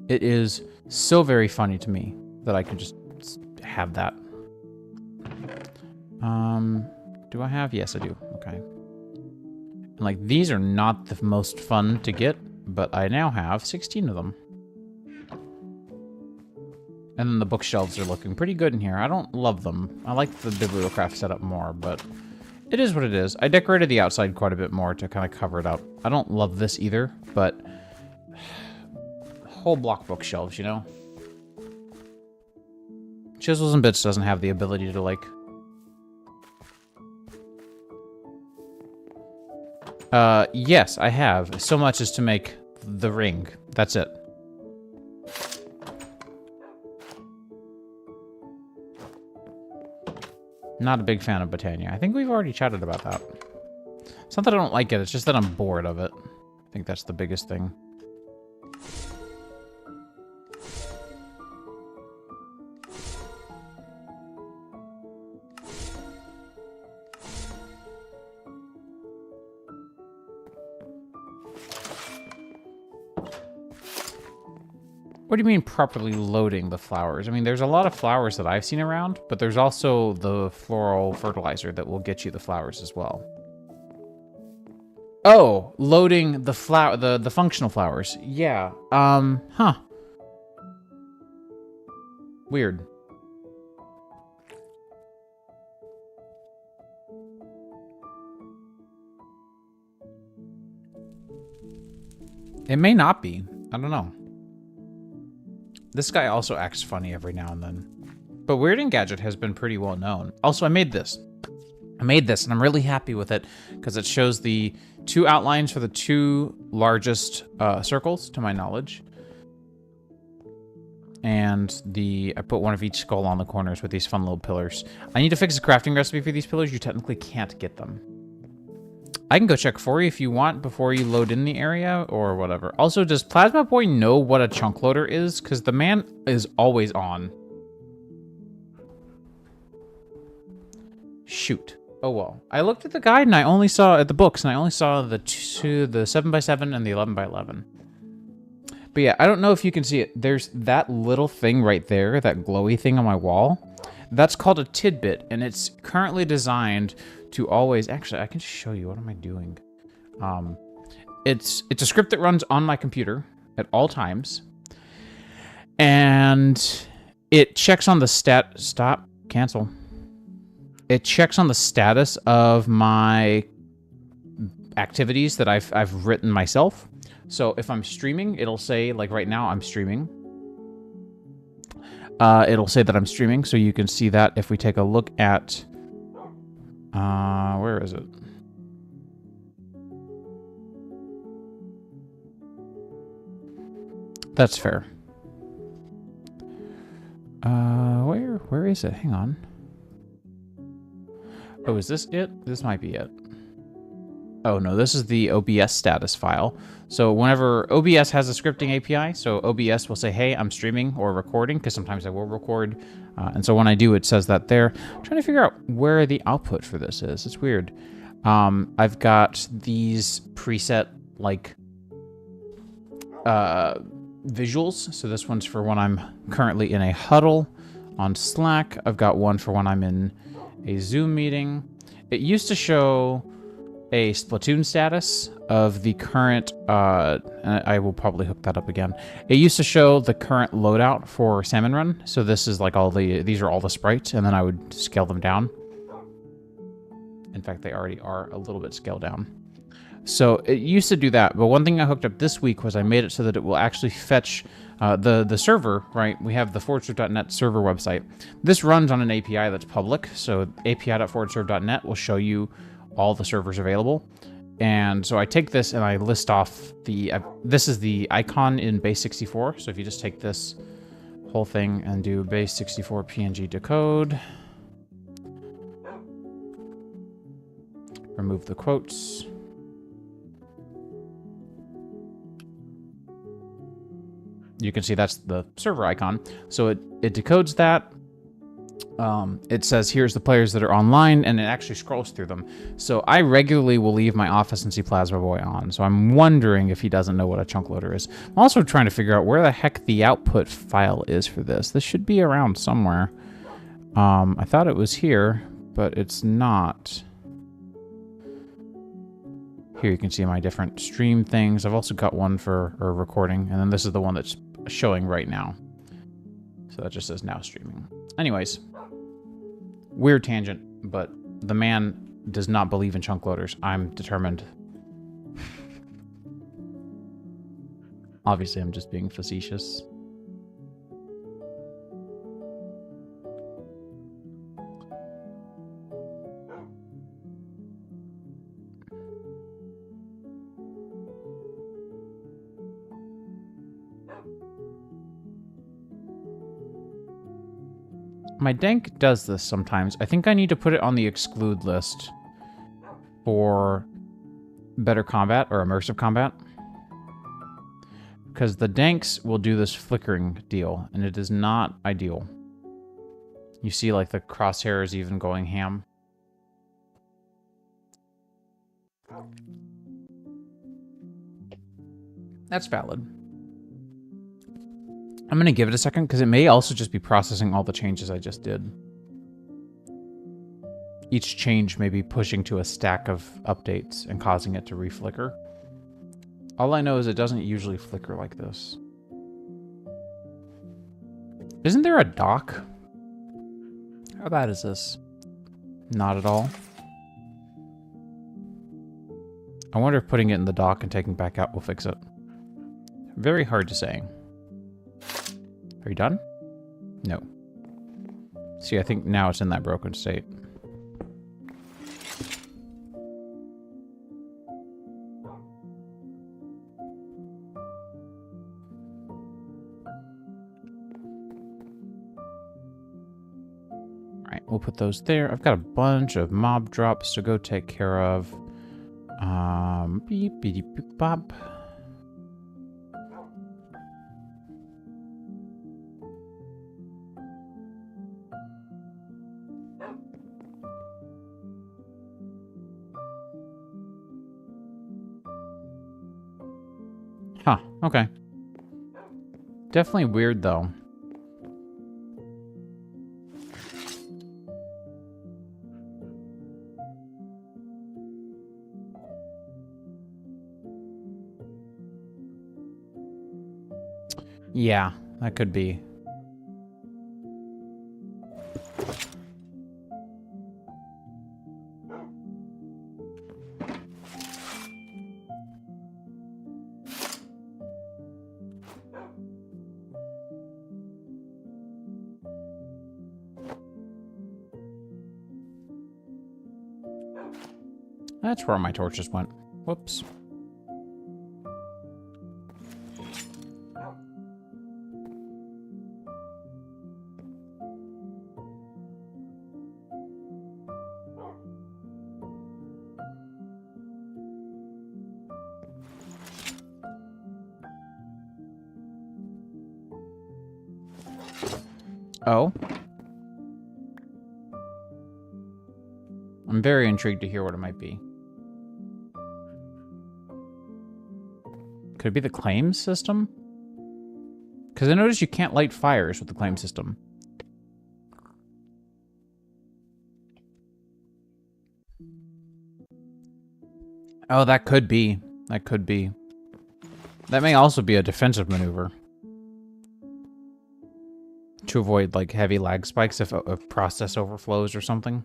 It is so very funny to me that I could just have that. Do I have? Yes, I do. Okay. And like, these are not the most fun to get, but I now have 16 of them. And then the bookshelves are looking pretty good in here. I don't love them. I like the bibliocraft setup more, but it is what it is. I decorated the outside quite a bit more to kind of cover it up. I don't love this either, but whole block bookshelves, you know? Chisels and Bits doesn't have the ability to, like... yes, I have. So much as to make the ring. That's it. Not a big fan of Botania. I think we've already chatted about that. It's not that I don't like it, it's just that I'm bored of it. I think that's the biggest thing. What do you mean properly loading the flowers? I mean, there's a lot of flowers that I've seen around, but there's also the floral fertilizer that will get you the flowers as well. Oh, loading the the functional flowers. Yeah. Huh. Weird. It may not be. I don't know. This guy also acts funny every now and then. But Weird and Gadget has been pretty well known. Also, I made this. And I'm really happy with it because it shows the 2 outlines for the 2 largest circles, to my knowledge. And I put one of each skull on the corners with these fun little pillars. I need to fix a crafting recipe for these pillars. You technically can't get them. I can go check for you if you want before you load in the area or whatever. Also, does Plasma Boy know what a chunk loader is? Because the man is always on. Shoot. Oh well. I looked at the guide and I only saw at the books and I only saw the 7x7 and the 11x11. But yeah, I don't know if you can see it. There's that little thing right there, that glowy thing on my wall. That's called a tidbit, and it's currently designed to always... Actually, I can just show you. What am I doing? It's a script that runs on my computer at all times. And it checks on the Stop. Cancel. It checks on the status of my activities that I've written myself. So if I'm streaming, it'll say, like right now, I'm streaming. It'll say that I'm streaming, so you can see that if we take a look at... where is it? That's fair. Where is it? Hang on. Oh, is this it? This might be it. Oh no, this is the OBS status file. So whenever OBS has a scripting API, so OBS will say, hey, I'm streaming or recording, because sometimes I will record. And so when I do, it says that there. I'm trying to figure out where the output for this is. It's weird. I've got these preset, like, visuals. So this one's for when I'm currently in a huddle. On Slack, I've got one for when I'm in a Zoom meeting. It used to show a Splatoon status of the current, and I will probably hook that up again. It used to show the current loadout for Salmon Run. So this is like these are all the sprites, and then I would scale them down. In fact, they already are a little bit scaled down. So it used to do that, but one thing I hooked up this week was I made it so that it will actually fetch the server, right? We have the forwardserve.net server website. This runs on an API that's public, so api.forwardserve.net will show you all the servers available. And so I take this and I list off this is the icon in base 64. So if you just take this whole thing and do base 64 PNG decode, remove the quotes. You can see that's the server icon. So it decodes that. It says here's the players that are online, and it actually scrolls through them. So I regularly will leave my Office and see Plasma Boy on. So I'm wondering if he doesn't know what a chunk loader is. I'm also trying to figure out where the heck the output file is for this. This should be around somewhere. I thought it was here, but it's not. Here you can see my different stream things. I've also got one for recording, and then this is the one that's showing right now. So that just says now streaming. Anyways, weird tangent, but the man does not believe in chunk loaders. I'm determined. Obviously, I'm just being facetious. My dank does this sometimes. I think I need to put it on the exclude list for better combat or immersive combat. Because the danks will do this flickering deal, and it is not ideal. You see like the crosshairs even going ham. That's valid. I'm going to give it a second because it may also just be processing all the changes I just did. Each change may be pushing to a stack of updates and causing it to reflicker. All I know is it doesn't usually flicker like this. Isn't there a dock? How bad is this? Not at all. I wonder if putting it in the dock and taking it back out will fix it. Very hard to say. Are you done? No. See, I think now it's in that broken state. Alright, we'll put those there. I've got a bunch of mob drops to go take care of. Beep, beep, beep, bop. Huh, okay. Definitely weird, though. Yeah, that could be. That's where my torches went. Whoops. Oh. I'm very intrigued to hear what it might be. Could it be the claims system? Because I noticed you can't light fires with the claim system. Oh, that could be. That could be. That may also be a defensive maneuver. To avoid, like, heavy lag spikes if a process overflows or something.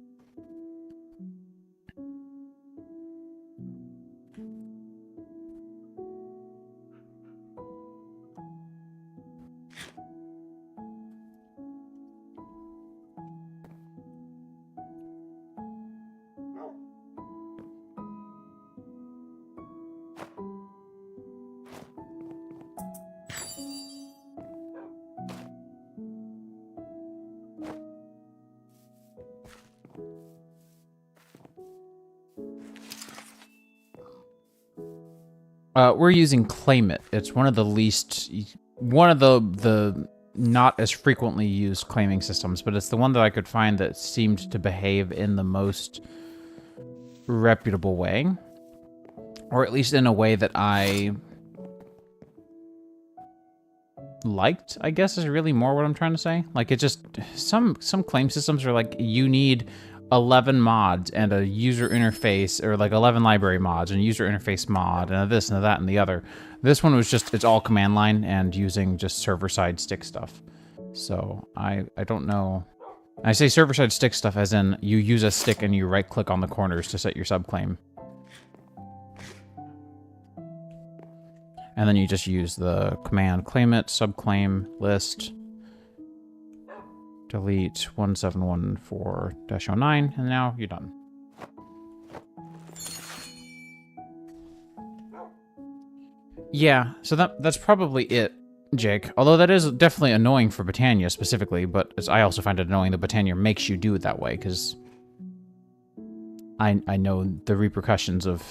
We're using Claim It. It's one of the not as frequently used claiming systems, but it's the one that I could find that seemed to behave in the most reputable way. Or at least in a way that I liked, I guess, is really more what I'm trying to say. Like, it just, some claim systems are like, you need 11 mods and a user interface, or like 11 library mods and a user interface mod and a this and a that and the other. This one was just, it's all command line and using just server-side stick stuff. So I don't know. I say server-side stick stuff as in you use a stick and you right-click on the corners to set your subclaim. And then you just use the command claim it, subclaim, list, delete 1714-09, and now you're done. Yeah, so that's probably it, Jake. Although that is definitely annoying for Britannia specifically, but I also find it annoying that Britannia makes you do it that way, because I know the repercussions of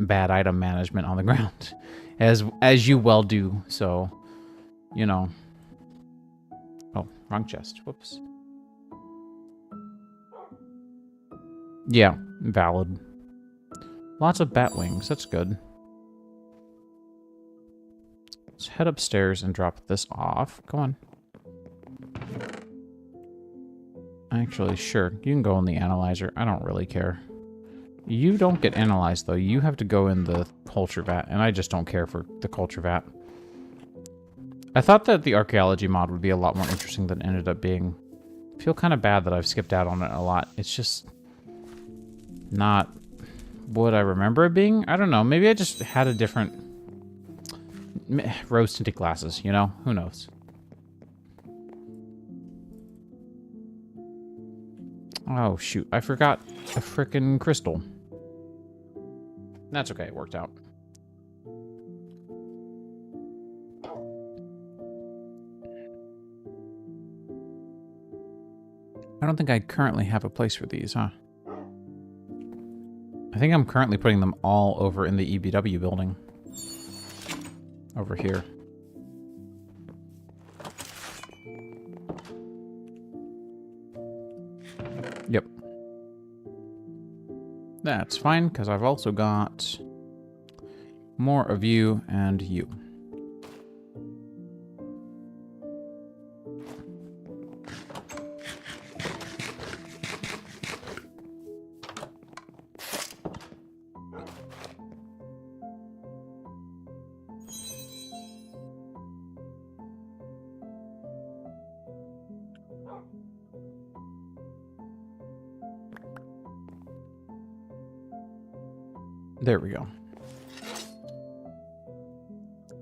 bad item management on the ground, as you well do, so, you know. Oh, wrong chest. Whoops. Yeah, valid. Lots of bat wings. That's good. Let's head upstairs and drop this off. Go on. Actually, sure. You can go in the analyzer. I don't really care. You don't get analyzed, though. You have to go in the culture vat, and I just don't care for the culture vat. I thought that the archaeology mod would be a lot more interesting than it ended up being. I feel kind of bad that I've skipped out on it a lot. It's just not what I remember it being. I don't know. Maybe I just had a different rose-tinted glasses, you know? Who knows? Oh, shoot. I forgot a frickin' crystal. That's okay. It worked out. I don't think I currently have a place for these, huh? I think I'm currently putting them all over in the EBW building. Over here. Yep. That's fine, because I've also got more of you and you. There we go.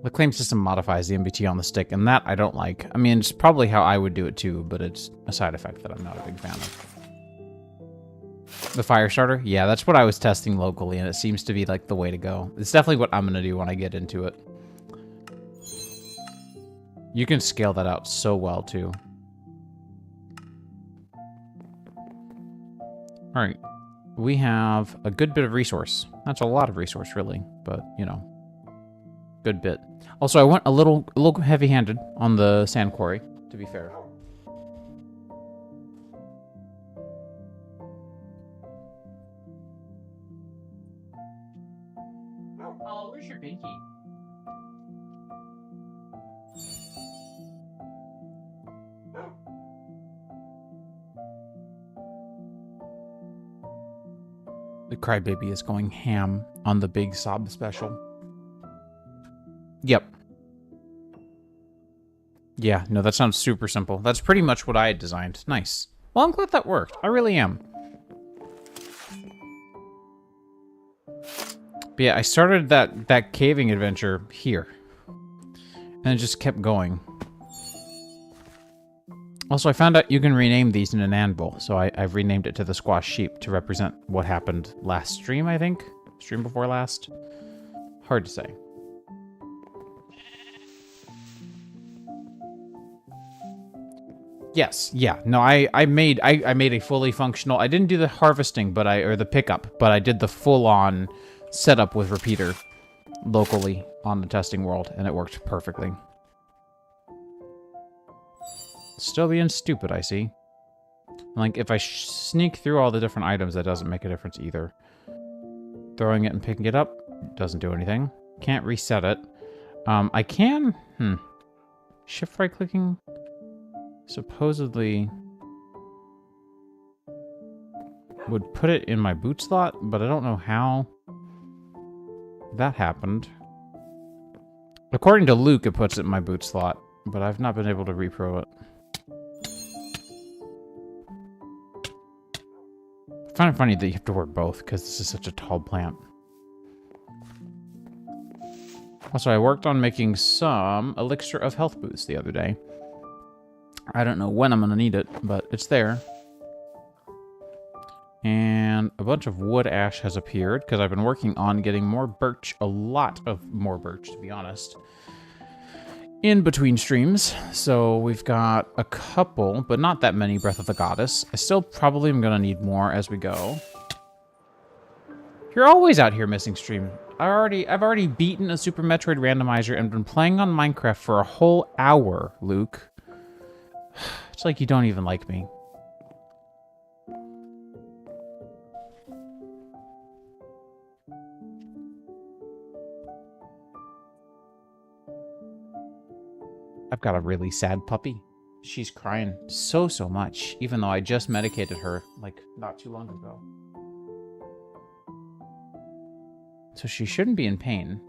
The claim system modifies the MBT on the stick, and that I don't like. I mean, it's probably how I would do it too, but it's a side effect that I'm not a big fan of. The fire starter? Yeah, that's what I was testing locally, and it seems to be like the way to go. It's definitely what I'm going to do when I get into it. You can scale that out so well, too. Alright. We have a good bit of resource. That's a lot of resource, really, but, you know, good bit. Also, I went a little heavy-handed on the sand quarry, to be fair. Oh, where's your binky? The crybaby is going ham. on the big sob special. Yep. Yeah, no, that sounds super simple. That's pretty much what I had designed. Nice. Well, I'm glad that worked. I really am. But yeah, I started that caving adventure here. And it just kept going. Also, I found out you can rename these in an anvil, so I've renamed it to the squash sheep to represent what happened last stream, I think? Stream before last? Hard to say. Yes, yeah. No, I made a fully functional... I didn't do the harvesting, or the pickup, but I did the full-on setup with repeater locally on the testing world, and it worked perfectly. Still being stupid, I see. Like, if I sneak through all the different items, that doesn't make a difference either. Throwing it and picking it up doesn't do anything. Can't reset it. I can... Shift right-clicking... supposedly would put it in my boot slot, but I don't know how that happened. According to Luke, it puts it in my boot slot, but I've not been able to repro it. I find it funny that you have to work both, because this is such a tall plant. Also, I worked on making some elixir of health boosts the other day. I don't know when I'm going to need it, but it's there. And a bunch of wood ash has appeared, because I've been working on getting more birch, a lot of more birch, to be honest, in between streams. So we've got a couple, but not that many Breath of the Goddess. I still probably am going to need more as we go. You're always out here missing stream. I've already beaten a Super Metroid randomizer and been playing on Minecraft for a whole hour, Luke. It's like you don't even like me. I've got a really sad puppy. She's crying so much, even though I just medicated her, like, not too long ago. So she shouldn't be in pain.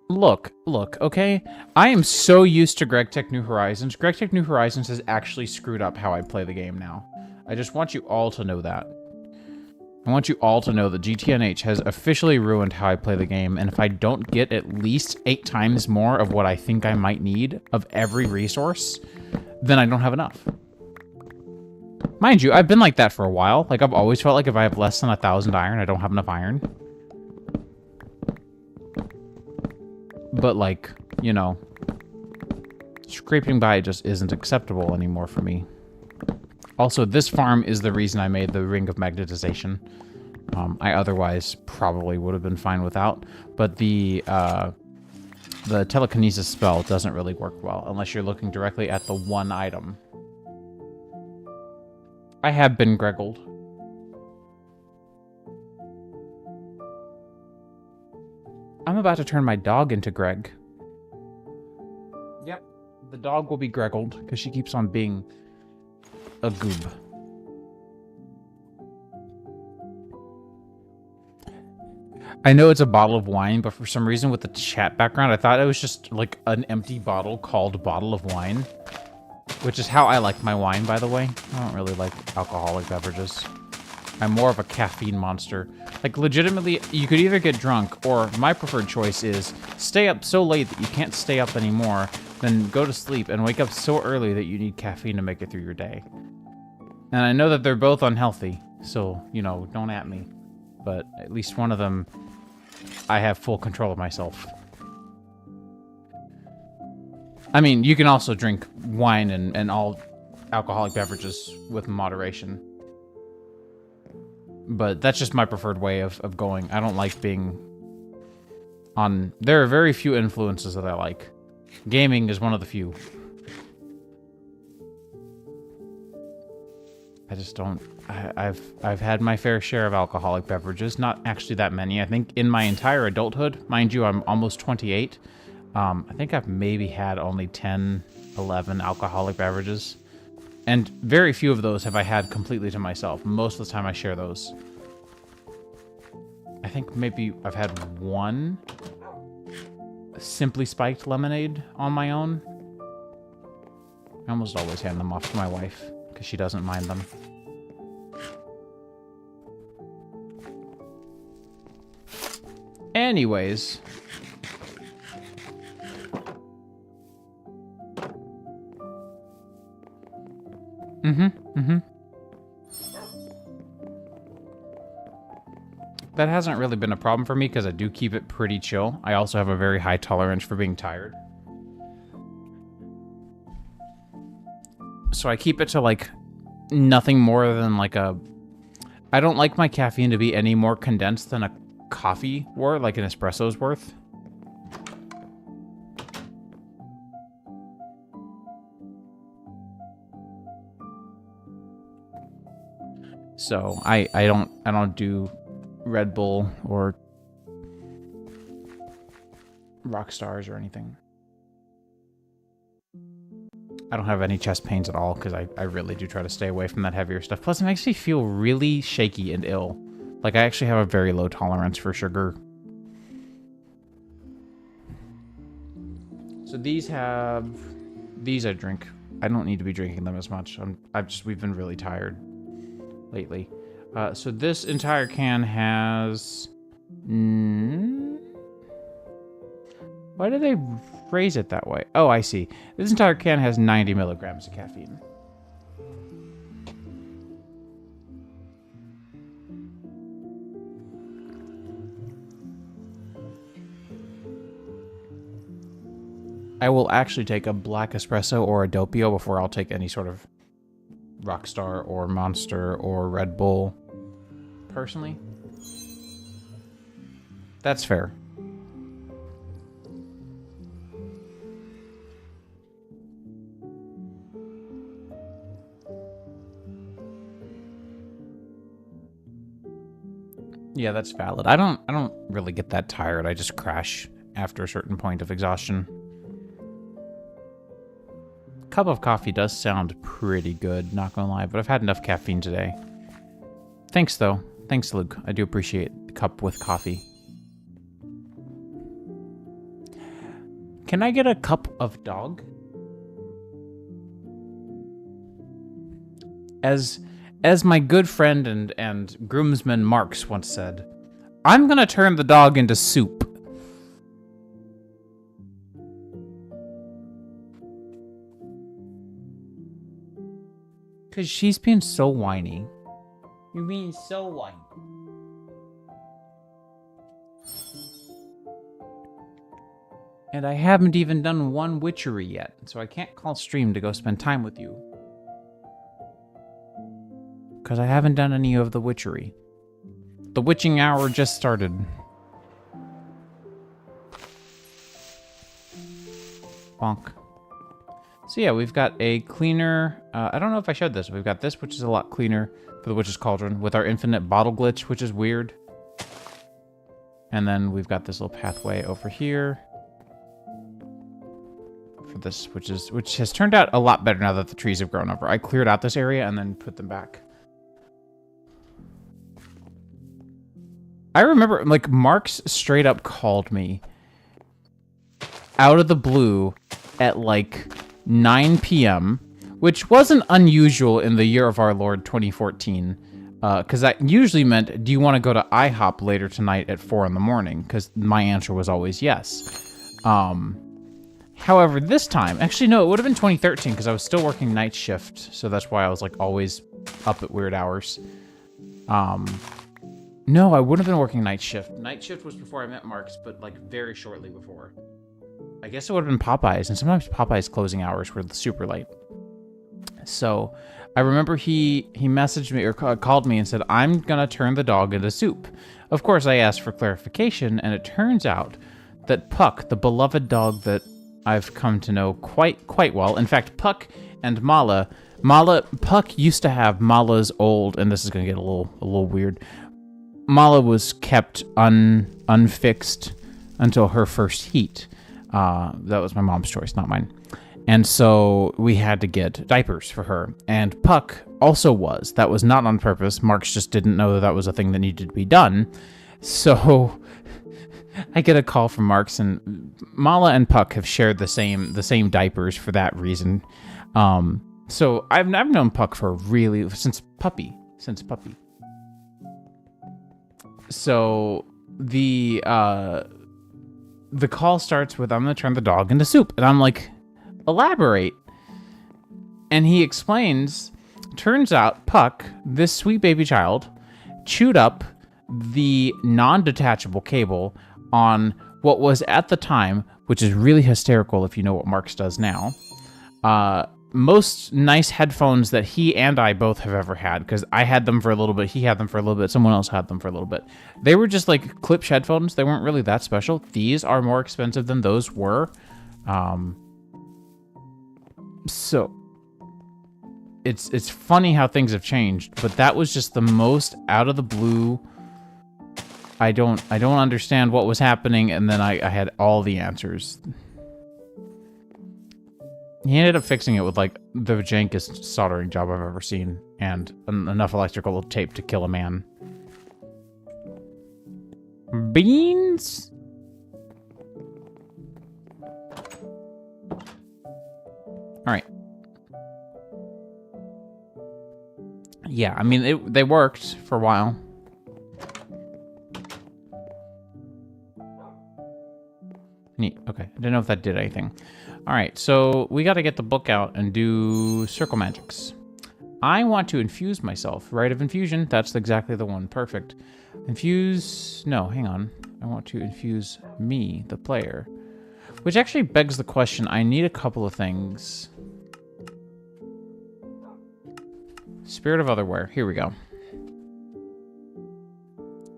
Look, okay? I am so used to GregTech New Horizons. GregTech New Horizons has actually screwed up how I play the game now. I just want you all to know that. I want you all to know that GTNH has officially ruined how I play the game, and if I don't get at least 8 times more of what I think I might need of every resource, then I don't have enough. Mind you, I've been like that for a while. Like, I've always felt like if I have less than 1,000 iron, I don't have enough iron. But, like, you know, scraping by just isn't acceptable anymore for me. Also, this farm is the reason I made the Ring of Magnetization. I otherwise probably would have been fine without. But the telekinesis spell doesn't really work well unless you're looking directly at the one item. I have been Greggled. I'm about to turn my dog into Greg. Yep, the dog will be Greggled because she keeps on being a goob. I know it's a bottle of wine, but for some reason with the chat background, I thought it was just like an empty bottle called bottle of wine, which is how I like my wine, by the way. I don't really like alcoholic beverages. I'm more of a caffeine monster. Like, legitimately, you could either get drunk, or my preferred choice is stay up so late that you can't stay up anymore, then go to sleep and wake up so early that you need caffeine to make it through your day. And I know that they're both unhealthy, so, you know, don't at me. But at least one of them, I have full control of myself. I mean, you can also drink wine and all alcoholic beverages with moderation. But that's just my preferred way of going. I don't like being on... There are very few influences that I like. Gaming is one of the few. I just don't... I've had my fair share of alcoholic beverages. Not actually that many. I think in my entire adulthood, mind you, I'm almost 28. I think I've maybe had only 10, 11 alcoholic beverages. And very few of those have I had completely to myself. Most of the time I share those. I think maybe I've had one simply spiked lemonade on my own. I almost always hand them off to my wife because she doesn't mind them. Anyways. That hasn't really been a problem for me because I do keep it pretty chill. I also have a very high tolerance for being tired. So I keep it to like nothing more than like a... I don't like my caffeine to be any more condensed than a coffee worth, like an espresso's worth. So I don't do Red Bull or rock stars or anything. I don't have any chest pains at all because I really do try to stay away from that heavier stuff. Plus, it makes me feel really shaky and ill. Like, I actually have a very low tolerance for sugar. So these I drink. I don't need to be drinking them as much. We've been really tired lately. So this entire can has... Why did they phrase it that way? Oh, I see. This entire can has 90 milligrams of caffeine. I will actually take a black espresso or a doppio before I'll take any sort of Rockstar or Monster or Red Bull. Personally. That's fair. Yeah, that's valid. I don't really get that tired. I just crash after a certain point of exhaustion. Cup of coffee does sound pretty good, not gonna lie, but I've had enough caffeine today. Thanks, though. Thanks, Luke. I do appreciate the cup with coffee. Can I get a cup of dog? As my good friend and groomsman Marx once said, I'm gonna turn the dog into soup. Because she's being so whiny. You're being so whiny. And I haven't even done one Witchery yet, so I can't call stream to go spend time with you. Because I haven't done any of the Witchery. The witching hour just started. Bonk. So yeah, we've got a cleaner... I don't know if I showed this. We've got this, which is a lot cleaner for the Witch's Cauldron, with our infinite bottle glitch, which is weird. And then we've got this little pathway over here. For this, which has turned out a lot better now that the trees have grown over. I cleared out this area and then put them back. I remember, like, Marx straight up called me out of the blue at, like, 9 p.m., which wasn't unusual in the year of our Lord 2014, because that usually meant, do you want to go to IHOP later tonight at 4 in the morning? Because my answer was always yes. However, this time, actually, no, it would have been 2013, because I was still working night shift, so that's why I was, like, always up at weird hours. No, I wouldn't have been working night shift. Night shift was before I met Marx, but, like, very shortly before. I guess it would have been Popeyes, and sometimes Popeyes' closing hours were super late. So, I remember he messaged me, or called me and said, I'm gonna turn the dog into soup. Of course, I asked for clarification, and it turns out that Puck, the beloved dog that I've come to know quite well. In fact, Puck and Puck used to have Mala's old, and this is gonna get a little weird. Mala was kept unfixed until her first heat. That was my mom's choice, not mine. And so we had to get diapers for her. And Puck also was. That was not on purpose. Marks just didn't know that that was a thing that needed to be done. So I get a call from Marks, and Mala and Puck have shared the same diapers for that reason. So I've known Puck since puppy. So the call starts with, I'm gonna turn the dog into soup, and I'm like, elaborate. And he explains, turns out Puck, this sweet baby child, chewed up the non-detachable cable on what was at the time, which is really hysterical if you know what Marks does now, most nice headphones that he and I both have ever had, because I had them for a little bit, he had them for a little bit, someone else had them for a little bit. They were just like Klipsch headphones. They weren't really that special. These are more expensive than those were. So it's funny how things have changed, but that was just the most out of the blue. I don't understand what was happening, and then I had all the answers. He ended up fixing it with, like, the jankest soldering job I've ever seen, and enough electrical tape to kill a man. Beans? Alright. Yeah, I mean, they worked for a while. Neat. Okay. I didn't know if that did anything. All right. So we got to get the book out and do circle magics. I want to infuse myself. Rite of infusion. That's exactly the one. Perfect. Infuse. No, hang on. I want to infuse me, the player. Which actually begs the question. I need a couple of things. Spirit of Otherwhere. Here we go.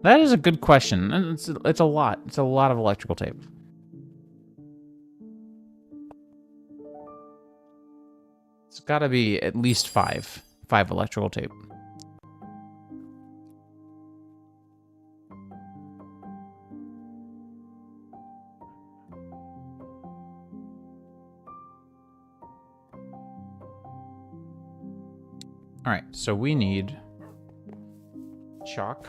That is a good question. And it's a lot. It's a lot of electrical tape. It's got to be at least five electrical tape. All right, so we need chalk,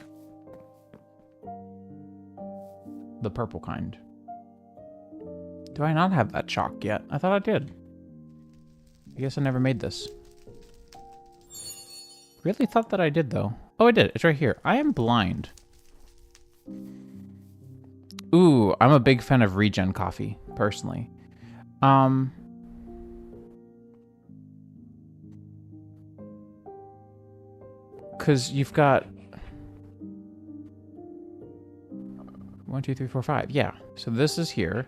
the purple kind. Do I not have that chalk yet? I thought I did. I guess I never made this. Really thought that I did, though. Oh, I did. It's right here. I am blind. Ooh, I'm a big fan of regen coffee, personally. Because you've got 1, 2, 3, 4, 5. Yeah. So this is here.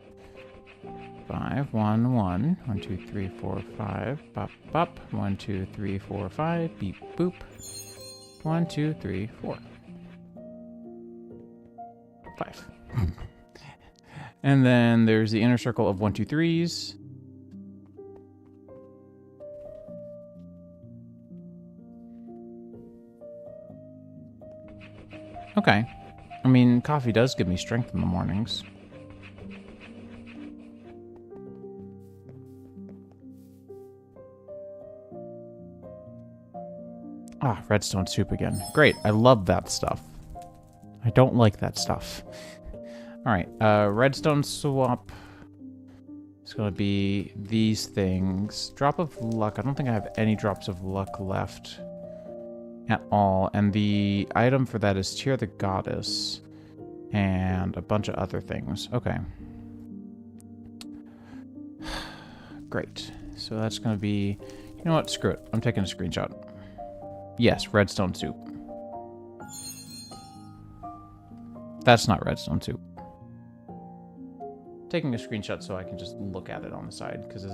5, 1, 1. 1, 2, 3, 4, 5. Bop, bop. 1, 2, 3, 4, 5. Beep, boop. 1, 2, 3, 4. 5. And then there's the inner circle of 1, 2, 3s. Okay. I mean, coffee does give me strength in the mornings. Ah, redstone soup again. Great. I love that stuff. I don't like that stuff. All right. Redstone swap. It's going to be these things. Drop of luck. I don't think I have any drops of luck left at all. And the item for that is Cheer the Goddess. And a bunch of other things. Okay. Great. So that's going to be... You know what? Screw it. I'm taking a screenshot. Yes, redstone soup. That's not redstone soup. Taking a screenshot so I can just look at it on the side, because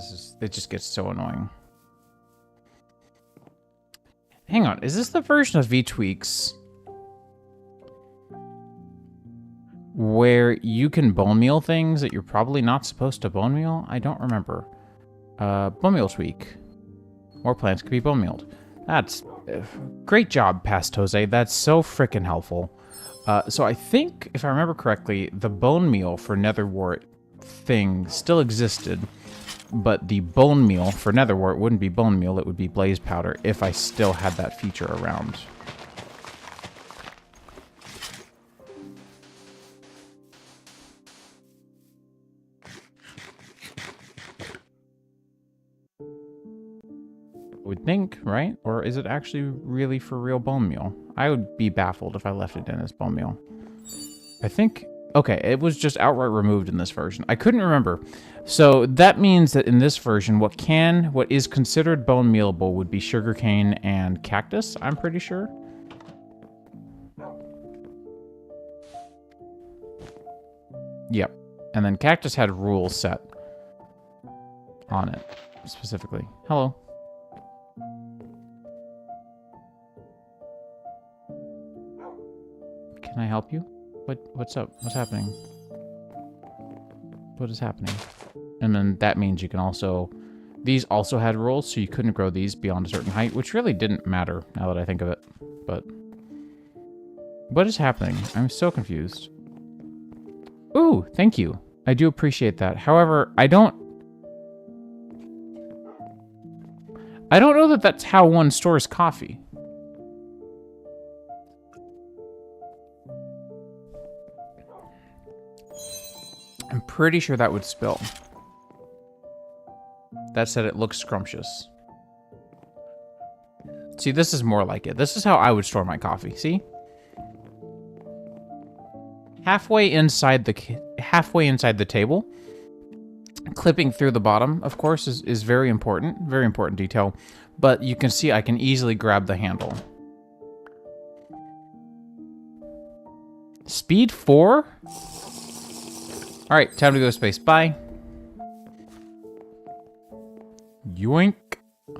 it just gets so annoying. Hang on, is this the version of VTweaks where you can bone meal things that you're probably not supposed to bone meal? I don't remember. Bone meal tweak. More plants can be bone mealed. That's... great job, Pastose. That's so freaking helpful. So I think, if I remember correctly, the bone meal for Netherwart thing still existed. But the bone meal for netherwort wouldn't be bone meal, it would be blaze powder if I still had that feature around. Would think, right? Or is it actually really for real bone meal? I would be baffled if I left it in as bone meal. I think... Okay, it was just outright removed in this version. I couldn't remember. So that means that in this version, what is considered bone mealable would be sugarcane and cactus, I'm pretty sure. Yep. And then cactus had rules set on it, specifically. Hello. Can I help you? What's up? What's happening? What is happening? And then that means you can also... These also had rules, so you couldn't grow these beyond a certain height, which really didn't matter, now that I think of it. But... What is happening? I'm so confused. Ooh, thank you. I do appreciate that. However, I don't know that that's how one stores coffee. I'm pretty sure that would spill. That said, it looks scrumptious. See, this is more like it. This is how I would store my coffee, see? Halfway inside the table. Clipping through the bottom, of course, is very important. Very important detail. But you can see I can easily grab the handle. Speed 4? Alright, time to go to space. Bye. Yoink.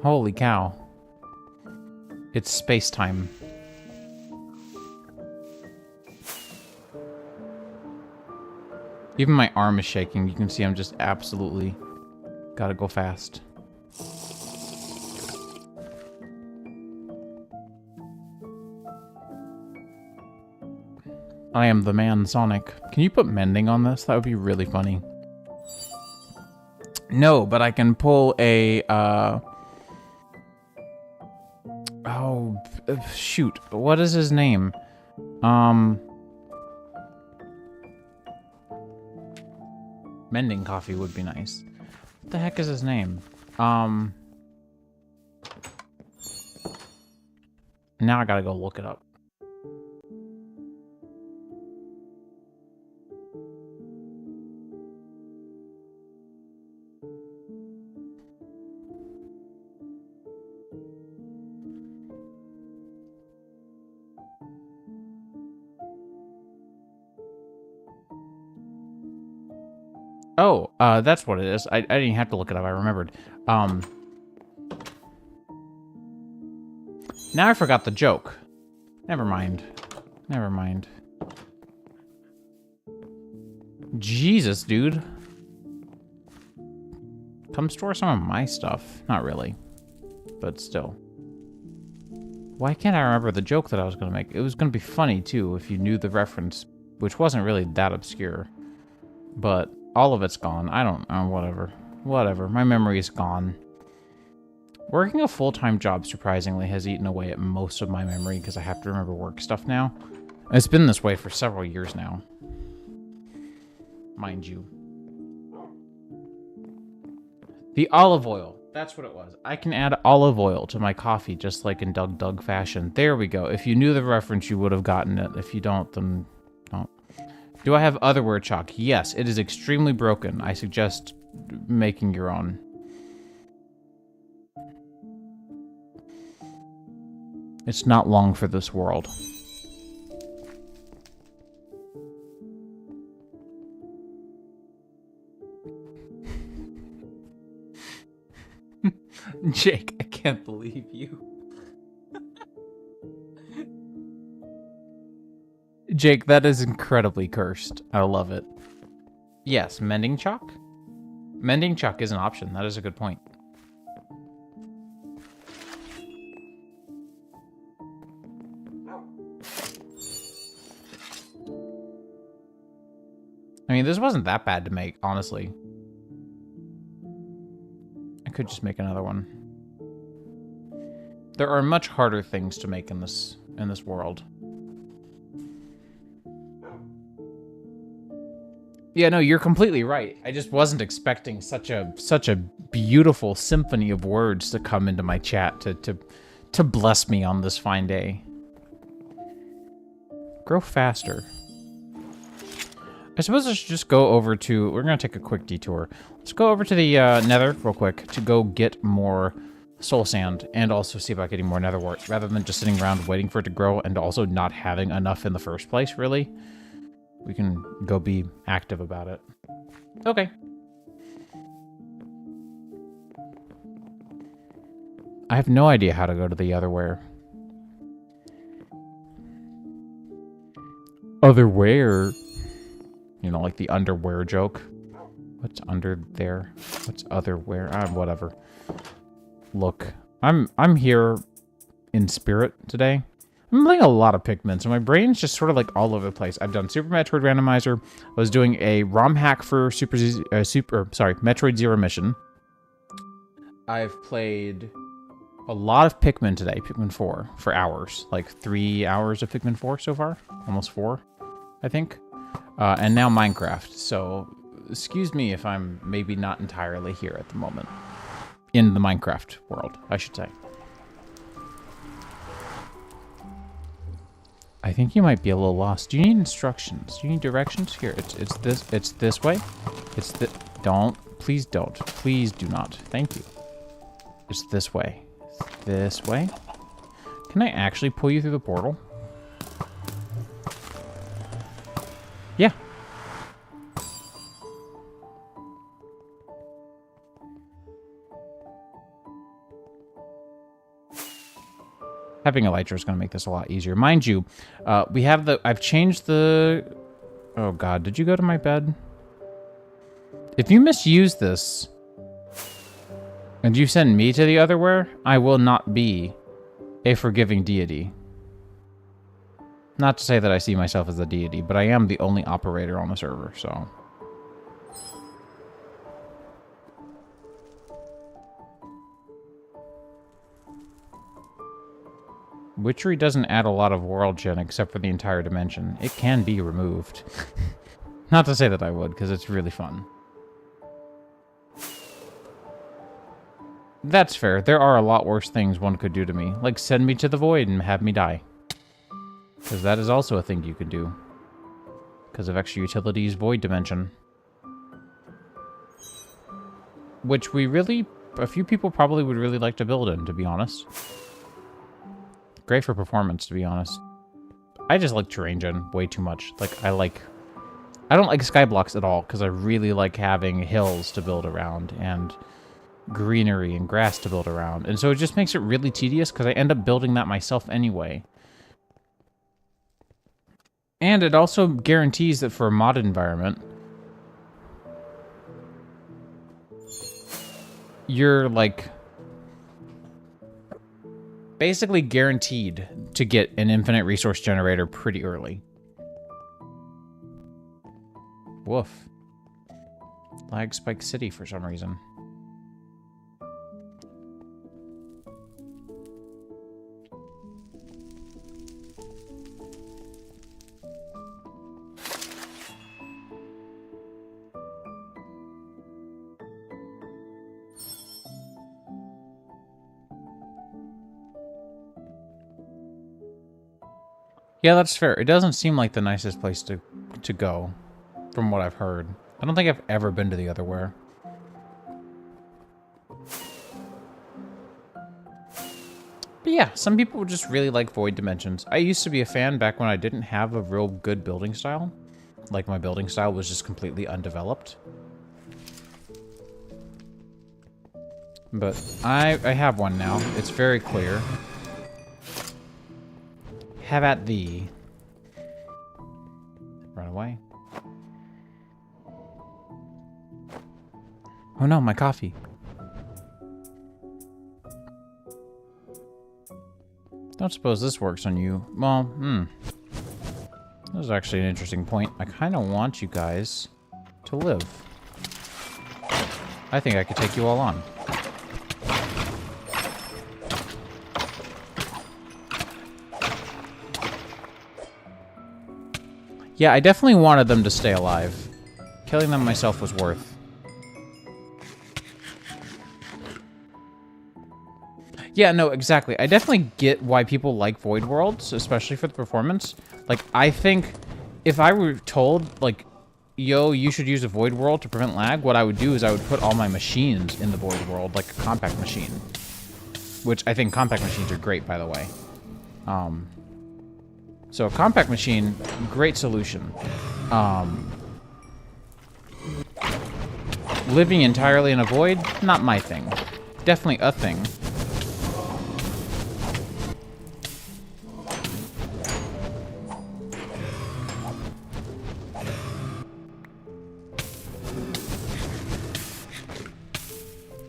Holy cow. It's space time. Even my arm is shaking. You can see I'm just absolutely gotta go fast. I am the man, Sonic. Can you put mending on this? That would be really funny. No, but I can pull a, oh, shoot. What is his name? Mending coffee would be nice. What the heck is his name? Now I gotta go look it up. Oh, that's what it is. I didn't have to look it up. I remembered. Now I forgot the joke. Never mind. Never mind. Jesus, dude. Come store some of my stuff. Not really. But still. Why can't I remember the joke that I was going to make? It was going to be funny, too, if you knew the reference, which wasn't really that obscure. But... all of it's gone. I don't know. Whatever. Whatever. My memory is gone. Working a full-time job, surprisingly, has eaten away at most of my memory because I have to remember work stuff now. It's been this way for several years now. Mind you. The olive oil. That's what it was. I can add olive oil to my coffee just like in Doug fashion. There we go. If you knew the reference, you would have gotten it. If you don't, then don't. Do I have other word chalk? Yes, it is extremely broken. I suggest making your own. It's not long for this world. Jake, I can't believe you. Jake, that is incredibly cursed. I love it. Yes, mending chalk? Mending chalk is an option. That is a good point. I mean, this wasn't that bad to make, honestly. could just make another one. There are much harder things to make in this world. Yeah, no, you're completely right. I just wasn't expecting such a beautiful symphony of words to come into my chat to bless me on this fine day. Grow faster. I suppose I should just go over to... We're going to take a quick detour. Let's go over to the nether real quick to go get more soul sand and also see about getting more nether wart rather than just sitting around waiting for it to grow and also not having enough in the first place, really. We can go be active about it. Okay. I have no idea how to go to the otherwhere. Otherwhere? You know, like the underwear joke. What's under there? What's otherwhere? Whatever. Look, I'm here in spirit today. I'm playing a lot of Pikmin, so my brain's just sort of like all over the place. I've done Super Metroid Randomizer. I was doing a ROM hack for Metroid Zero Mission. I've played a lot of Pikmin today, Pikmin 4, for hours. Like 3 hours of Pikmin 4 so far. Almost 4, I think. And now Minecraft. So, excuse me if I'm maybe not entirely here at the moment. In the Minecraft world, I should say. I think you might be a little lost. Do you need instructions? Do you need directions? Here, it's this way. Please don't. Please do not. Thank you. It's this way. This way. Can I actually pull you through the portal? Yeah. Having Elytra is going to make this a lot easier. Mind you, we have I've changed the... Oh god, did you go to my bed? If you misuse this, and you send me to the otherwhere, I will not be a forgiving deity. Not to say that I see myself as a deity, but I am the only operator on the server, so... Witchery doesn't add a lot of world gen except for the entire dimension. It can be removed. Not to say that I would, because it's really fun. That's fair. There are a lot worse things one could do to me, like send me to the void and have me die. Because that is also a thing you can do. Because of extra utilities void dimension. Which a few people probably would really like to build in, to be honest. Great for performance, to be honest. I just like terrain gen way too much. Like, I don't like skyblocks at all, because I really like having hills to build around, and greenery and grass to build around. And so it just makes it really tedious, because I end up building that myself anyway. And it also guarantees that for a modded environment, you're, like... basically guaranteed to get an infinite resource generator pretty early. Woof. Lag Spike City for some reason. Yeah, that's fair. It doesn't seem like the nicest place to go, from what I've heard. I don't think I've ever been to the otherwhere. But yeah, some people just really like void dimensions. I used to be a fan back when I didn't have a real good building style. Like, my building style was just completely undeveloped. But I have one now. It's very clear. Have at thee. Run away. Oh no, my coffee. Don't suppose this works on you. Well, This is actually an interesting point. I kind of want you guys to live. I think I could take you all on. Yeah, I definitely wanted them to stay alive. Killing them myself was worth. Yeah, no, exactly. I definitely get why people like Void Worlds, especially for the performance. Like, I think if I were told, like, yo, you should use a Void World to prevent lag, what I would do is I would put all my machines in the Void World, like a compact machine. Which I think compact machines are great, by the way. So a compact machine, great solution. Living entirely in a void, not my thing. Definitely a thing.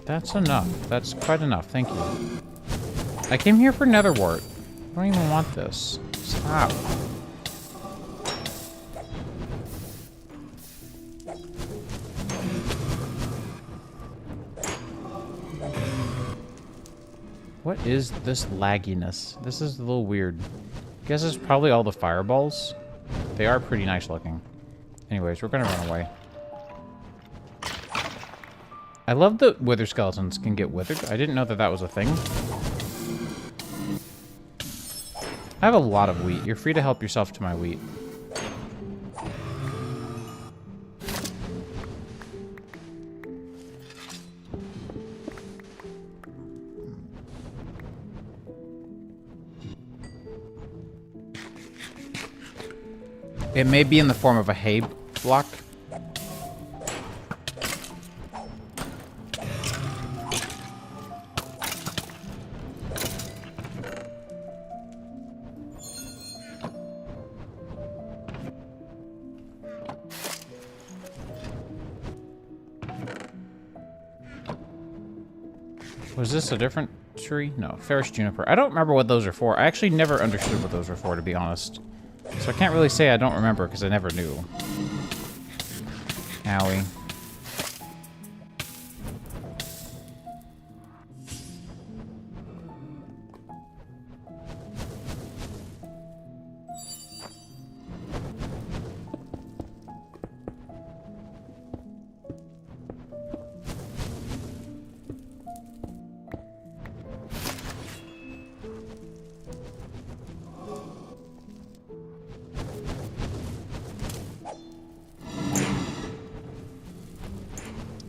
That's enough. That's quite enough. Thank you. I came here for nether wart. I don't even want this. Stop. What is this lagginess? This is a little weird. I guess it's probably all the fireballs. They are pretty nice looking. Anyways, we're gonna run away. I love that wither skeletons can get withered. I didn't know that that was a thing. I have a lot of wheat. You're free to help yourself to my wheat. It may be in the form of a hay block. Was this a different tree? No, ferrous juniper. I don't remember what those are for. I actually never understood what those were for, to be honest. So I can't really say I don't remember, because I never knew. Owie.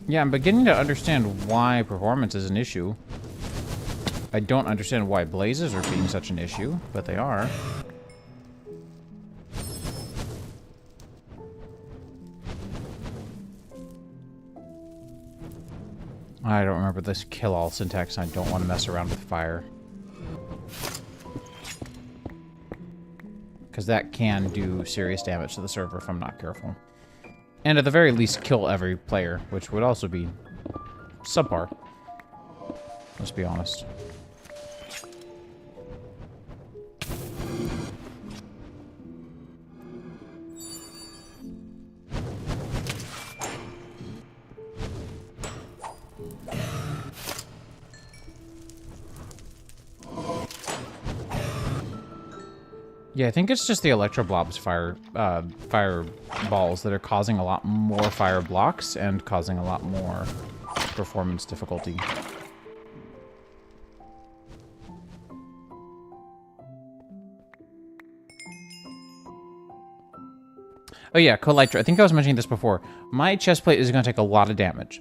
Yeah, I'm beginning to understand why performance is an issue. I don't understand why blazes are being such an issue, but they are. I don't remember this kill-all syntax, and I don't want to mess around with fire. Because that can do serious damage to the server if I'm not careful. And at the very least, kill every player, which would also be subpar. Let's be honest. Yeah, I think it's just the Electro Blob's fireballs that are causing a lot more fire blocks and causing a lot more performance difficulty. Oh yeah, Colytra. I think I was mentioning this before. My chest plate is going to take a lot of damage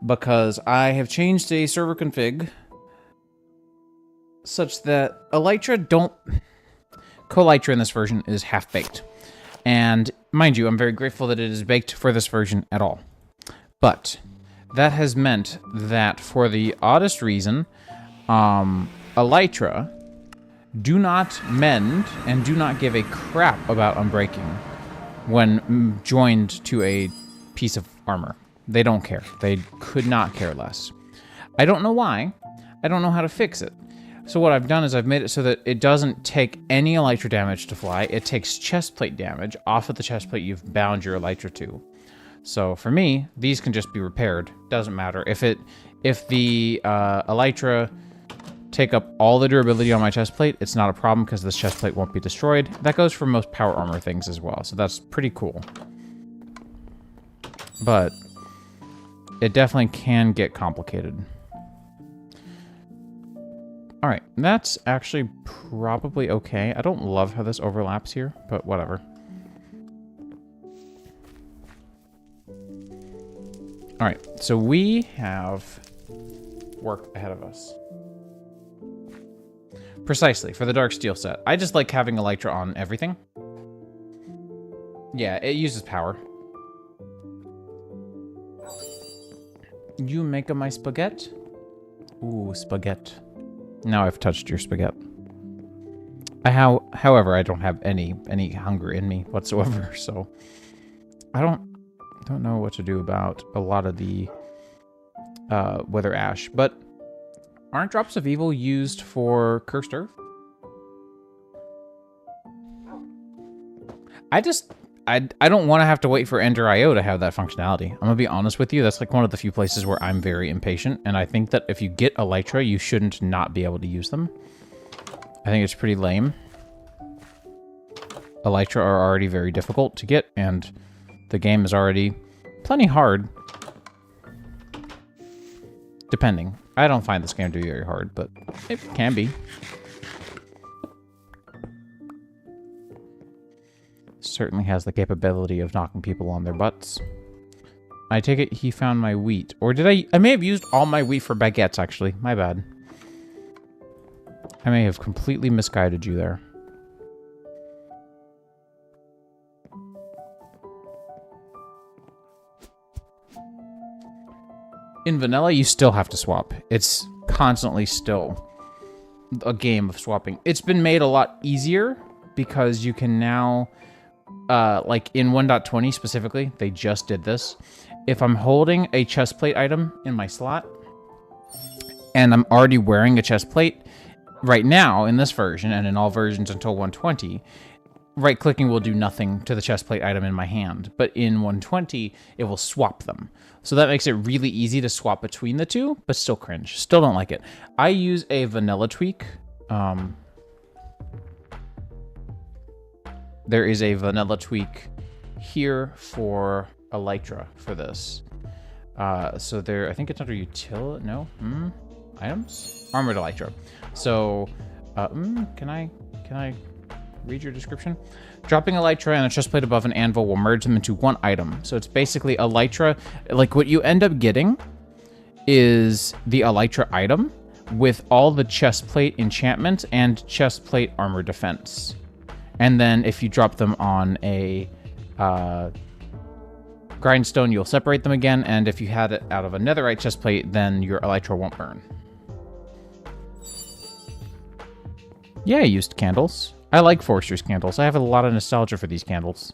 because I have changed a server config such that Elytra don't... Colytra in this version is half-baked. And mind you, I'm very grateful that it is baked for this version at all. But that has meant that for the oddest reason, Elytra do not mend and do not give a crap about unbreaking when joined to a piece of armor. They don't care. They could not care less. I don't know why. I don't know how to fix it. So what I've done is I've made it so that it doesn't take any Elytra damage to fly. It takes chestplate damage off of the chestplate you've bound your Elytra to. So for me, these can just be repaired. Doesn't matter. If the Elytra take up all the durability on my chest plate, it's not a problem because this chest plate won't be destroyed. That goes for most power armor things as well, so that's pretty cool. But it definitely can get complicated. All right, that's actually probably okay. I don't love how this overlaps here, but whatever. All right, so we have work ahead of us. Precisely, for the Dark Steel set. I just like having Elytra on everything. Yeah, it uses power. You make my spaghetti? Ooh, spaghetti. Now I've touched your spaghetti. However, I don't have any hunger in me whatsoever, so I don't know what to do about a lot of the Wither Ash, but aren't Drops of Evil used for Cursed Earth? I don't want to have to wait for Ender IO to have that functionality. I'm gonna be honest with you, that's like one of the few places where I'm very impatient, and I think that if you get Elytra, you shouldn't not be able to use them. I think it's pretty lame. Elytra are already very difficult to get, and the game is already plenty hard. Depending. I don't find this game to be very hard, but it can be. Certainly has the capability of knocking people on their butts. I take it he found my wheat. Or did I may have used all my wheat for baguettes, actually. My bad. I may have completely misguided you there. In vanilla, you still have to swap. It's constantly still a game of swapping. It's been made a lot easier because you can now, like in 1.20 specifically, they just did this. If I'm holding a chest plate item in my slot and I'm already wearing a chest plate, right now in this version and in all versions until 120, right-clicking will do nothing to the chest plate item in my hand, but in 120, it will swap them. So that makes it really easy to swap between the two, but still cringe. Still don't like it. I use a vanilla tweak. There is a vanilla tweak here for Elytra for this. So there, I think it's under utility, no? Items? Armored Elytra. So, can I read your description? Dropping Elytra and a chest plate above an anvil will merge them into one item. So it's basically Elytra, like what you end up getting is the Elytra item with all the chest plate enchantment and chest plate armor defense. And then if you drop them on a grindstone, you'll separate them again. And if you had it out of a netherite chest plate, then your Elytra won't burn. Yeah, I used candles. I like Forrester's candles. I have a lot of nostalgia for these candles.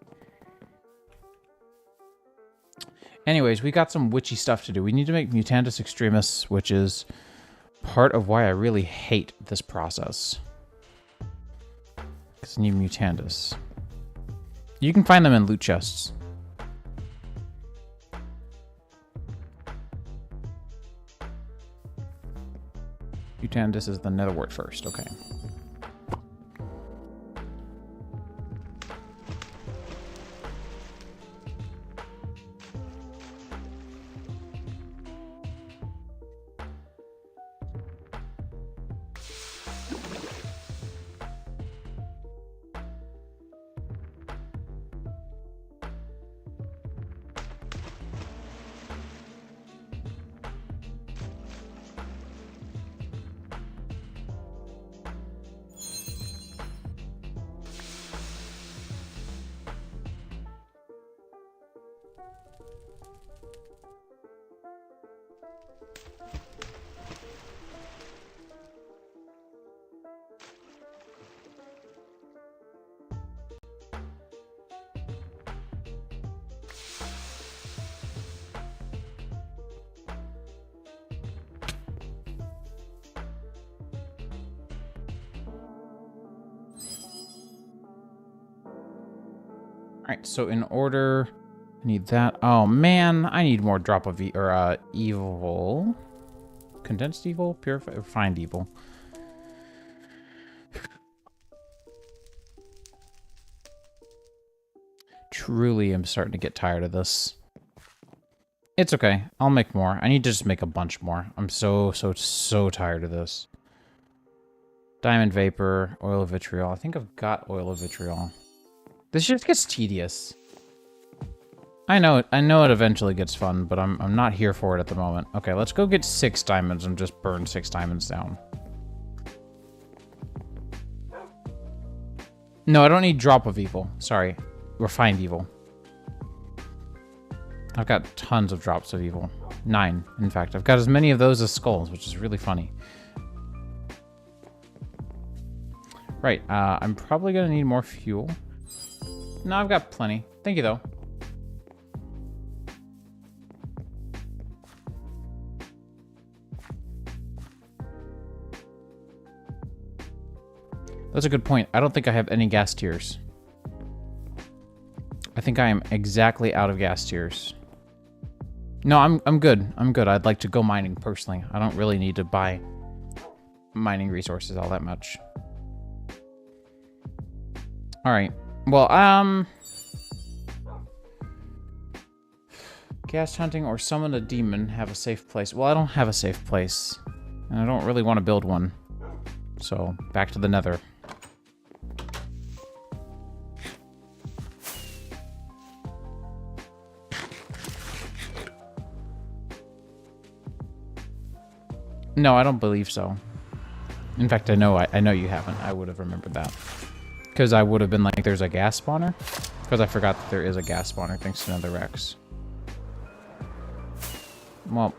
Anyways, we got some witchy stuff to do. We need to make Mutandis Extremis, which is part of why I really hate this process. Because I need Mutandis. You can find them in loot chests. Mutandis is the netherwort first, okay. Alright, so in order, I need that. Oh man, I need more evil. Condensed evil? Purified? Refined evil. truly am starting to get tired of this. It's okay. I'll make more. I need to just make a bunch more. I'm so tired of this. Diamond Vapor, Oil of Vitriol. I think I've got Oil of Vitriol. This just gets tedious. I know it eventually gets fun, but I'm not here for it at the moment. Okay, let's go get 6 diamonds and just burn 6 diamonds down. No, I don't need Drop of Evil. Sorry. Refined Evil. I've got tons of drops of evil. 9, in fact. I've got as many of those as skulls, which is really funny. Right, I'm probably gonna need more fuel. No, I've got plenty. Thank you, though. That's a good point. I don't think I have any gas tiers. I think I am exactly out of gas tiers. No, I'm good. I'm good. I'd like to go mining personally. I don't really need to buy mining resources all that much. All right. Well, gas hunting or summon a demon, have a safe place. Well, I don't have a safe place, and I don't really want to build one. So, back to the nether. No, I don't believe so. In fact, I know you haven't. I would have remembered that. Because I would have been like, there's a gas spawner? Because I forgot that there is a gas spawner thanks to Nether Rex. Well,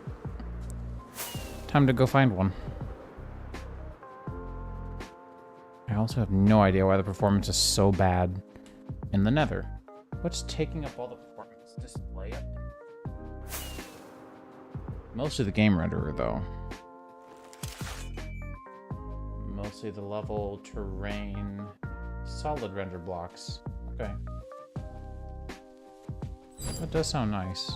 time to go find one. I also have no idea why the performance is so bad in the Nether. What's taking up all the performance? Display up? Mostly the game renderer, though. Mostly the level, terrain, solid render blocks. Okay. That does sound nice.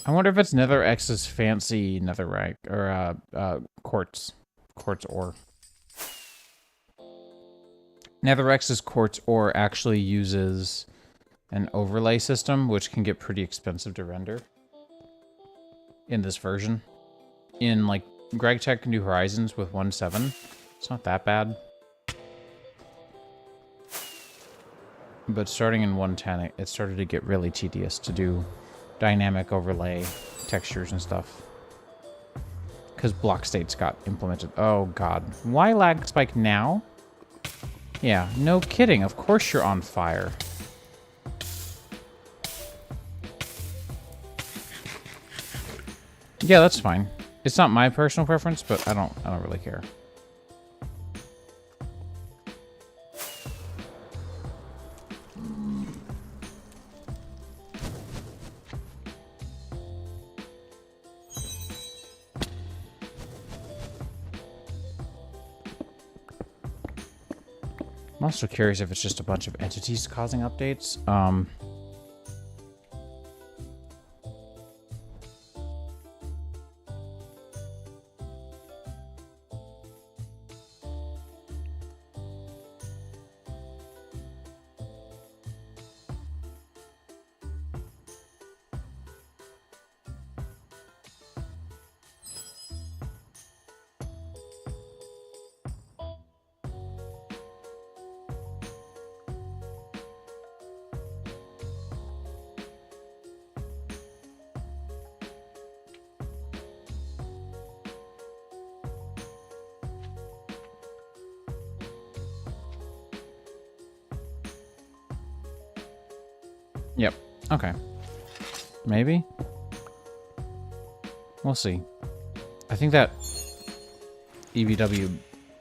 I wonder if it's Nether X's fancy netherrack or quartz ore. Nether X's quartz ore actually uses an overlay system, which can get pretty expensive to render in this version. In like GregTech can do Horizons with 1.7. It's not that bad. But starting in 1.10, it started to get really tedious to do dynamic overlay textures and stuff. Because block states got implemented. Oh god. Why lag spike now? Yeah, no kidding. Of course you're on fire. Yeah, that's fine. It's not my personal preference, but I don't really care. I'm also curious if it's just a bunch of entities causing updates. Yep. Okay. Maybe? We'll see. I think that EVW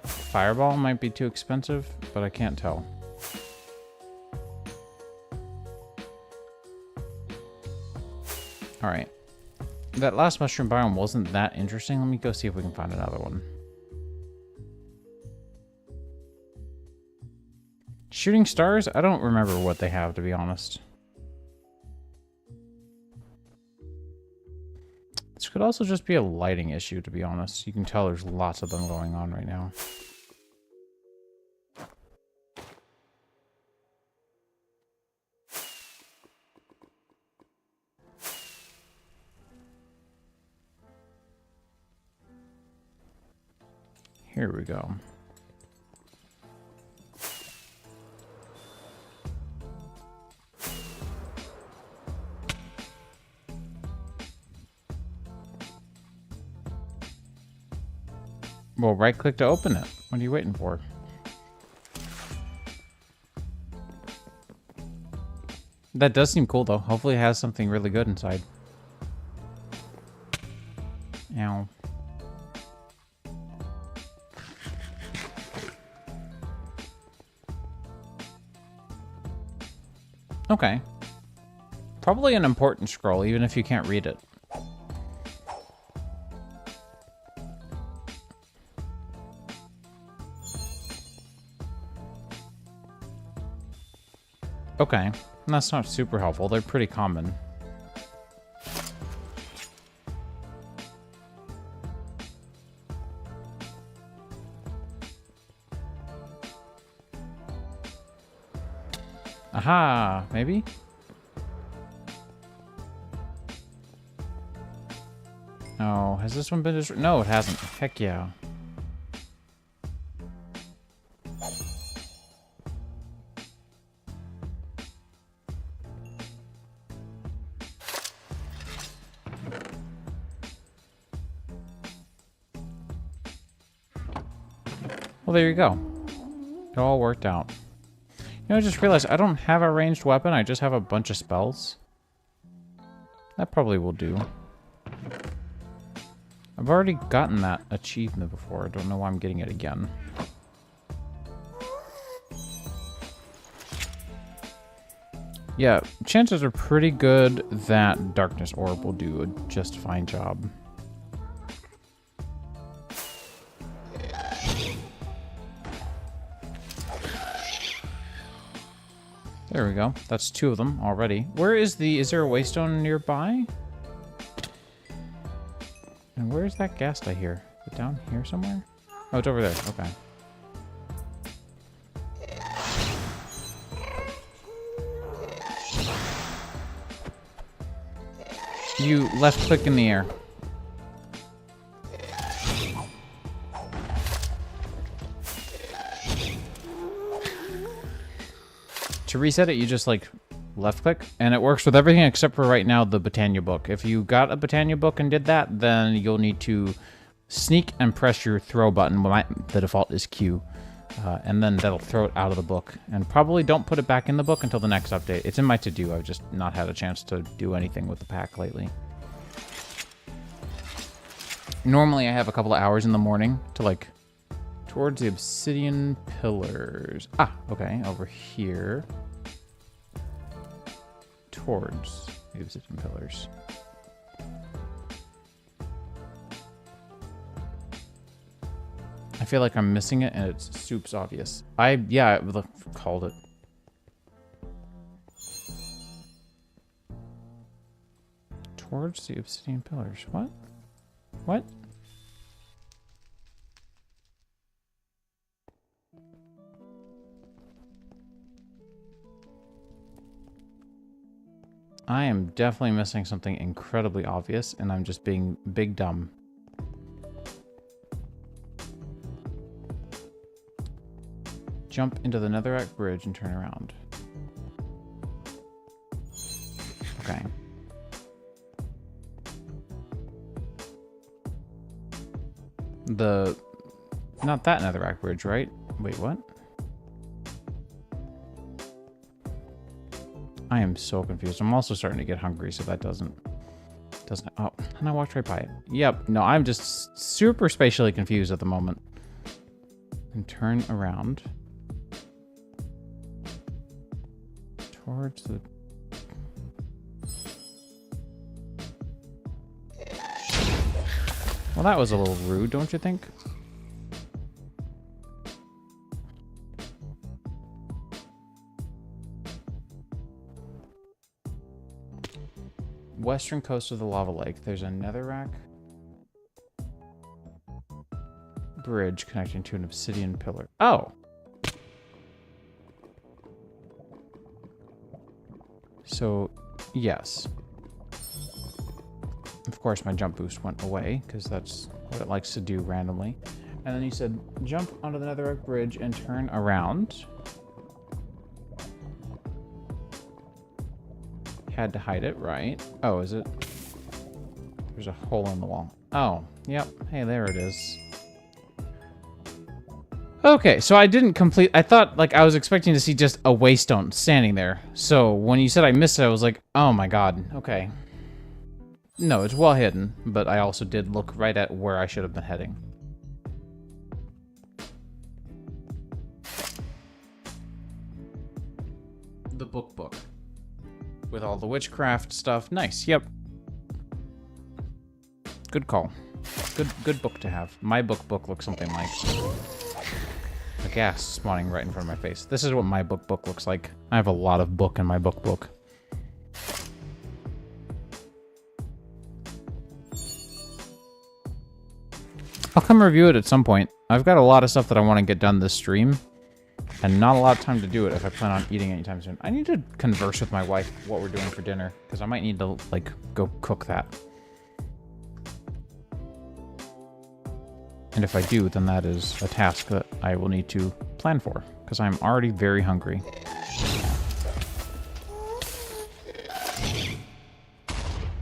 Fireball might be too expensive, but I can't tell. All right. That last mushroom biome wasn't that interesting. Let me go see if we can find another one. Shooting stars? I don't remember what they have, to be honest. This could also just be a lighting issue, to be honest. You can tell there's lots of them going on right now. Here we go. Well, right click to open it. What are you waiting for? That does seem cool though. Hopefully it has something really good inside. Ow. Okay. Probably an important scroll, even if you can't read it. Okay. That's not super helpful. They're pretty common. Aha! Maybe? Oh, has this one been destroyed? No, it hasn't. Heck yeah. Well, there you go. It all worked out. You know, I just realized I don't have a ranged weapon. I just have a bunch of spells. That probably will do. I've already gotten that achievement before. I don't know why I'm getting it again. Yeah, chances are pretty good that Darkness Orb will do a just fine job. There we go. That's 2 of them already. Where is there a waystone nearby? And where's that ghast I hear? Is it down here somewhere? Oh, it's over there. Okay. You left click in the air. To reset it, you just like left click, and it works with everything except for right now the Botania book. If you got a Botania book and did that, then you'll need to sneak and press your throw button. The default is Q, and then that'll throw it out of the book. And probably don't put it back in the book until the next update. It's in my to-do. I've just not had a chance to do anything with the pack lately. Normally I have a couple of hours in the morning to like towards the obsidian pillars. Ah, okay, over here. Towards the obsidian pillars. I feel like I'm missing it and it's soups obvious. Yeah, I called it. Towards the obsidian pillars. What? What? I am definitely missing something incredibly obvious, and I'm just being big dumb. Jump into the netherrack bridge and turn around. Okay. Not that netherrack bridge, right? Wait, what? I am so confused. I'm also starting to get hungry, so that doesn't, oh, and I walked right by it. Yep, no, I'm just super spatially confused at the moment. And turn around. Towards the... Well, that was a little rude, don't you think? Western coast of the lava lake. There's a netherrack bridge connecting to an obsidian pillar. Oh! So, yes. Of course, my jump boost went away, because that's what it likes to do randomly. And then you said, jump onto the netherrack bridge and turn around. Had to hide it, right? Oh, is it? There's a hole in the wall. Oh, yep. Hey, there it is. Okay, so I didn't complete... I thought, like, I was expecting to see just a waystone standing there. So when you said I missed it, I was like, oh my god, okay. No, it's well hidden, but I also did look right at where I should have been heading. The book. With all the witchcraft stuff. Nice, yep. Good call. Good book to have. My book looks something like... a gas spawning right in front of my face. This is what my book looks like. I have a lot of book in my book. I'll come review it at some point. I've got a lot of stuff that I want to get done this stream, and not a lot of time to do it if I plan on eating anytime soon. I need to converse with my wife what we're doing for dinner, because I might need to, like, go cook that. And if I do, then that is a task that I will need to plan for, because I'm already very hungry.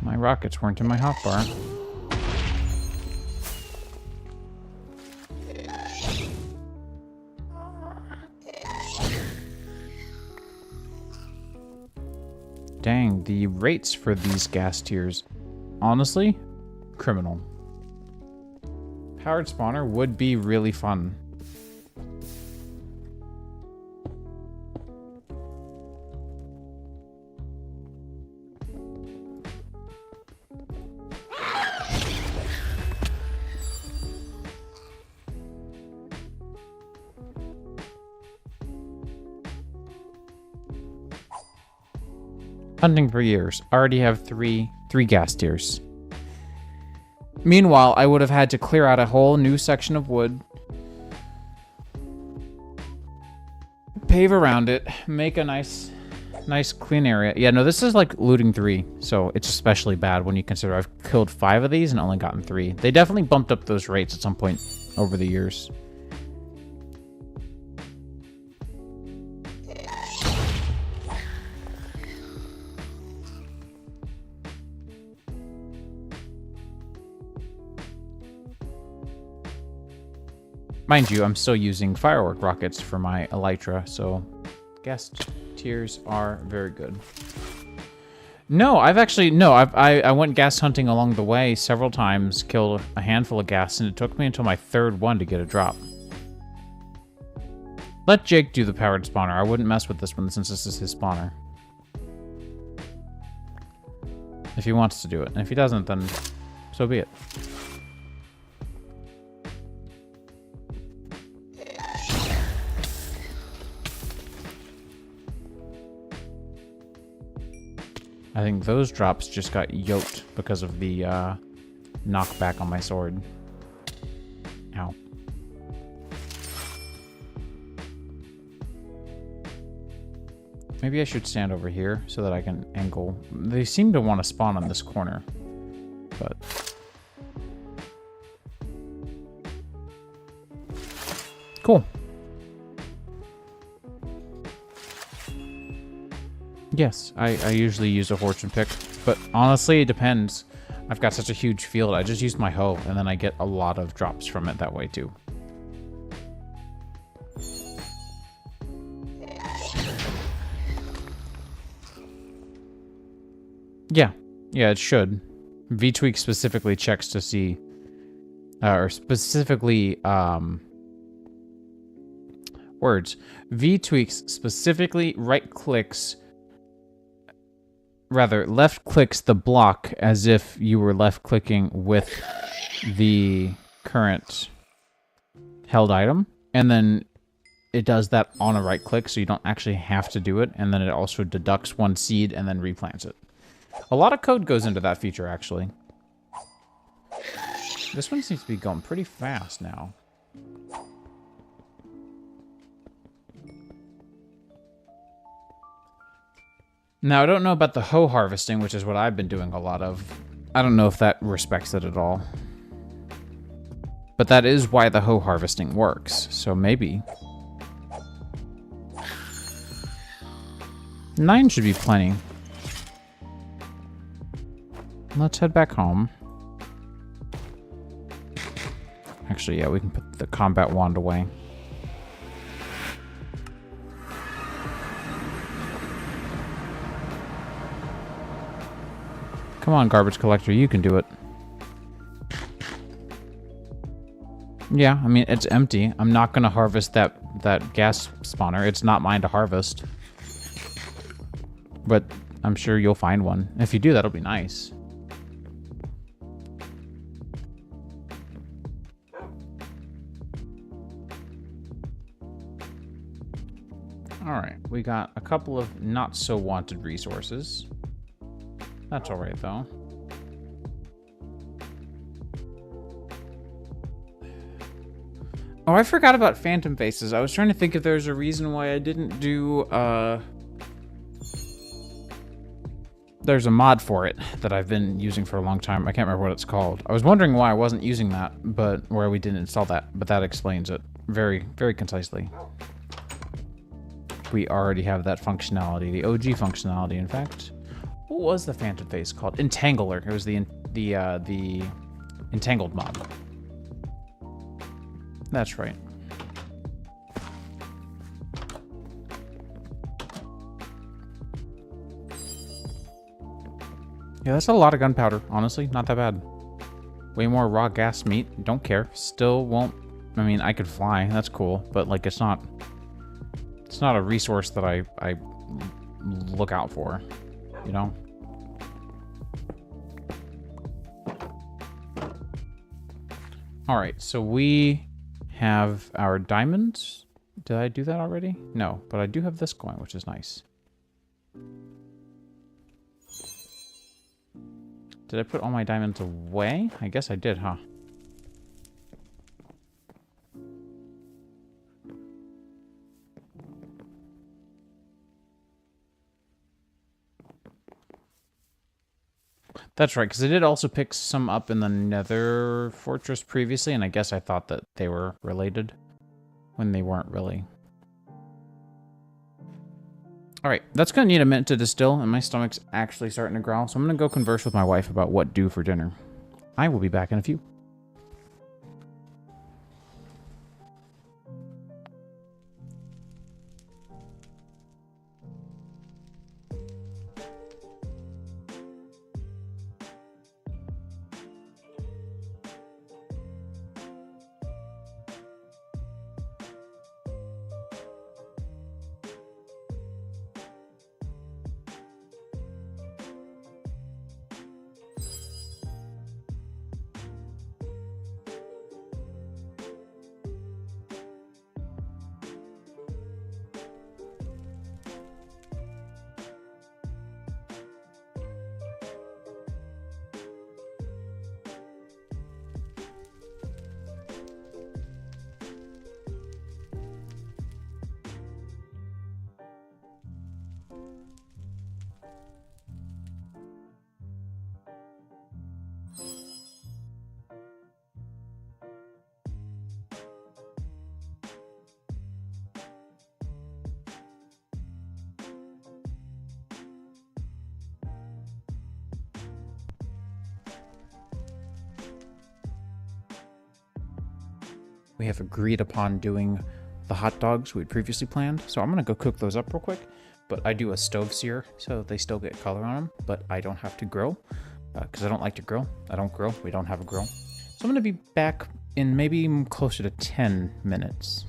My rockets weren't in my hotbar. Dang, the rates for these gas tiers, honestly, criminal. Powered spawner would be really fun. Hunting for years. Already have three gas tiers. Meanwhile, I would have had to clear out a whole new section of wood, pave around it, make a nice clean area. Yeah, no, this is like looting 3, so it's especially bad when you consider I've killed 5 of these and only gotten 3. They definitely bumped up those rates at some point over the years. Mind you, I'm still using firework rockets for my elytra, so gas tiers are very good. No, I went gas hunting along the way several times, killed a handful of gas, and it took me until my 3rd one to get a drop. Let Jake do the powered spawner. I wouldn't mess with this one since this is his spawner. If he wants to do it. And if he doesn't, then so be it. I think those drops just got yoked because of the knockback on my sword. Ow. Maybe I should stand over here so that I can angle. They seem to want to spawn on this corner, but... Cool. Yes, I usually use a fortune pick, but honestly, it depends. I've got such a huge field, I just use my hoe, and then I get a lot of drops from it that way, too. Yeah, it should. VTweak specifically checks to see, or specifically, words. VTweaks specifically right-clicks, rather, left-clicks the block as if you were left-clicking with the current held item, and then it does that on a right click, so you don't actually have to do it, and then it also deducts one seed and then replants it. A lot of code goes into that feature, actually. This one seems to be going pretty fast now. Now, I don't know about the hoe harvesting, which is what I've been doing a lot of. I don't know if that respects it at all. But that is why the hoe harvesting works, so maybe. 9 should be plenty. Let's head back home. Actually, yeah, we can put the combat wand away. Come on, garbage collector, you can do it. Yeah, I mean, it's empty. I'm not going to harvest that gas spawner. It's not mine to harvest. But I'm sure you'll find one. If you do, that'll be nice. Alright, we got a couple of not so wanted resources. That's alright, though. Oh, I forgot about phantom faces. I was trying to think if there's a reason why I didn't do, There's a mod for it that I've been using for a long time. I can't remember what it's called. I was wondering why I wasn't using that, but where we didn't install that, but that explains it very, very concisely. We already have that functionality, the OG functionality, in fact. What was the phantom face called? Entangler. It was the entangled mod. That's right. Yeah, that's a lot of gunpowder, honestly. Not that bad. Way more raw gas meat. Don't care. Still won't... I mean, I could fly. That's cool. But, like, it's not a resource that I look out for. You know? Alright, so we have our diamonds. Did I do that already? No, but I do have this going, which is nice. Did I put all my diamonds away? I guess I did, huh? That's right, because I did also pick some up in the Nether Fortress previously, and I guess I thought that they were related when they weren't really. Alright, that's going to need a minute to distill, and my stomach's actually starting to growl, so I'm going to go converse with my wife about what to do for dinner. I will be back in a few. We have agreed upon doing the hot dogs we'd previously planned, so I'm gonna go cook those up real quick. But I do a stove sear, so they still get color on them, but I don't have to grill, because I don't like to grill. I don't grill, we don't have a grill. So I'm gonna be back in maybe closer to 10 minutes.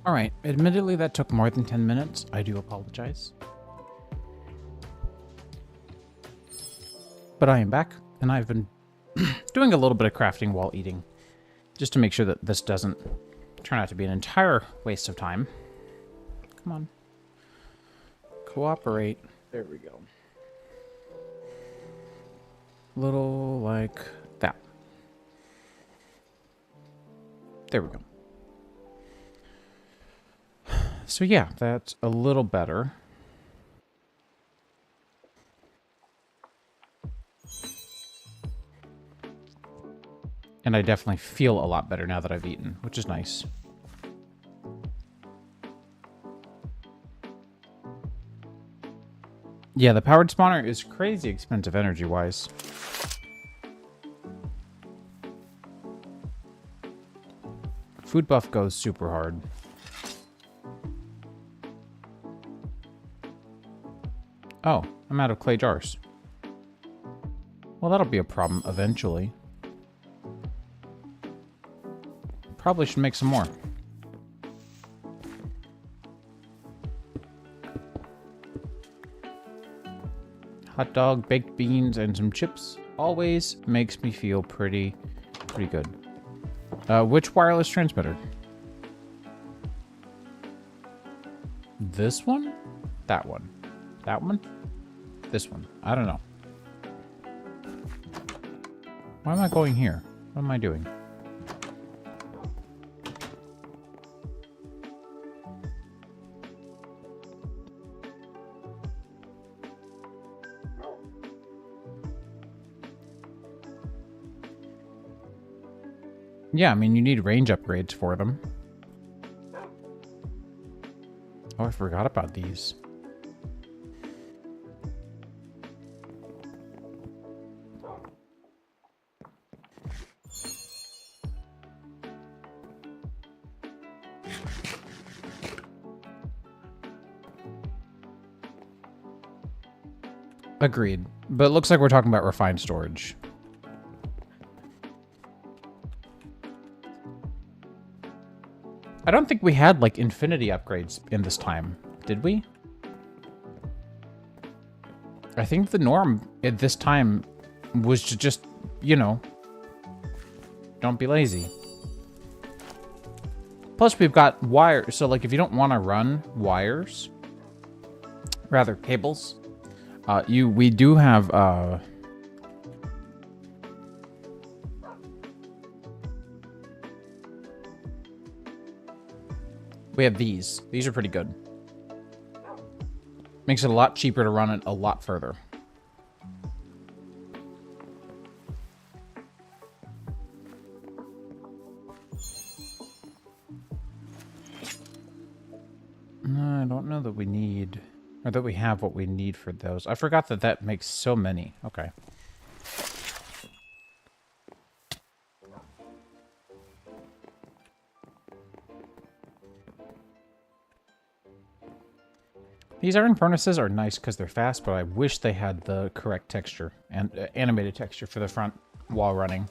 All right, admittedly that took more than 10 minutes. I do apologize. But I am back, and I've been doing a little bit of crafting while eating, just to make sure that this doesn't turn out to be an entire waste of time. Come on. Cooperate. There we go. Little like that. There we go. So yeah, that's a little better. And I definitely feel a lot better now that I've eaten, which is nice. Yeah, the powered spawner is crazy expensive energy-wise. Food buff goes super hard. Oh, I'm out of clay jars. Well, that'll be a problem eventually. Probably should make some more. Hot dog, baked beans, and some chips always makes me feel pretty good. Which wireless transmitter? This one? That one? That one? This one? I don't know. Why am I going here? What am I doing? Yeah, I mean, you need range upgrades for them. Oh, I forgot about these. Agreed. But it looks like we're talking about refined storage. I don't think we had, like, infinity upgrades in this time, did we? I think the norm at this time was to just, you know, don't be lazy. Plus, we've got wires, so, like, if you don't want to run wires, rather, cables, we do have, we have these. These are pretty good. Makes it a lot cheaper to run it a lot further. No, I don't know that we need, or that we have what we need for those. I forgot that that makes so many. Okay. These iron furnaces are nice because they're fast, but I wish they had the correct texture and animated texture for the front while running.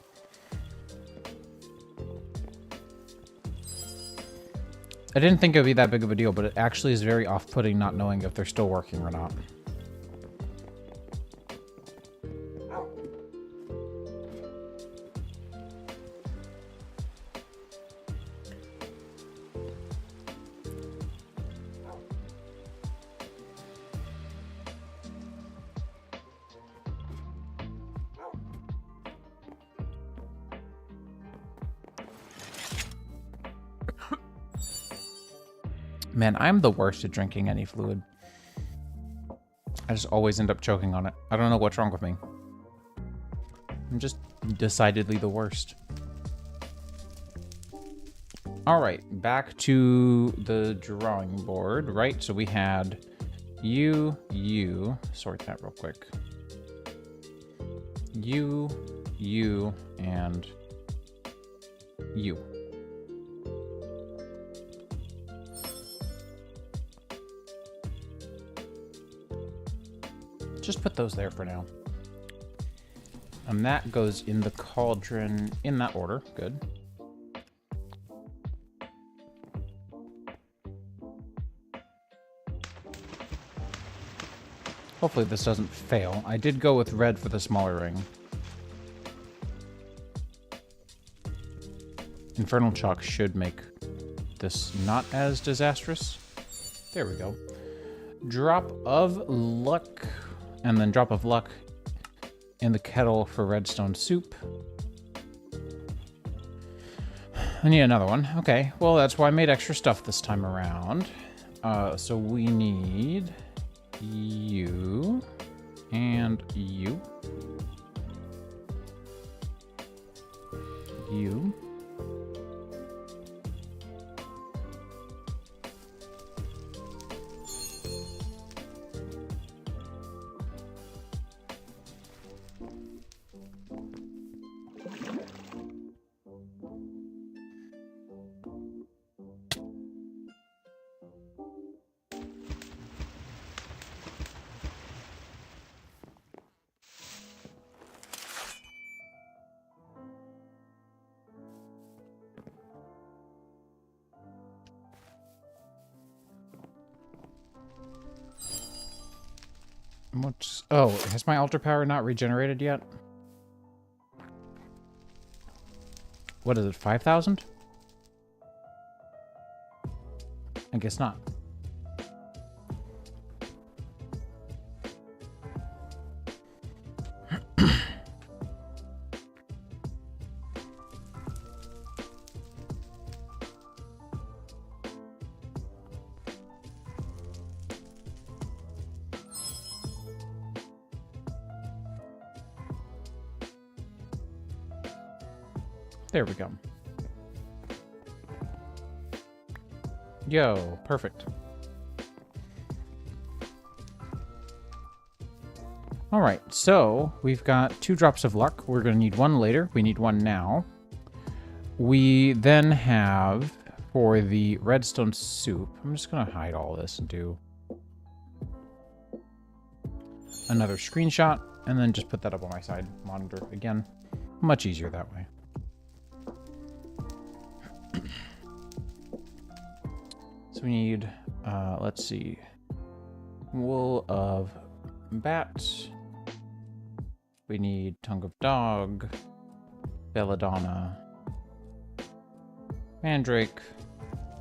I didn't think it would be that big of a deal, but it actually is very off-putting not knowing if they're still working or not. Man, I'm the worst at drinking any fluid. I just always end up choking on it. I don't know what's wrong with me. I'm just decidedly the worst. All right, back to the drawing board, right? So we had you, sort that real quick. You, and you. Just put those there for now. And that goes in the cauldron in that order. Good. Hopefully this doesn't fail. I did go with red for the smaller ring. Infernal Chalk should make this not as disastrous. There we go. Drop of luck. And then drop of luck in the kettle for redstone soup. I need another one. Okay, well that's why I made extra stuff this time around. So we need you and you. You. What's... Oh, has my altar power not regenerated yet? What is it, 5,000? I guess not. There we go. Yo, perfect. All right, so we've got 2 drops of luck. We're going to need 1 later. We need 1 now. We then have, for the redstone soup, I'm just going to hide all this and do another screenshot, and then just put that up on my side monitor again. Much easier that way. So we need, let's see, wool of bat. We need tongue of dog, belladonna, mandrake,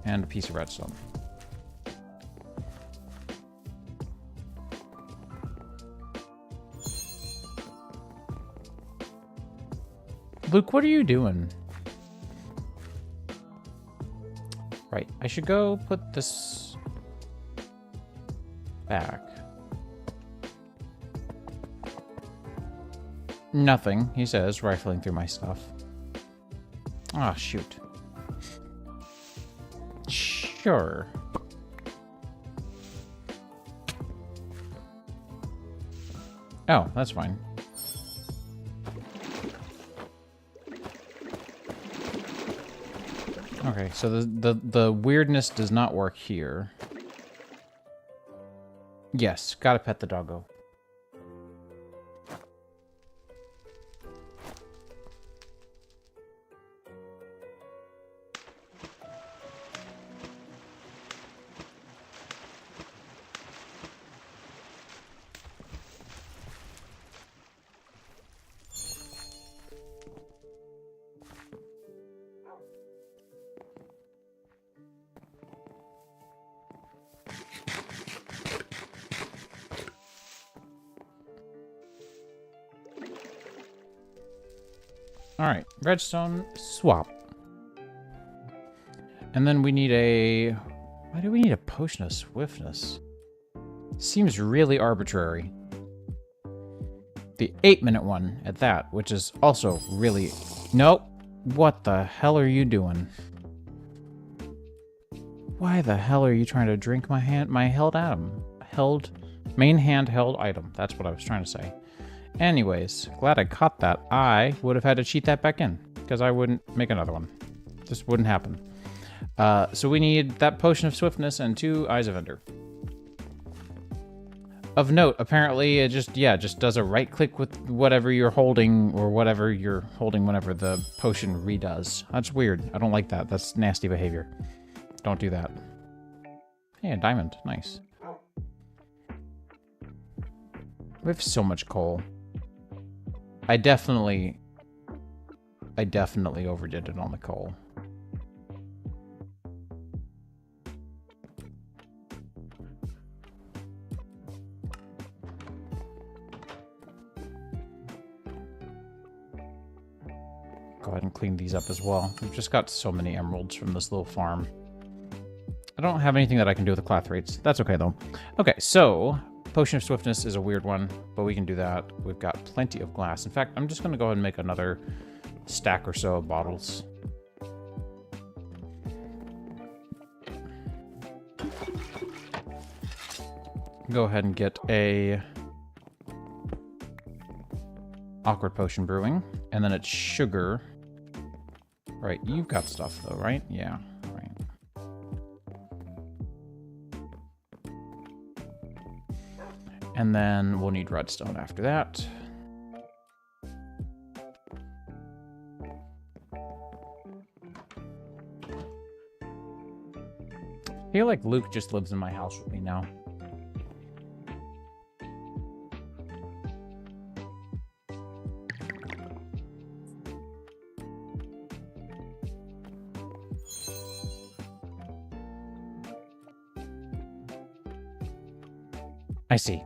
and a piece of redstone. Luke, what are you doing? Right, I should go put this back. Nothing, he says, rifling through my stuff. Ah, shoot. Sure. Oh, that's fine. Okay, so the weirdness does not work here. Yes, gotta pet the doggo. Alright, redstone swap. And then we need a... Why do we need a potion of swiftness? Seems really arbitrary. The 8-minute one at that, which is also really... Nope. What the hell are you doing? Why the hell are you trying to drink my held item? Main handheld item. That's what I was trying to say. Anyways, glad I caught that. I would have had to cheat that back in, because I wouldn't make another one. This wouldn't happen. So we need that potion of swiftness and 2 Eyes of Ender. Of note, apparently it just does a right click with whatever you're holding, or whatever you're holding whenever the potion redoes. That's weird. I don't like that. That's nasty behavior. Don't do that. Hey, a diamond. Nice. We have so much coal. I definitely overdid it on the coal. Go ahead and clean these up as well. We've just got so many emeralds from this little farm. I don't have anything that I can do with the clathrates. That's okay, though. Okay, so Potion of Swiftness is a weird one, but we can do that. We've got plenty of glass. In fact, I'm just going to go ahead and make another stack or so of bottles. Go ahead and get a awkward potion brewing, and then it's sugar. Right, you've got stuff though, right? Yeah, right. And then we'll need redstone after that. I feel like Luke just lives in my house with me now. I see.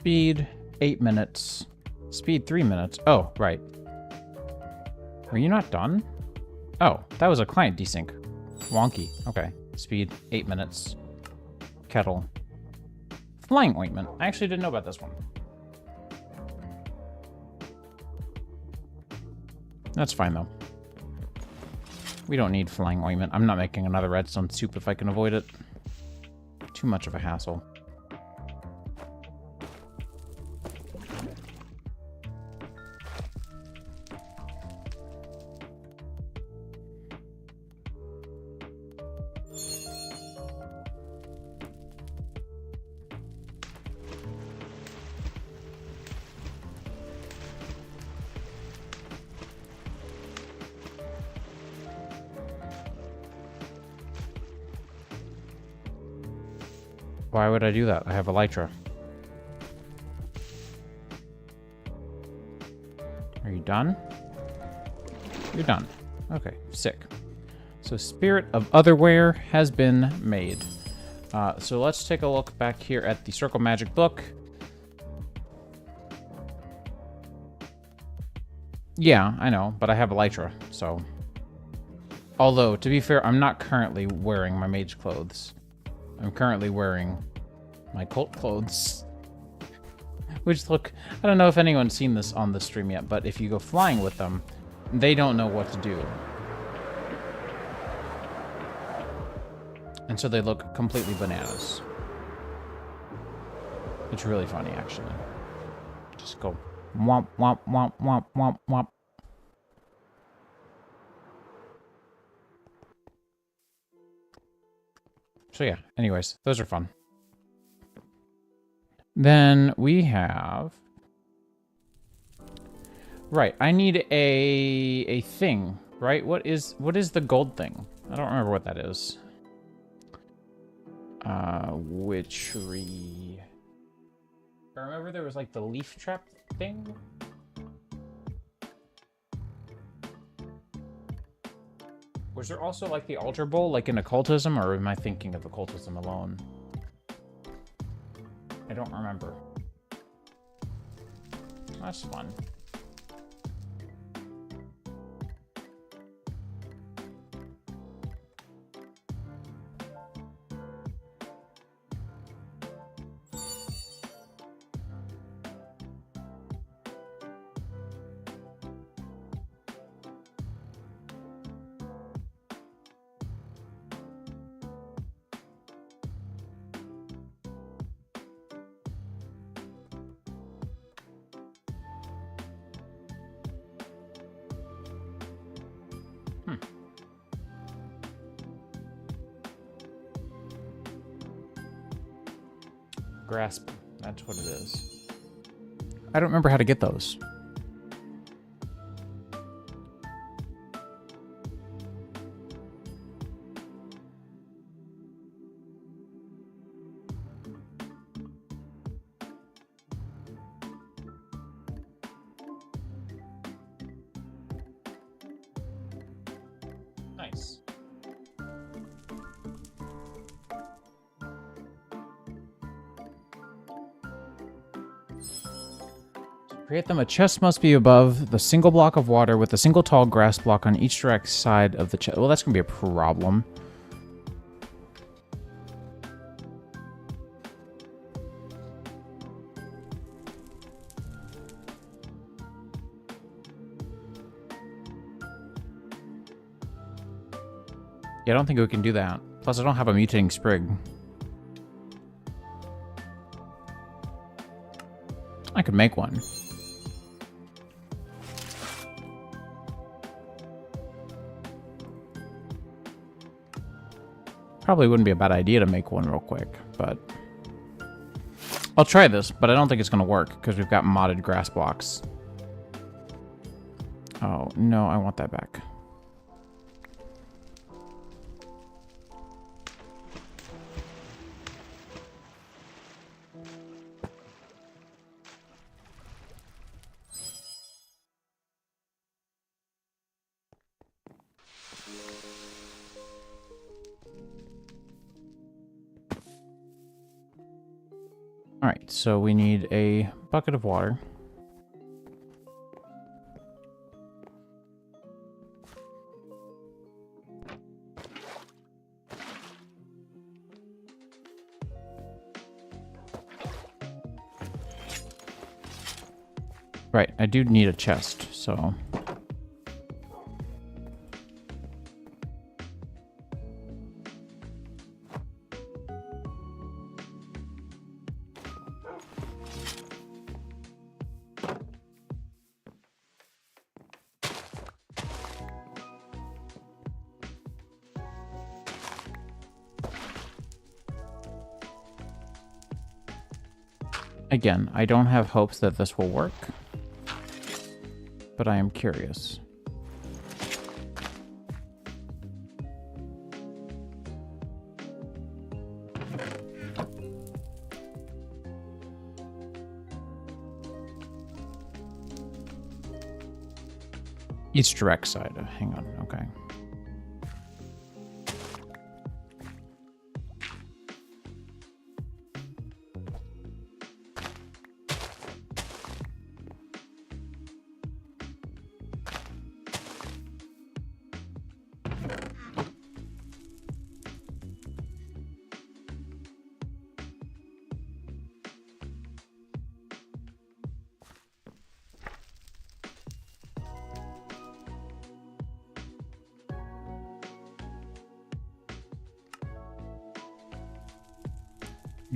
Speed, 8 minutes. Speed, 3 minutes. Oh, right. Are you not done? Oh, that was a client desync. Wonky. Okay. Speed, 8 minutes. Kettle. Flying ointment. I actually didn't know about this one. That's fine, though. We don't need flying ointment. I'm not making another redstone soup if I can avoid it. Too much of a hassle. Why would I do that? I have Elytra. Are you done? You're done. Okay, sick. So Spirit of Otherware has been made. So let's take a look back here at the Circle Magic book. Yeah, I know, but I have Elytra, so... Although, to be fair, I'm not currently wearing my mage clothes. I'm currently wearing my cult clothes. Which look, I don't know if anyone's seen this on the stream yet, but if you go flying with them, they don't know what to do. And so they look completely bananas. It's really funny, actually. Just go womp, womp, womp, womp, womp, womp. So yeah, anyways, those are fun. Then we have... Right, I need a thing, right? What is the gold thing? I don't remember what that is. Witchery. I remember there was like the leaf trap thing. Was there also like the altar bowl, like in occultism, or am I thinking of occultism alone? I don't remember. That's fun. grasp. That's what it is. I don't remember how to get those. Nice. To create them, a chest must be above the single block of water with a single tall grass block on each direct side of the chest. Well, that's going to be a problem. Yeah, I don't think we can do that. Plus, I don't have a mutating sprig. I could make one. Probably wouldn't be a bad idea to make one real quick, but... I'll try this, but I don't think it's going to work, because we've got modded grass blocks. Oh, no, I want that back. Alright, so we need a bucket of water. Right, I do need a chest, so... Again, I don't have hopes that this will work, but I am curious. Each direct side. Hang on. Okay.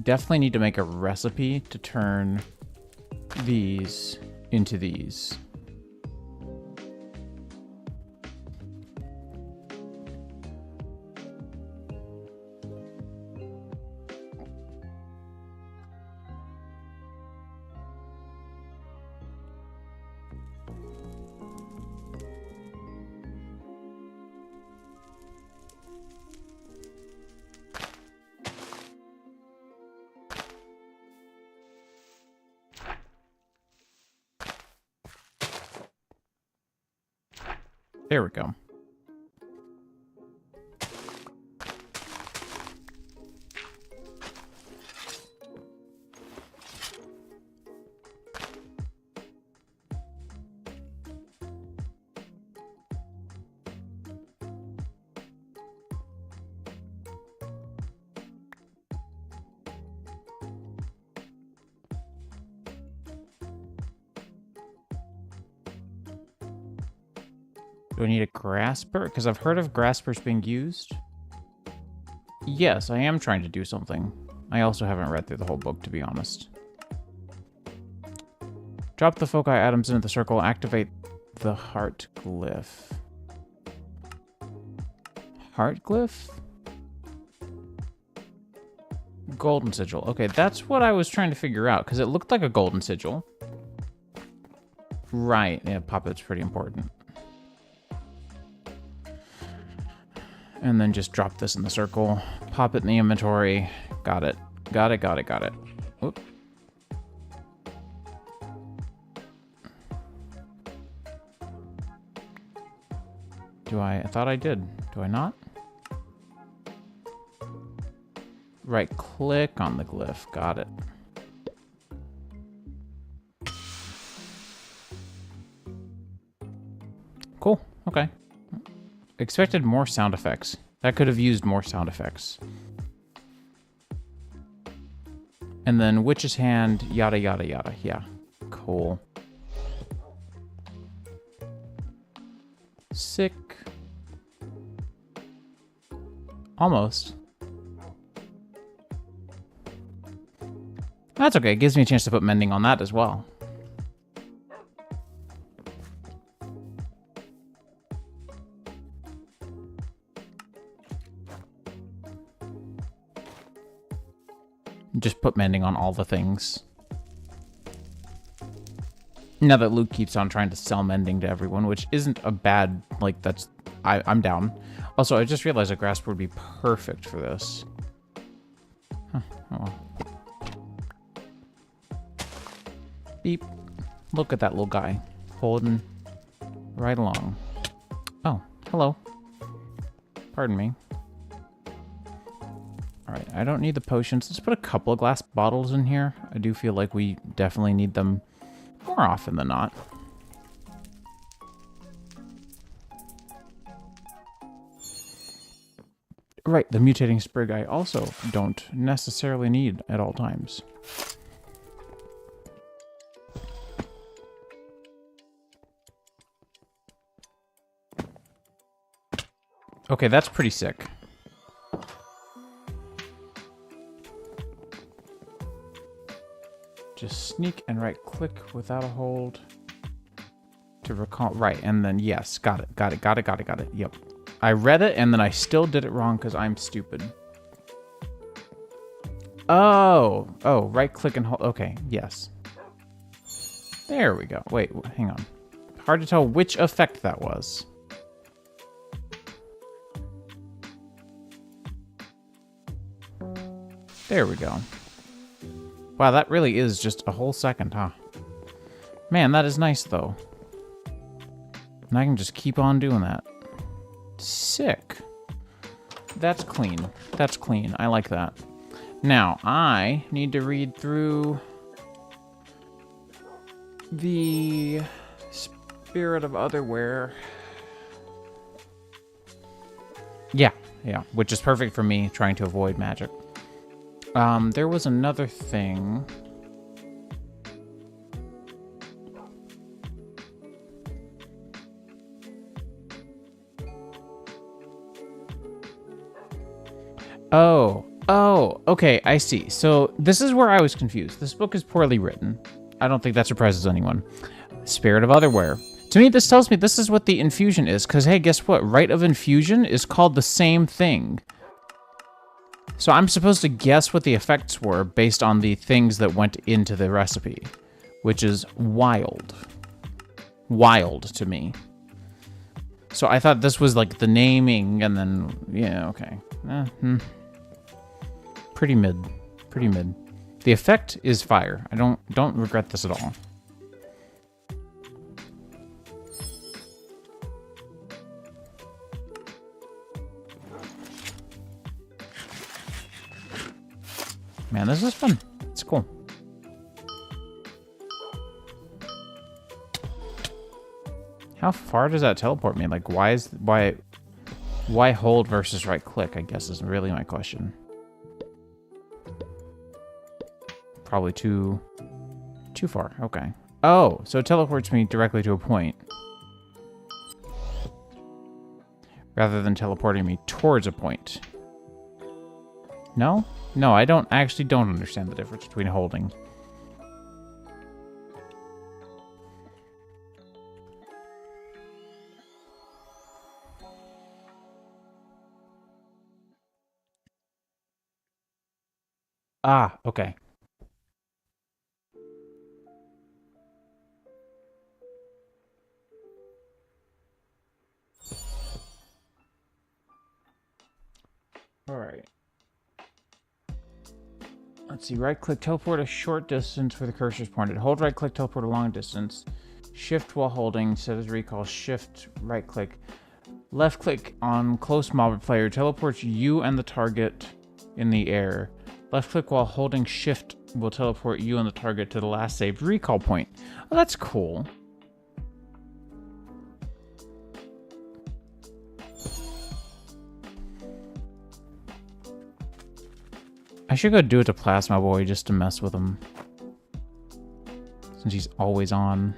Definitely need to make a recipe to turn these into these. There we go. Do I need a grasper? Because I've heard of graspers being used. Yes, I am trying to do something. I also haven't read through the whole book, to be honest. Drop the foci atoms into the circle. Activate the heart glyph. Heart glyph? Golden sigil. Okay, that's what I was trying to figure out, because it looked like a golden sigil. Right, yeah, pop-it's pretty important. And then just drop this in the circle. Pop it in the inventory. Got it. Got it, got it, got it. Oop. I thought I did. Do I not? Right click on the glyph. Got it. Cool. Okay. Expected more sound effects. That could have used more sound effects. And then Witch's Hand, yada, yada, yada. Yeah. Cool. Sick. Almost. That's okay. It gives me a chance to put mending on that as well. Just put mending on all the things. Now that Luke keeps on trying to sell mending to everyone, which isn't a bad, like, that's... I'm down. Also, I just realized a grasp would be perfect for this. Huh. Oh. Beep. Look at that little guy. Holding right along. Oh, hello. Pardon me. Alright, I don't need the potions. Let's put a couple of glass bottles in here. I do feel like we definitely need them more often than not. Right, the mutating sprig I also don't necessarily need at all times. Okay, that's pretty sick. Just sneak and right click without a hold to recall. Right, and then yes, got it, got it, got it, got it, got it. Yep. I read it and then I still did it wrong because I'm stupid. Oh, right click and hold. Okay, yes. There we go. Wait, hang on. Hard to tell which effect that was. There we go. Wow, that really is just a whole second, huh? Man, that is nice, though. And I can just keep on doing that. Sick. That's clean. That's clean. I like that. Now, I need to read through the Spirit of Otherware. Yeah, which is perfect for me trying to avoid magic. There was another thing. Oh, okay, I see. So this is where I was confused. This book is poorly written. I don't think that surprises anyone. Spirit of Otherware. To me, this tells me this is what the infusion is, because, hey, guess what? Rite of Infusion is called the same thing. So I'm supposed to guess what the effects were based on the things that went into the recipe, which is wild. Wild to me. So I thought this was like the naming and then, yeah, okay. Pretty mid. Pretty mid. The effect is fire. I don't regret this at all. Man, this is fun. It's cool. How far does that teleport me? Like, why hold versus right click, I guess, is really my question. Probably too far. Okay. Oh, so it teleports me directly to a point. Rather than teleporting me towards a point. No? No, I actually don't understand the difference between holding. Ah, okay. All right. Let's see. Right-click, teleport a short distance where the cursor is pointed. Hold right-click, teleport a long distance. Shift while holding. Set as recall. Shift, right-click. Left-click on close mob player. Teleports you and the target in the air. Left-click while holding Shift will teleport you and the target to the last saved recall point. Oh, that's cool. I should go do it to Plasma Boy just to mess with him. Since he's always on.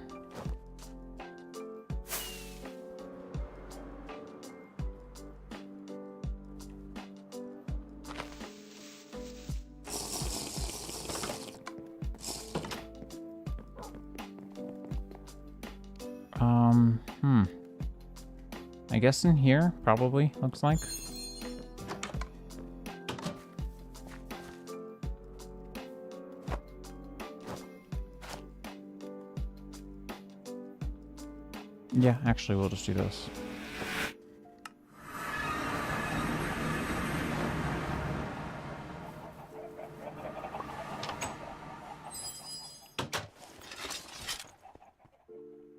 I guess in here, probably, looks like. Yeah, actually, we'll just do this.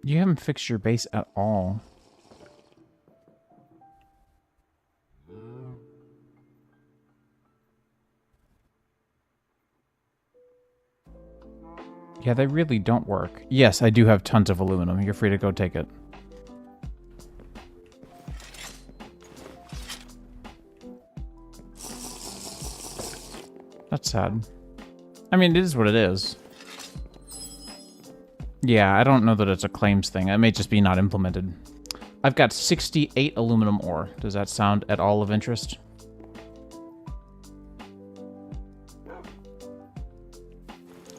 You haven't fixed your base at all. Yeah, they really don't work. Yes, I do have tons of aluminum. You're free to go take it. That's sad. I mean, it is what it is. Yeah, I don't know that it's a claims thing. It may just be not implemented. I've got 68 aluminum ore. Does that sound at all of interest?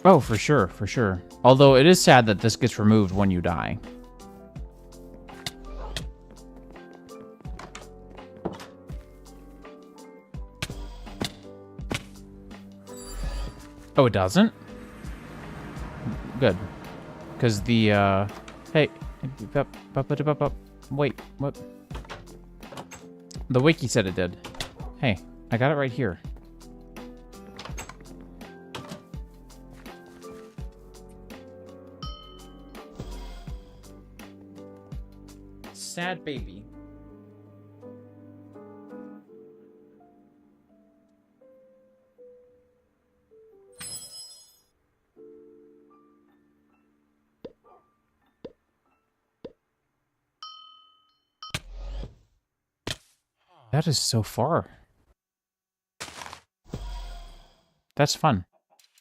Oh, for sure, for sure. Although it is sad that this gets removed when you die. Oh, it doesn't? Good. Because the, hey. Wait, what? The wiki said it did. Hey, I got it right here. Sad baby. That is so far. That's fun.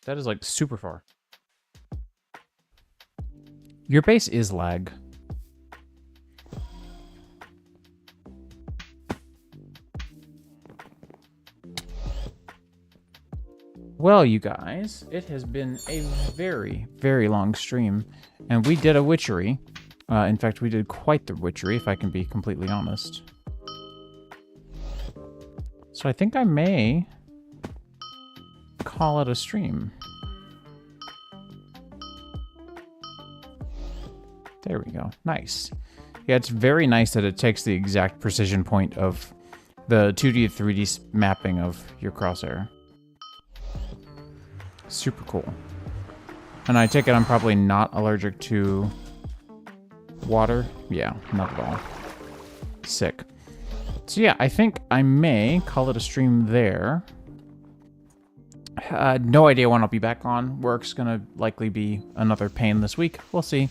That is like super far. Your base is lag. Well, you guys, it has been a very, very long stream, and we did a witchery. In fact, we did quite the witchery, if I can be completely honest. So I think I may call it a stream. There we go. Nice. Yeah, it's very nice that it takes the exact precision point of the 2D to 3D mapping of your crosshair. Super cool. And I take it I'm probably not allergic to water. Yeah, not at all. Sick. So yeah, I think I may call it a stream there. No idea when I'll be back on. Work's gonna likely be another pain this week. We'll see.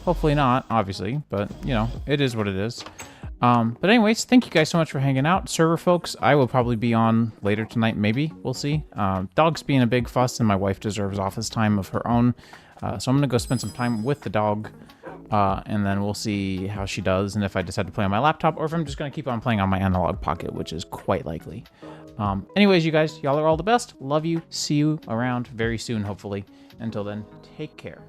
Hopefully not, obviously, but you know, it is what it is. But anyways, thank you guys so much for hanging out. Server folks, I will probably be on later tonight, maybe. We'll see. Dog's being a big fuss, and my wife deserves office time of her own. So I'm gonna go spend some time with the dog. And then we'll see how she does, and if I decide to play on my laptop, or if I'm just going to keep on playing on my analog pocket, which is quite likely. Anyways, you guys, y'all are all the best. Love you. See you around very soon, hopefully. Until then, take care.